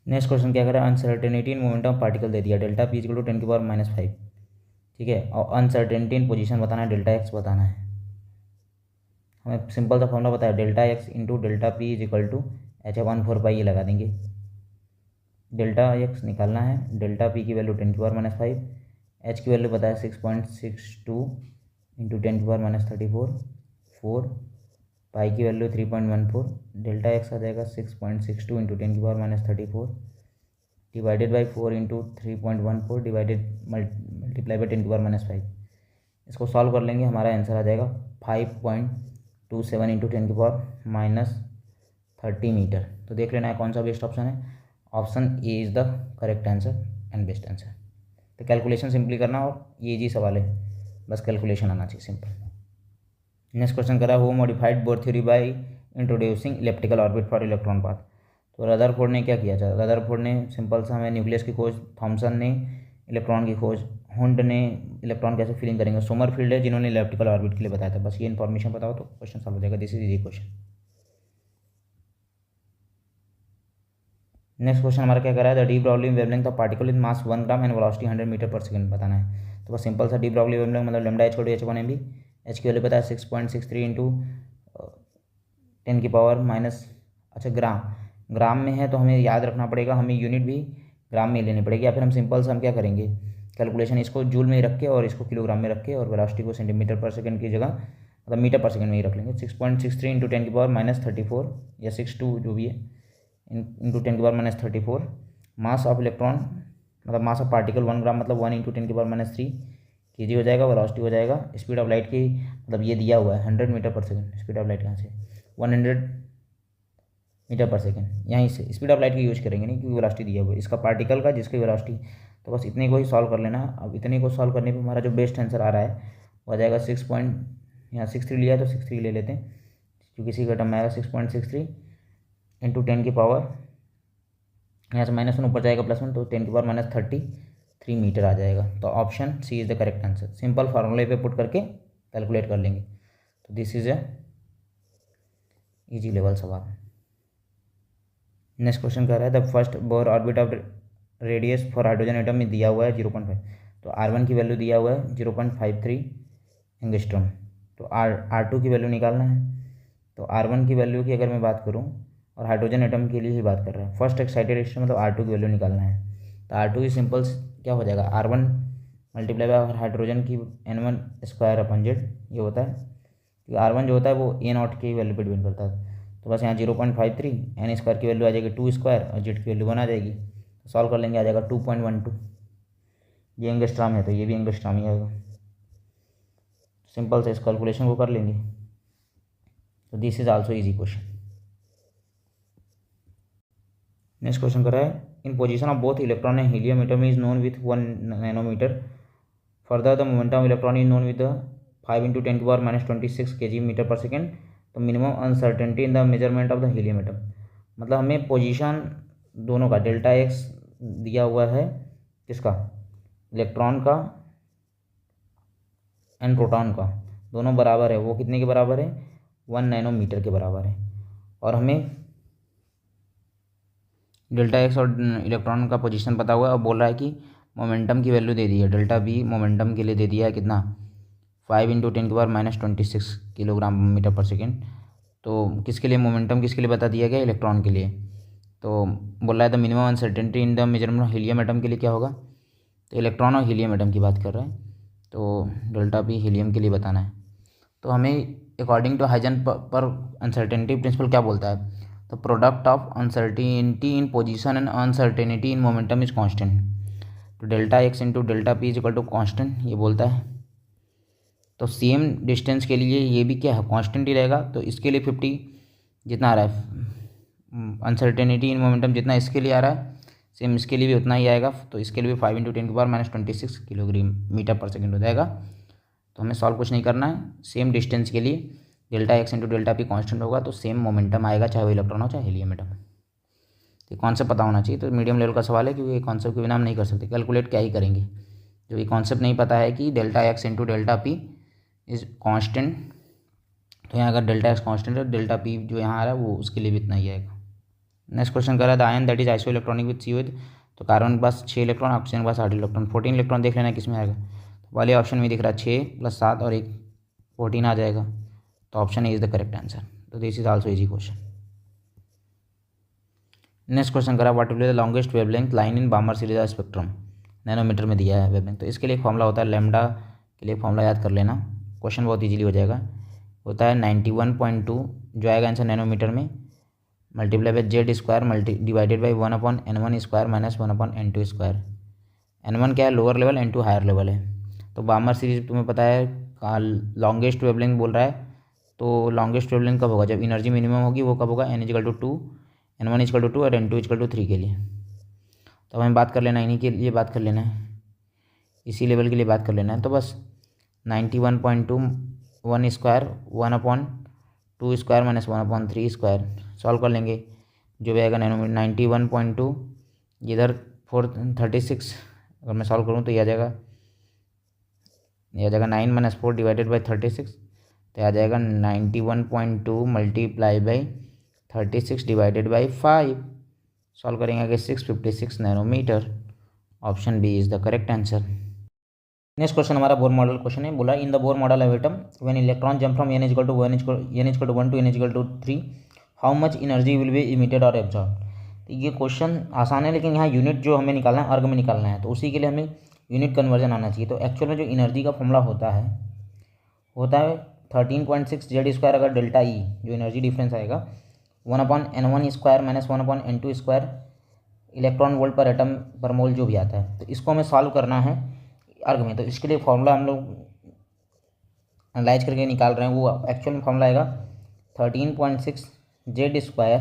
नेक्स्ट क्वेश्चन क्या करें? Uncertainty in momentum of particle दे दिया, डेल्टा पी इक्वल टू 10⁻⁵, ठीक है। और अनसर्टेनिटी इन पोजीशन बताना है, डेल्टा एक्स बताना है। हमें सिंपल सा फॉर्मूला बताया, delta x into delta P is equal to H1/4 ये लगा देंगे। डेल्टा एक्स निकालना है, डेल्टा पी की वैल्यू 10⁻⁵, एच की वैल्यू बताया 6.62 इंटू 10⁻34, 4, पाई की वैल्यू 3.14, डेल्टा एक्स आ जाएगा 6.62 into 10⁻34 divided by 4 into 3.14 divided multiply by 10⁻⁵। इसको सॉल्व कर लेंगे, हमारा आंसर आ जाएगा 5.27 इंटू 10⁻30 मीटर। तो देख लेना है कौन सा बेस्ट ऑप्शन है। Option A is the correct answer and best answer. तो कैलकुलेशन सिंपली करना, और ये जी सवाल है, बस कैलकुलेशन आना चाहिए सिंपल। नेक्स्ट क्वेश्चन करा, who modified bore theory by introducing elliptical orbit for electron path. तो रदरफोर्ड ने क्या किया था? रदरफोर्ड ने सिंपल सा हमें न्यूक्लियस की खोज, थॉमसन ने इलेक्ट्रॉन की खोज, हुंड ने इलेक्ट्रॉन कैसे फीलिंग करेंगे, सोमरफील्ड है जिन्होंने इलेप्टिकल ऑर्बिट के लिए बताया था। बस ये इन्फॉर्मेशन बताओ तो क्वेश्चन सॉल्व हो जाएगा। This is easy question. Next question हमारा क्या करा है? The de Broglie wavelength of particle in mass 1 gram and velocity 100 metre पर सेकंड बताना है। तो बस सिंपल सा डी ब्रॉगली वेवलेंथ मतलब lambda h = h1 MB। H की वैल्यू पता है 6.63 इंटू 10⁻⁻, अच्छा ग्राम में है तो हमें याद रखना पड़ेगा, हमें यूनिट भी ग्राम में लेनी पड़ेगी। या फिर हम सिंपल सा हम क्या करेंगे, कैलकुलेशन इसको जूल में रख के और इसको किलोग्राम में रख के और वेलोसिटी को सेंटीमीटर पर सेकंड की जगह मतलब मीटर पर सेकंड में ही रख लेंगे। 6.63 इंटू 10⁻⁻34 या 62 जो भी है इंटू 10⁻⁻34। मास ऑफ इलेक्ट्रॉन मतलब मास ऑफ पार्टिकल 1 ग्राम मतलब 1 इंटू 10⁻³ kg हो जाएगा। वेलोसिटी हो जाएगा स्पीड ऑफ लाइट की, मतलब ये दिया हुआ है 100 मीटर पर सेकंड। स्पीड ऑफ लाइट कहाँ से? 100 मीटर पर सेकंड, यहीं से स्पीड ऑफ लाइट का यूज करेंगे नहीं, क्योंकि वेलोसिटी दिया हुआ है इसका पार्टिकल का, जिसकी वेलोसिटी। तो बस इतने को ही सॉल्व कर लेना। अब इतने को सॉल्व करने पे हमारा जो बेस्ट आंसर आ रहा है वो आ जाएगा 63 लिया तो 63 ले लेते हैं, क्योंकि इसी का टर्म में आएगा 6.63 इंटू 10 की पावर, यहाँ से -1 ऊपर जाएगा +1 तो 10⁻33 मीटर आ जाएगा। तो option C is the correct answer. Simple फार्मूले पे पुट करके कैलकुलेट कर लेंगे। तो this is a easy level सवाल। नेक्स्ट क्वेश्चन कह रहा है the first Bohr orbit of radius for hydrogen atom में दिया हुआ है 0.5। तो R1 की वैल्यू दिया हुआ है 0.53 एंगस्ट्रॉम। तो R2 की वैल्यू निकालना है। तो R1 की वैल्यू की अगर मैं बात करूँ, और हाइड्रोजन एटम के लिए ही बात कर रहा है, फर्स्ट एक्साइटेड स्टेट मतलब R2 की वैल्यू निकालना है। तो R2 की सिंपल क्या हो जाएगा, R1 मल्टीप्लाई बाय हाइड्रोजन की N1² ये होता है, क्योंकि R1 जो होता है वो A0 की वैल्यू पर डिपेंड करता है। तो बस यहाँ 0.53, N² की वैल्यू आ जाएगी 2² और Z की वैल्यू 1 आ जाएगी। तो सॉल्व कर लेंगे, आ जाएगा 2.12। ये एंगस्ट्रॉम है तो ये भी एंगस्ट्रॉम ही आएगा। सिंपल से इस कैलकुलेशन को कर लेंगे। तो this is also easy question. Next question कर रहा है in position of both electron and helium atom is known with 1 nanometre. Further the momentum of electron is known with 5 into 10⁻26 kg metre पर सेकेंड। तो minimum uncertainty in the measurement of the helium atom, मतलब हमें पोजीशन दोनों का डेल्टा एक्स दिया हुआ है, किसका, इलेक्ट्रॉन का एंड प्रोटॉन का, दोनों बराबर है। वो कितने के बराबर है? 1 नैनोमीटर के बराबर है। और हमें डेल्टा एक्स और इलेक्ट्रॉन का पोजीशन पता हुआ है, और बोल रहा है कि मोमेंटम की वैल्यू दे दी है, डेल्टा बी मोमेंटम के लिए दे दिया है कितना, 5 इंटू 10⁻26 किलोग्राम मीटर पर सेकेंड। तो किसके लिए मोमेंटम, किसके लिए बता दिया गया, इलेक्ट्रॉन के लिए। तो बोल रहा है the minimum uncertainty in the measurement helium atom के लिए क्या होगा, तो इलेक्ट्रॉन और हीलियम एटम की बात कर रहा है। तो डेल्टा बी हीलियम के लिए बताना है। तो हमें according to Heisenberg uncertainty principle क्या बोलता है, तो product of uncertainty in position and uncertainty in momentum is constant. तो delta x into delta P is equal to constant, ये बोलता है। तो सेम डिस्टेंस के लिए ये भी क्या है, कांस्टेंट ही रहेगा। तो इसके लिए 50 जितना आ रहा है अनसर्टेनिटी इन मोमेंटम जितना इसके लिए आ रहा है सेम इसके लिए भी उतना ही आएगा, तो इसके लिए भी 5 × 10⁻26 किलोमीटर पर सेकेंड हो जाएगा। तो हमें सॉल्व कुछ नहीं करना है। सेम डिस्टेंस के लिए delta x into delta P constant होगा, तो सेम मोमेंटम आएगा, चाहे वो इलेक्ट्रॉन हो चाहे हीलियम एटम। तो कॉन्सेप्ट पता होना चाहिए। तो मीडियम लेवल का सवाल है, क्योंकि ये कॉन्सेप्ट के बिना हम नहीं कर सकते। कैलकुलेट क्या ही करेंगे जब ये कॉन्सेप्ट नहीं पता है कि delta x into delta P is constant. तो यहाँ अगर डेल्टा एक्स कॉन्स्टेंट है, डेल्टा पी जो यहाँ आ रहा है वो उसके लिए भी इतना ही आएगा। नेक्स्ट क्वेश्चन कर रहा है the ion that is isoelectronic with C with. तो कार्बन के पास 6 इलेक्ट्रॉन, ऑक्सीजन के पास 8 इलेक्ट्रॉन। 14 इलेक्ट्रॉन देख लेना किस में आएगा। तो वाले ऑप्शन में दिख रहा है 6 + 7 और 1 14 आ जाएगा। तो option A is the correct answer. तो this is also easy question. Next question करा what will be the longest wavelength line in Balmer series spectrum. Nanometre में दिया है वेवलेंथ। तो इसके लिए एक फॉर्मूला होता है, लैम्डा के लिए फॉर्मूला याद कर लेना, क्वेश्चन बहुत इजीली हो जाएगा। होता है 91.2 जो आएगा आंसर नैनोमीटर में, multiply by Z square divided by 1/n1 square minus 1/n2 square. n1 क्या है, lower level, n2 higher level है। तो बामर सीरीज तुम्हें पता है लॉन्गेस्ट वेवलेंथ बोल रहा है। तो लॉन्गेस्ट वेवलेंथ कब होगा, जब एनर्जी मिनिमम होगी, वो कब होगा, n = 2, n1 = 2 और n2 = 3 के लिए। तो हमें बात कर लेना है, इन्हीं के लिए बात कर लेना है, इसी लेवल के लिए बात कर लेना है। तो बस 91.2 1 square 1/2 square minus 1/3 square solve कर लेंगे, जो भी आएगा 91.2 इधर 436 अगर मैं सॉल्व करूँ तो ये आ जाएगा 9 - 4 डिवाइडेड बाई 36। तो आ जाएगा 91.2 multiply by 36 divided by 5। Solve करेंगे आगे 656 nanometre. Option B is the correct answer. Next question हमारा बोर मॉडल क्वेश्चन है। बोला in the Bohr model of atom when electron jump from n = 1 to n = 3 how much energy will be emitted और एब्जॉर्ब। तो ये क्वेश्चन आसान है, लेकिन यहाँ यूनिट जो हमें निकालना है, अर्ग में निकालना है, तो उसी के लिए हमें यूनिट कन्वर्जन आना चाहिए। तो एक्चुअल में जो एनर्जी का फॉर्मूला होता है 13.6 Z² अगर डेल्टा ई जो एनर्जी डिफरेंस आएगा 1/n1 square minus 1/n2 square electron volt पर एटम पर मोल जो भी आता है। तो इसको हमें सॉल्व करना है अर्ग में। तो इसके लिए फॉर्मूला हम लोग एनालाइज करके निकाल रहे हैं, वो एक्चुअल में फॉर्मूला आएगा 13.6 Z²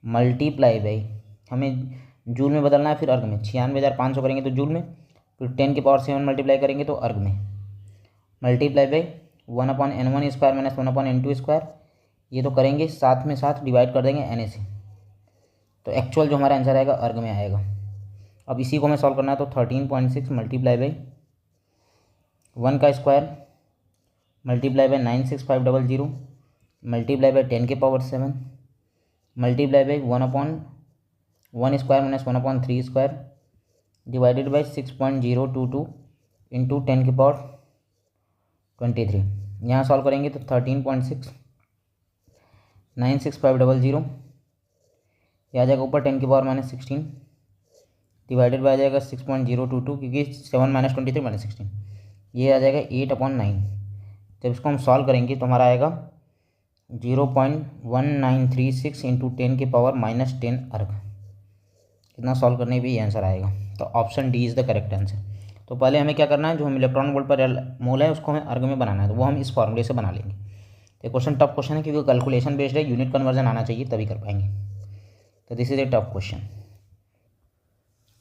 मल्टीप्लाई बाई, हमें जूल में बदलना है, फिर अर्ग में 96,500 करेंगे तो जूल में, फिर 10⁻7 मल्टीप्लाई करेंगे तो अर्ग में, multiply by 1/n1 square minus 1/n2 square. ये तो करेंगे साथ में साथ डिवाइड कर देंगे na से। तो एक्चुअल जो हमारा आंसर आएगा अर्ग में आएगा। अब इसी को हमें सॉल्व करना है। तो 13.6 मल्टीप्लाई बाई 1 का square multiply by 96500 multiply by 10⁻7 multiply by 1/1 square minus 1/3 square divided by 6.022 into 10⁻23। यहाँ सॉल्व करेंगे तो 13.6 96500 ये आ जाएगा ऊपर 10⁻16 डिवाइडेड बाई आ जाएगा 6.022 क्योंकि 7 - 23 - 16 ये आ जाएगा 8/9। जब इसको हम सॉल्व करेंगे तो हमारा आएगा 0.1936 इंटू 10⁻−10 अर्ग। कितना सॉल्व करने भी ये आंसर आएगा। तो option D is the correct answer. तो पहले हमें क्या करना है, जो हम इलेक्ट्रॉन वोल्ट पर मोल है उसको हमें अर्ग में बनाना है, तो वो हम इस फॉर्मूले से बना लेंगे। तो क्वेश्चन टफ क्वेश्चन है क्योंकि कैलकुलेशन बेस्ड है, यूनिट कन्वर्जन आना चाहिए तभी कर पाएंगे। तो this is a tough question.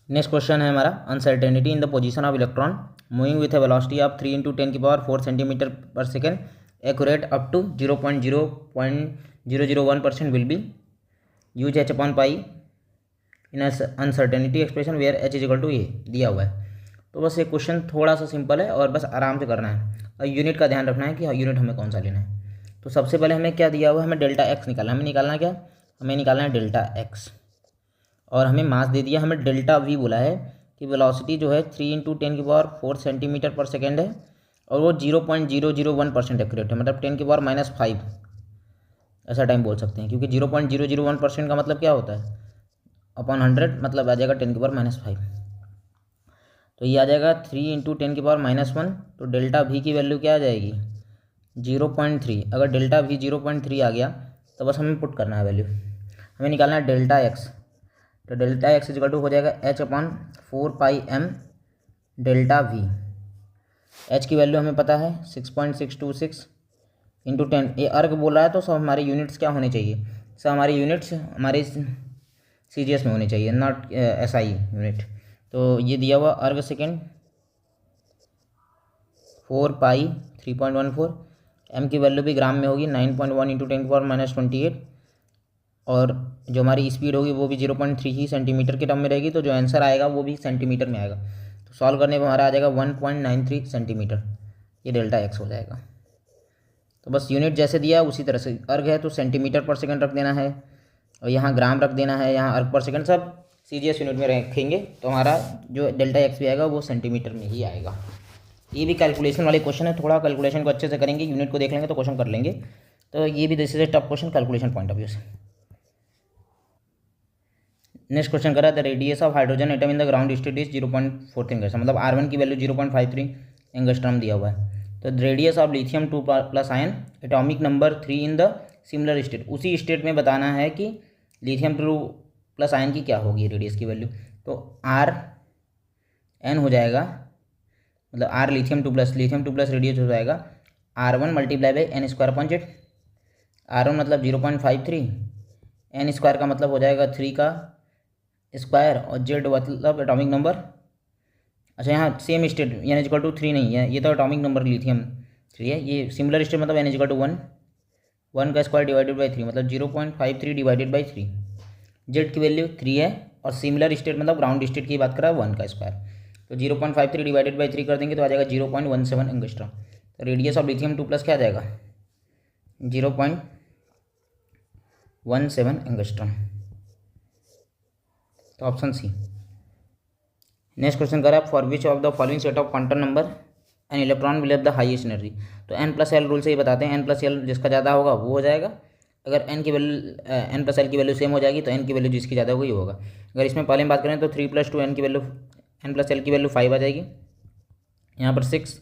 Next question है हमारा uncertainty in the position of electron moving with a velocity of 3 × 10⁻4 centimetre पर second accurate up to 0.001% will be use h/π in uncertainty expression where h = a दिया हुआ है। तो बस ये क्वेश्चन थोड़ा सा सिंपल है और बस आराम से करना है और यूनिट का ध्यान रखना है कि यूनिट हमें कौन सा लेना है। तो सबसे पहले हमें क्या दिया हुआ है, हमें डेल्टा एक्स निकालना है। हमें निकालना क्या, हमें निकालना है डेल्टा एक्स और हमें मास दे दिया, हमें डेल्टा वी बोला है कि वेलोसिटी जो है 3 × 10⁻4 सेंटीमीटर पर सेकेंड है और वो 0.001% एक्यूरेट है, मतलब 10⁻−5 ऐसा टाइम बोल सकते हैं, क्योंकि 0.001% का मतलब क्या होता है अपॉन 100, मतलब आ जाएगा 10⁻−5। तो ये आ जाएगा 3 × 10⁻−1। तो डेल्टा वी की वैल्यू क्या आ जाएगी 0.3। अगर डेल्टा वी 0.3 आ गया तो बस हमें पुट करना है वैल्यू, हमें निकालना है डेल्टा एक्स। तो डेल्टा एक्स = हो जाएगा h/4πm डेल्टा वी। एच की वैल्यू हमें पता है 6.626 इंटू 10। ये अर्ग बोल रहा है तो सब हमारे यूनिट्स क्या होने चाहिए, सब हमारे यूनिट्स हमारे CGS में होनी चाहिए, नॉट SI यूनिट। तो ये दिया हुआ अर्ग सेकेंड 4 पाई 3.14, m की वैल्यू भी ग्राम में होगी 9.1 इंटू 10⁻⁻28, और जो हमारी स्पीड होगी वो भी 0.3 ही सेंटीमीटर के टर्म में रहेगी। तो जो आंसर आएगा वो भी सेंटीमीटर में आएगा। तो सॉल्व करने पर हमारा आ जाएगा 1.93 सेंटीमीटर, ये डेल्टा एक्स हो जाएगा। तो बस यूनिट जैसे दिया है उसी तरह से, अर्ग है तो सेंटीमीटर पर सेकंड रख देना है, और यहाँ ग्राम रख देना है, यहाँ अर्ग पर सेकंड, सब CGS यूनिट में रखेंगे तो हमारा जो डेल्टा एक्स भी आएगा वो सेंटीमीटर में ही आएगा। ये भी कैलकुलेशन वाले क्वेश्चन है, थोड़ा कैलकुलेशन को अच्छे से करेंगे, यूनिट को देख लेंगे तो क्वेश्चन कर लेंगे। तो ये भी this is a tough question calculation point of view से। नेक्स्ट क्वेश्चन करा, the radius of hydrogen atom in the ground state is 0.43 angstrom, मतलब R1 की वैल्यू 0.53 एंगस्ट्रॉम दिया हुआ है। तो radius of lithium 2+ ion atomic number 3 in the similar state, उसी स्टेट में बताना है कि लिथियम 2+ आयन की क्या होगी रेडियस की वैल्यू। तो Rn हो जाएगा, मतलब R लिथियम 2+ रेडियस हो जाएगा R1 multiply by n² Z। R1 मतलब 0.53, n² का मतलब हो जाएगा 3 का स्क्वायर, और Z मतलब एटॉमिक नंबर, अच्छा यहाँ सेम स्टेट n=3 नहीं है, ये तो एटॉमिक नंबर लिथियम 3 है, ये सिमिलर स्टेट मतलब n=1, 1 का स्क्वायर डिवाइडेड बाई 3 मतलब 0.53 डिवाइडेड बाई 3। Z की वैल्यू 3 है, और सिमिलर स्टेट मतलब ग्राउंड स्टेट की बात कर रहा है 1 का स्क्वायर, तो 0.53 डिवाइडेड बाई 3 कर देंगे तो आ जाएगा 0.17 एंगस्ट्रॉम। तो रेडियस ऑफ लिथियम 2+ क्या आ जाएगा 0.17 एंगस्ट्रॉम, तो ऑप्शन सी। नेक्स्ट क्वेश्चन करा, for which of the following set of quantum number an electron will have the highest energy. तो n+l रूल से ही बताते हैं, n+l जिसका ज़्यादा होगा वो हो जाएगा। अगर n की वैल्यू n+l की वैल्यू सेम हो जाएगी तो n की वैल्यू जिसकी ज़्यादा होगी वो होगा। अगर इसमें पहले हम बात करें तो 3+2 n की वैल्यू n+l की वैल्यू 5 आ जाएगी, यहाँ पर 6,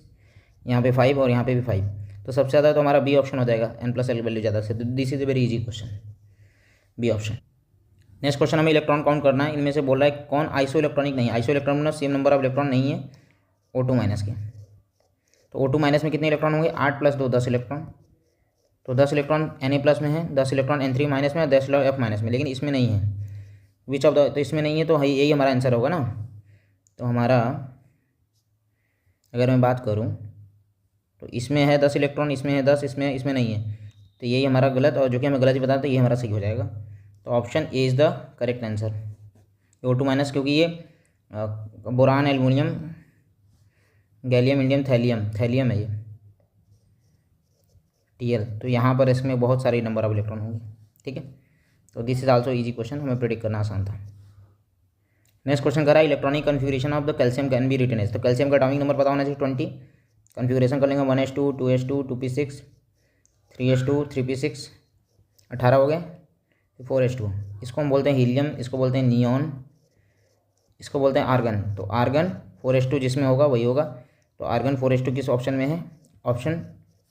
यहाँ पे 5 और यहाँ पे भी 5, तो सबसे ज़्यादा तो हमारा बी ऑप्शन हो जाएगा, n+l की वैल्यू ज़्यादा से। This is a very easy question, B option. Next question हमें इलेक्ट्रॉन काउंट करना है, इनमें से बोल रहा है कौन आइसो इलेक्ट्रॉनिक नहीं है। आइसो इलेक्ट्रॉन में सेम नंबर ऑफ इलेक्ट्रॉन नहीं है O2- के। तो O2- में कितने इलेक्ट्रॉन होंगे 8 + 2 10 इलेक्ट्रॉन, तो 10 इलेक्ट्रॉन Na+ में है, 10 इलेक्ट्रॉन N3- में और 10 इलेक्ट्रॉन F- में, लेकिन इसमें नहीं है। विच ऑफ द, तो इसमें नहीं है तो यही हमारा आंसर होगा ना। तो हमारा अगर मैं बात करूँ तो इसमें है 10 इलेक्ट्रॉन, इसमें है 10, इसमें नहीं है, तो यही हमारा गलत, और जो कि हमें गलत ही बताया तो ये हमारा सही हो जाएगा। तो option A is the correct answer, O2-, क्योंकि ये boron, aluminium, gallium, indium, thallium है ये Tl, तो यहाँ पर इसमें बहुत सारे नंबर ऑफ इलेक्ट्रॉन होंगे, ठीक है। तो this is also easy question, हमें प्रेडिक्ट करना आसान था। नेक्स्ट क्वेश्चन करा, electronic configuration of the calcium can be written as. तो कैल्शियम का एटॉमिक नंबर पता होना चाहिए 20, कन्फिगरेशन कर लेंगे 1s2 2s2 2p6 3s2 3p6, 18 हो गए, 4s2। इसको हम बोलते हैं हीलियम, इसको बोलते हैं नियॉन, इसको बोलते हैं आर्गन। तो आर्गन 4s2 जिसमें होगा वही होगा, तो आर्गन 4s2 किस ऑप्शन में है, ऑप्शन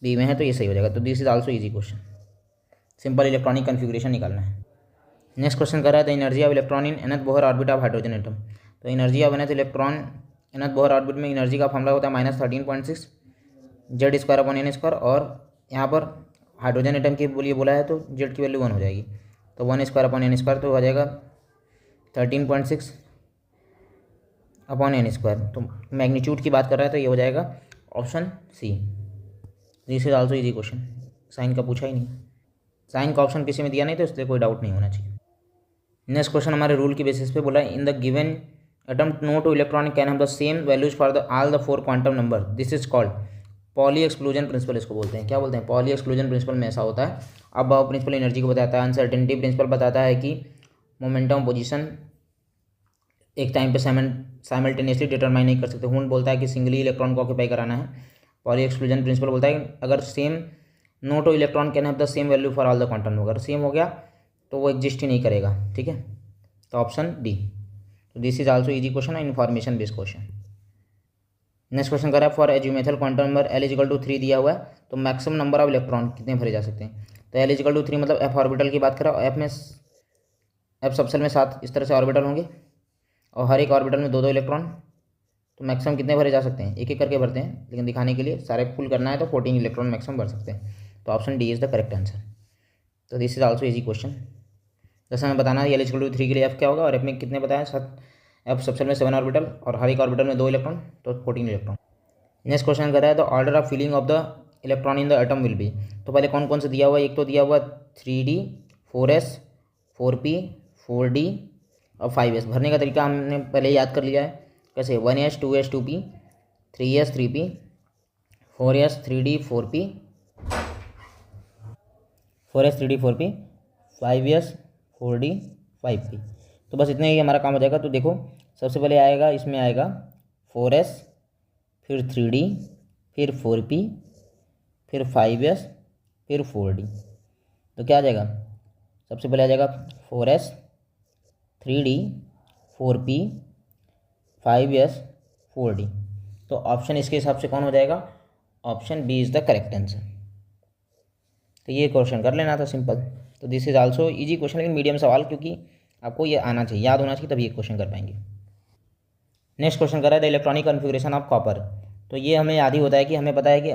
बी में है, तो ये सही हो जाएगा। तो this is also easy question, simple electronic configuration निकालना है। नेक्स्ट क्वेश्चन कर रहा है, the energy of electron in nth Bohr orbit of hydrogen atom. तो energy of nth electron nth Bohr orbit में एनर्जी का फॉर्मूला होता है -13.6 Z²/n², और यहाँ पर हाइड्रोजन एटम के लिए बोला है तो Z की वैल्यू 1 हो जाएगी, तो 1² तो हो जाएगा 13.6 n²। तो मैग्नीट्यूड की बात कर रहा है तो ये हो जाएगा option C. This is also easy question, sign का पूछा ही नहीं, साइन का ऑप्शन किसी में दिया नहीं तो इसलिए कोई डाउट नहीं होना चाहिए। नेक्स्ट क्वेश्चन हमारे रूल की बेसिस पे बोला है, in the given atom no two electron can have the same values for the all the 4 quantum number, this is called Pauli exclusion principle. इसको बोलते हैं, क्या बोलते हैं, पॉली एक्सक्लूजन प्रिंसिपल में ऐसा होता है। अब प्रिंसिपल एनर्जी को बताता है, अनसर्टेनिटी प्रिंसिपल बताता है कि मोमेंटम पोजीशन एक टाइम पे साइमल्टेनियसली डिटरमाइन नहीं कर सकते। हून बोलता है कि सिंगली इलेक्ट्रॉन को ऑक्यूपाई कराना है। पॉली एक्सक्लूजन प्रिंसिपल बोलता है अगर same no two electron can have the same value for all the quantum, अगर सेम हो गया तो वो एग्जिस्ट ही नहीं करेगा, ठीक है। तो ऑप्शन डी। तो this is also easy question है, information based question. Next question करा, for azimuthal quantum number L=3 दिया हुआ है, तो मैक्सिमम नंबर ऑफ इलेक्ट्रॉन कितने भरे जा सकते हैं। तो L=3 मतलब F ऑर्बिटल की बात करें, F सबसेल में 7 इस तरह से ऑर्बिटल होंगे, और हर एक ऑर्बिटल में 2-2 इलेक्ट्रॉन, तो मैक्सिमम कितने भरे जा सकते हैं, एक एक करके भरते हैं, लेकिन दिखाने के लिए सारे फुल करना है तो 14 इलेक्ट्रॉन मैक्सिमम भर सकते हैं। तो option D is the correct answer. तो this is also easy question, जैसे हमें बताना है L=3 के लिए F क्या होगा, और F में कितने बताया, 7, F सबसे में 7 ऑर्बिटल और हर एक ऑर्बिटल में 2 इलेक्ट्रॉन, तो 14 इलेक्ट्रॉन। नेक्स्ट क्वेश्चन कर रहा है the order of filling of the electron in the atom will be. तो पहले कौन कौन से दिया हुआ है, एक तो दिया हुआ 3D, 4S, 4P, 4D और 5S। भरने का तरीका हमने पहले याद कर लिया है, कैसे 1S, 2S, 2P, 3S, 3P, 4S, 3D, 4P, 4S, 3D, 4P, 5S, 4D, 5P। तो बस इतने ही हमारा काम हो जाएगा। तो देखो सबसे पहले आएगा, इसमें आएगा 4S, फिर 3D, फिर 4P, फिर 5S, फिर 4D। तो क्या आ जाएगा, सबसे पहले आ जाएगा 4S, 3D, 4P, 5S, 4D। तो ऑप्शन इसके हिसाब से कौन हो जाएगा, option B is the correct answer. तो ये क्वेश्चन कर लेना था सिंपल। तो this is also easy question, लेकिन मीडियम सवाल, क्योंकि आपको ये आना चाहिए, याद होना चाहिए, तभी ये क्वेश्चन कर पाएंगे। नेक्स्ट क्वेश्चन कर रहा है the electronic configuration of copper. तो ये हमें याद ही होता है कि हमें पता है कि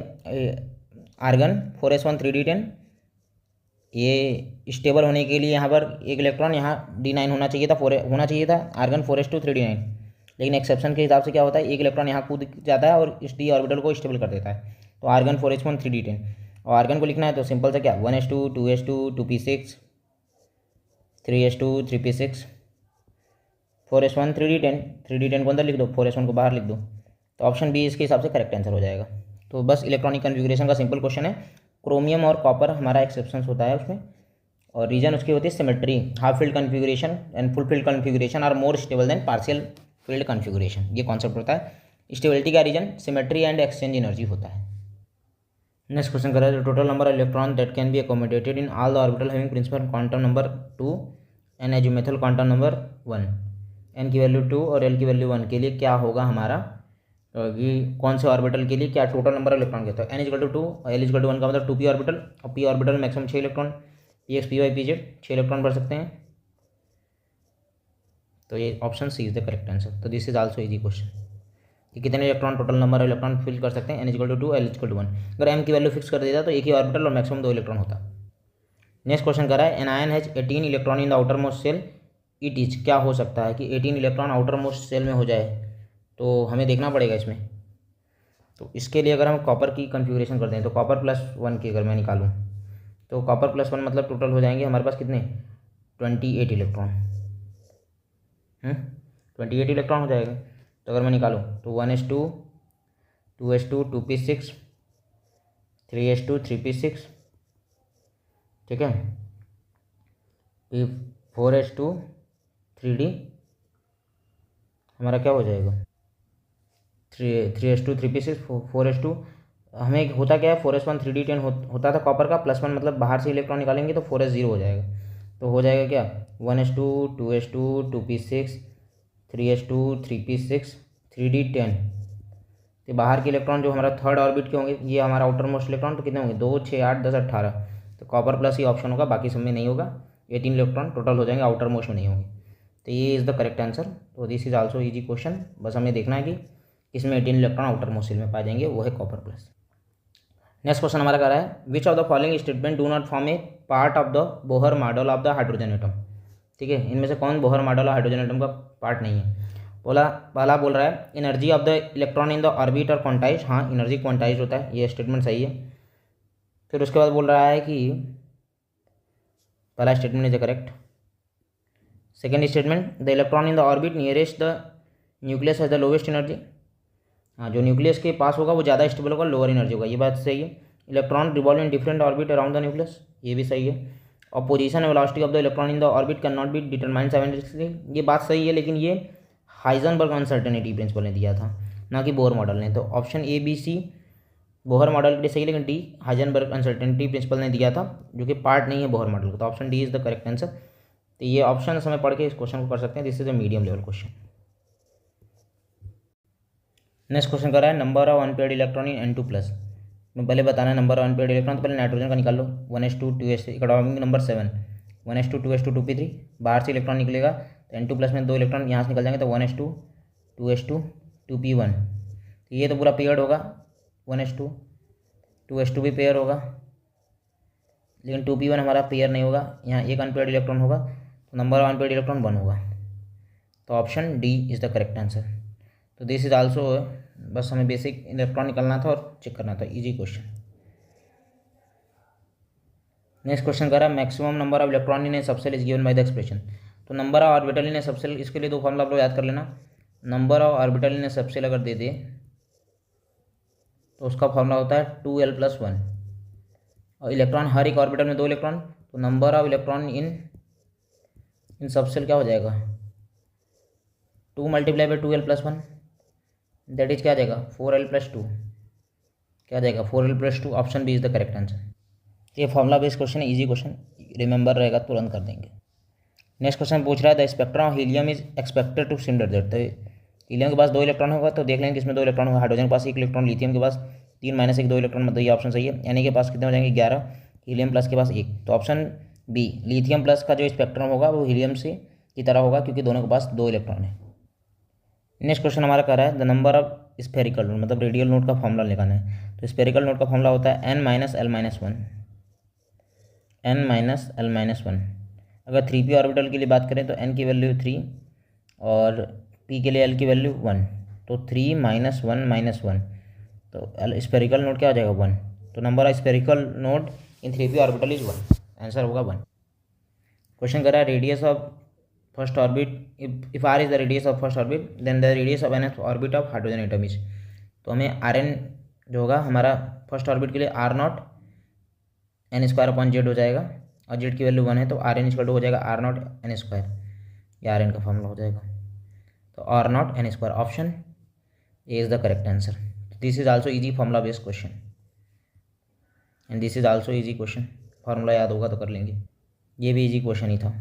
आर्गन 4s1 3d10, ये स्टेबल होने के लिए यहाँ पर एक इलेक्ट्रॉन यहाँ D9 होना चाहिए था, 4 होना चाहिए था, आर्गन 4s2 3d9। लेकिन एक्सेप्शन के हिसाब से क्या होता है, एक इलेक्ट्रॉन यहाँ कूद जाता है और इस डी ऑर्बिटल को स्टेबल कर देता है। तो आर्गन 4s1 3d10, और आर्गन को लिखना है तो सिंपल सा क्या 1s2 2s2 2p6 3s2 3p6 4s1 3d10 को अंदर लिख दो, 4s1 को बाहर लिख दो। तो ऑप्शन बी इसके हिसाब से करेक्ट आंसर हो जाएगा। तो बस इलेक्ट्रॉनिक कन्फिग्रेशन का सिंपल क्वेश्चन है। क्रोमियम और कॉपर हमारा एक्सेप्शन होता है उसमें, और रीजन उसकी होती है symmetry. Half filled configuration and full filled configuration are more stable than partial filled configuration, ये कॉन्सेप्ट होता है। स्टेबिलिटी का reason symmetry and exchange energy होता है। नेक्स्ट क्वेश्चन कर रहा है total number of electron that can be accommodated in all the orbital having principal quantum number 2 and azimuthal quantum number 1। N की वैल्यू 2 और एल की वैल्यू 1 के लिए क्या होगा हमारा, कि कौन से ऑर्बिटल के लिए क्या टोटल नंबर ऑफ इलेक्ट्रॉन कहता है। n=2 और l=1 का मतलब 2p ऑर्बिटल, और p orbital maximum 6 electron, px py pz 6 electron भर सकते हैं। तो ये option C is the correct answer. तो this is also easy question कि कितने electron total number of electron fill कर सकते हैं, n=2 l=1। अगर m की वैल्यू फिक्स कर देता तो एक ही ऑर्बिटल और मैक्सिमम 2 इलेक्ट्रॉन होता। नेक्स्ट क्वेश्चन कर रहा है an ion has 18 electron in the outermost shell it is. क्या हो सकता है कि 18 इलेक्ट्रॉन आउटर मोस्ट सेल में हो जाए, तो हमें देखना पड़ेगा इसमें। तो इसके लिए अगर हम कॉपर की कन्फिग्रेशन करते हैं, तो कॉपर +1 की अगर मैं निकालूँ, तो कॉपर +1 मतलब टोटल हो जाएंगे हमारे पास कितने 28 इलेक्ट्रॉन, 28 इलेक्ट्रॉन हो जाएगा। तो अगर मैं निकालूँ तो 1s2 2s2 2p6 3s2 3p6, ठीक है, फिर 4s2 3d हमारा क्या हो जाएगा 3s2 3p6 4s2। हमें होता क्या है 4s1 3d10 होता था कॉपर का, +1 मतलब बाहर से इलेक्ट्रॉन निकालेंगे तो 4s0 हो जाएगा। तो हो जाएगा क्या 1s2 2s2 2p6 3s2 3p6 3d10। तो बाहर के इलेक्ट्रॉन जो हमारा थर्ड ऑर्बिट के होंगे, ये हमारा आउटर मोस्ट इलेक्ट्रॉन, तो कितने होंगे 2 6 8 10 18। तो कॉपर प्लस ही ऑप्शन होगा, बाकी सब में नहीं होगा। 18 इलेक्ट्रॉन टोटल हो जाएंगे, आउटर मोस्ट में नहीं होंगे। तो ये इज़ द करेक्ट आंसर। तो this is also easy question. बस हमें देखना है कि इसमें 18 इलेक्ट्रॉन आउटर मोस्ट सेल में पाए जाएंगे, वो है कॉपर प्लस। नेक्स्ट क्वेश्चन हमारा कह रहा है which of the following statement do not form A part of the Bohr model of the hydrogen atom. ठीक है, इनमें से कौन बोहर मॉडल हाइड्रोजन एटम का पार्ट नहीं है। पहला बोल रहा है energy of the electron in the orbit और क्वांटाइज। हाँ, एनर्जी क्वांटाइज होता है, ये स्टेटमेंट सही है। फिर उसके बाद बोल रहा है कि पहला statement is correct. Second statement the electron in the orbit nearest the nucleus has the lowest energy. हाँ, जो न्यूक्लियस के पास होगा वो ज़्यादा स्टेबल होगा, लोअर एनर्जी होगा, ये बात सही है। Electron revolve in different orbit around the nucleus, ये भी सही है। और position and velocity of the electron in the orbit can not be determined simultaneously, ये बात सही है, लेकिन ये हाइजेनबर्ग अनसर्टेनिटी प्रिंसिपल ने दिया था, ना कि बोहर मॉडल ने। तो option A B C Bohr model के लिए सही है, लेकिन डी हाइजेनबर्ग अनसर्टेनिटी प्रिंसिपल ने दिया था, जो कि पार्ट नहीं है बोहर मॉडल का। तो option D is the correct answer. तो ये ऑप्शन हमें पढ़ के इस क्वेश्चन को कर सकते हैं। This is a medium level question. Next question कर रहा है number of unpaired electron in N2+। मैं पहले बताना है नंबर ऑफ अनपेयर्ड इलेक्ट्रॉन, तो पहले नाइट्रोजन का निकाल लो 1s2 2s3 economic number 7 1s2 2s2 2p3। बाहर से इलेक्ट्रॉन निकलेगा तो N2+ में 2 इलेक्ट्रॉन यहाँ से निकल जाएंगे, तो 1s2 2s2 2p1। तो ये तो पूरा पेयर्ड होगा, 1s2 2s2 भी पेयर होगा, लेकिन 2p1 हमारा पेयर नहीं होगा, यहाँ एक अनपेयर्ड इलेक्ट्रॉन होगा। तो नंबर ऑफ अनपेड इलेक्ट्रॉन 1 होगा। तो option D is the correct answer. तो दिस इज आल्सो, बस हमें बेसिक इलेक्ट्रॉन निकालना था और चेक करना था, इजी क्वेश्चन। नेक्स्ट क्वेश्चन कह रहा है maximum number of electron in a subshell is given by the expression. तो number of orbital in a subshell, इसके लिए दो फॉर्मूला आप लोग याद कर लेना। Number of orbital in a subshell अगर दे दे तो उसका फॉर्मूला होता है 2l+1, और इलेक्ट्रॉन हर एक ऑर्बिटल में 2 इलेक्ट्रॉन, तो number of electron in subshell क्या हो जाएगा 2 × 2l+1, दैट इज क्या आ जाएगा 4l+2, क्या आ जाएगा 4l+2। Option B is the correct answer. ये फॉर्मूला बेस्ड क्वेश्चन है, इजी क्वेश्चन, रिमेंबर रहेगा तुरंत कर देंगे। नेक्स्ट क्वेश्चन पूछ रहा है the spectrum of helium is expected to similar that. तो हीलियम के पास 2 इलेक्ट्रॉन होगा, तो देख लेंगे किसमें 2 इलेक्ट्रॉन होगा। हाइड्रोजन के पास 1 इलेक्ट्रॉन, लिथियम के पास 3 - 1 2 इलेक्ट्रॉन, मतलब ये ऑप्शन सही है। यानी के पास कितने हो जाएंगे 11, हीलियम प्लस के पास 1। तो ऑप्शन बी लिथियम प्लस का जो स्पेक्ट्रम होगा वो हीलियम से की तरह होगा, क्योंकि दोनों के पास 2 इलेक्ट्रॉन है। नेक्स्ट क्वेश्चन हमारा कह रहा है the number of spherical node, मतलब रेडियल नोड का फॉर्मूला निकालना है। तो स्फेरिकल नोड का फॉर्मूला होता है n - l - 1। अगर 3p ऑर्बिटल के लिए बात करें तो n की वैल्यू 3 और p के लिए l की वैल्यू 1, तो 3 - 1 - 1, तो स्फेरिकल नोड क्या हो जाएगा 1। तो number of spherical node in 3p orbital is 1, answer होगा 1। क्वेश्चन कर रहा है radius of first orbit, if r is the radius of first orbit then the radius of nth orbit of hydrogen atom is. तो हमें Rn जो होगा हमारा फर्स्ट ऑर्बिट के लिए R0 n² z हो जाएगा, और z की वैल्यू 1 है, तो Rn = हो जाएगा R0 n², या Rn का फॉर्मूला हो जाएगा। तो R0 n², option A is the correct answer. This is also easy formula based question, and this is also easy question. Formula याद होगा तो कर लेंगे, ये भी इजी क्वेश्चन ही था।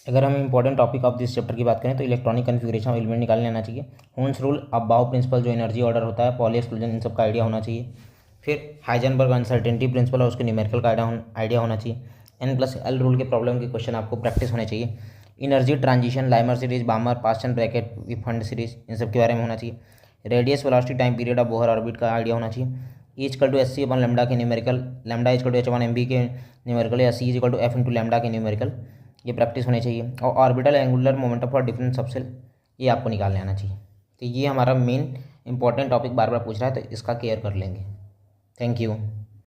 अगर हम important topic of this chapter की बात करें तो इलेक्ट्रॉनिक कन्फिग्रेशन ऑफ एलिमेंट निकालने आना चाहिए। होन्स रूल, अबाउ प्रिंसिपल जो एनर्जी ऑर्डर होता है, पॉली एक्सक्लूजन, इन सब का आइडिया होना चाहिए। फिर हाइजेनबर्ग अनसर्टेनिटी प्रिंसिपल और उसके न्यूमेरिकल का आइडिया होना चाहिए। n+l रूल के प्रॉब्लम के क्वेश्चन आपको प्रैक्टिस होने चाहिए। Energy transition, लाइमर series, बामर, Paschen bracket, विफंड series, इन सब के बारे में होना चाहिए। Radius, velocity, time period of Bohr orbit का आइडिया होना चाहिए। E=hc/λ के न्यूमेरिकल, λ h1mv के न्यूमेरिकल, या c f × λ के न्यूमेरिकल, ये प्रैक्टिस होनी चाहिए। और orbital angular momentum for different subshell, ये आपको निकालने आना चाहिए। तो ये हमारा मेन इंपॉर्टेंट टॉपिक बार बार पूछ रहा है, तो इसका केयर कर लेंगे। Thank you.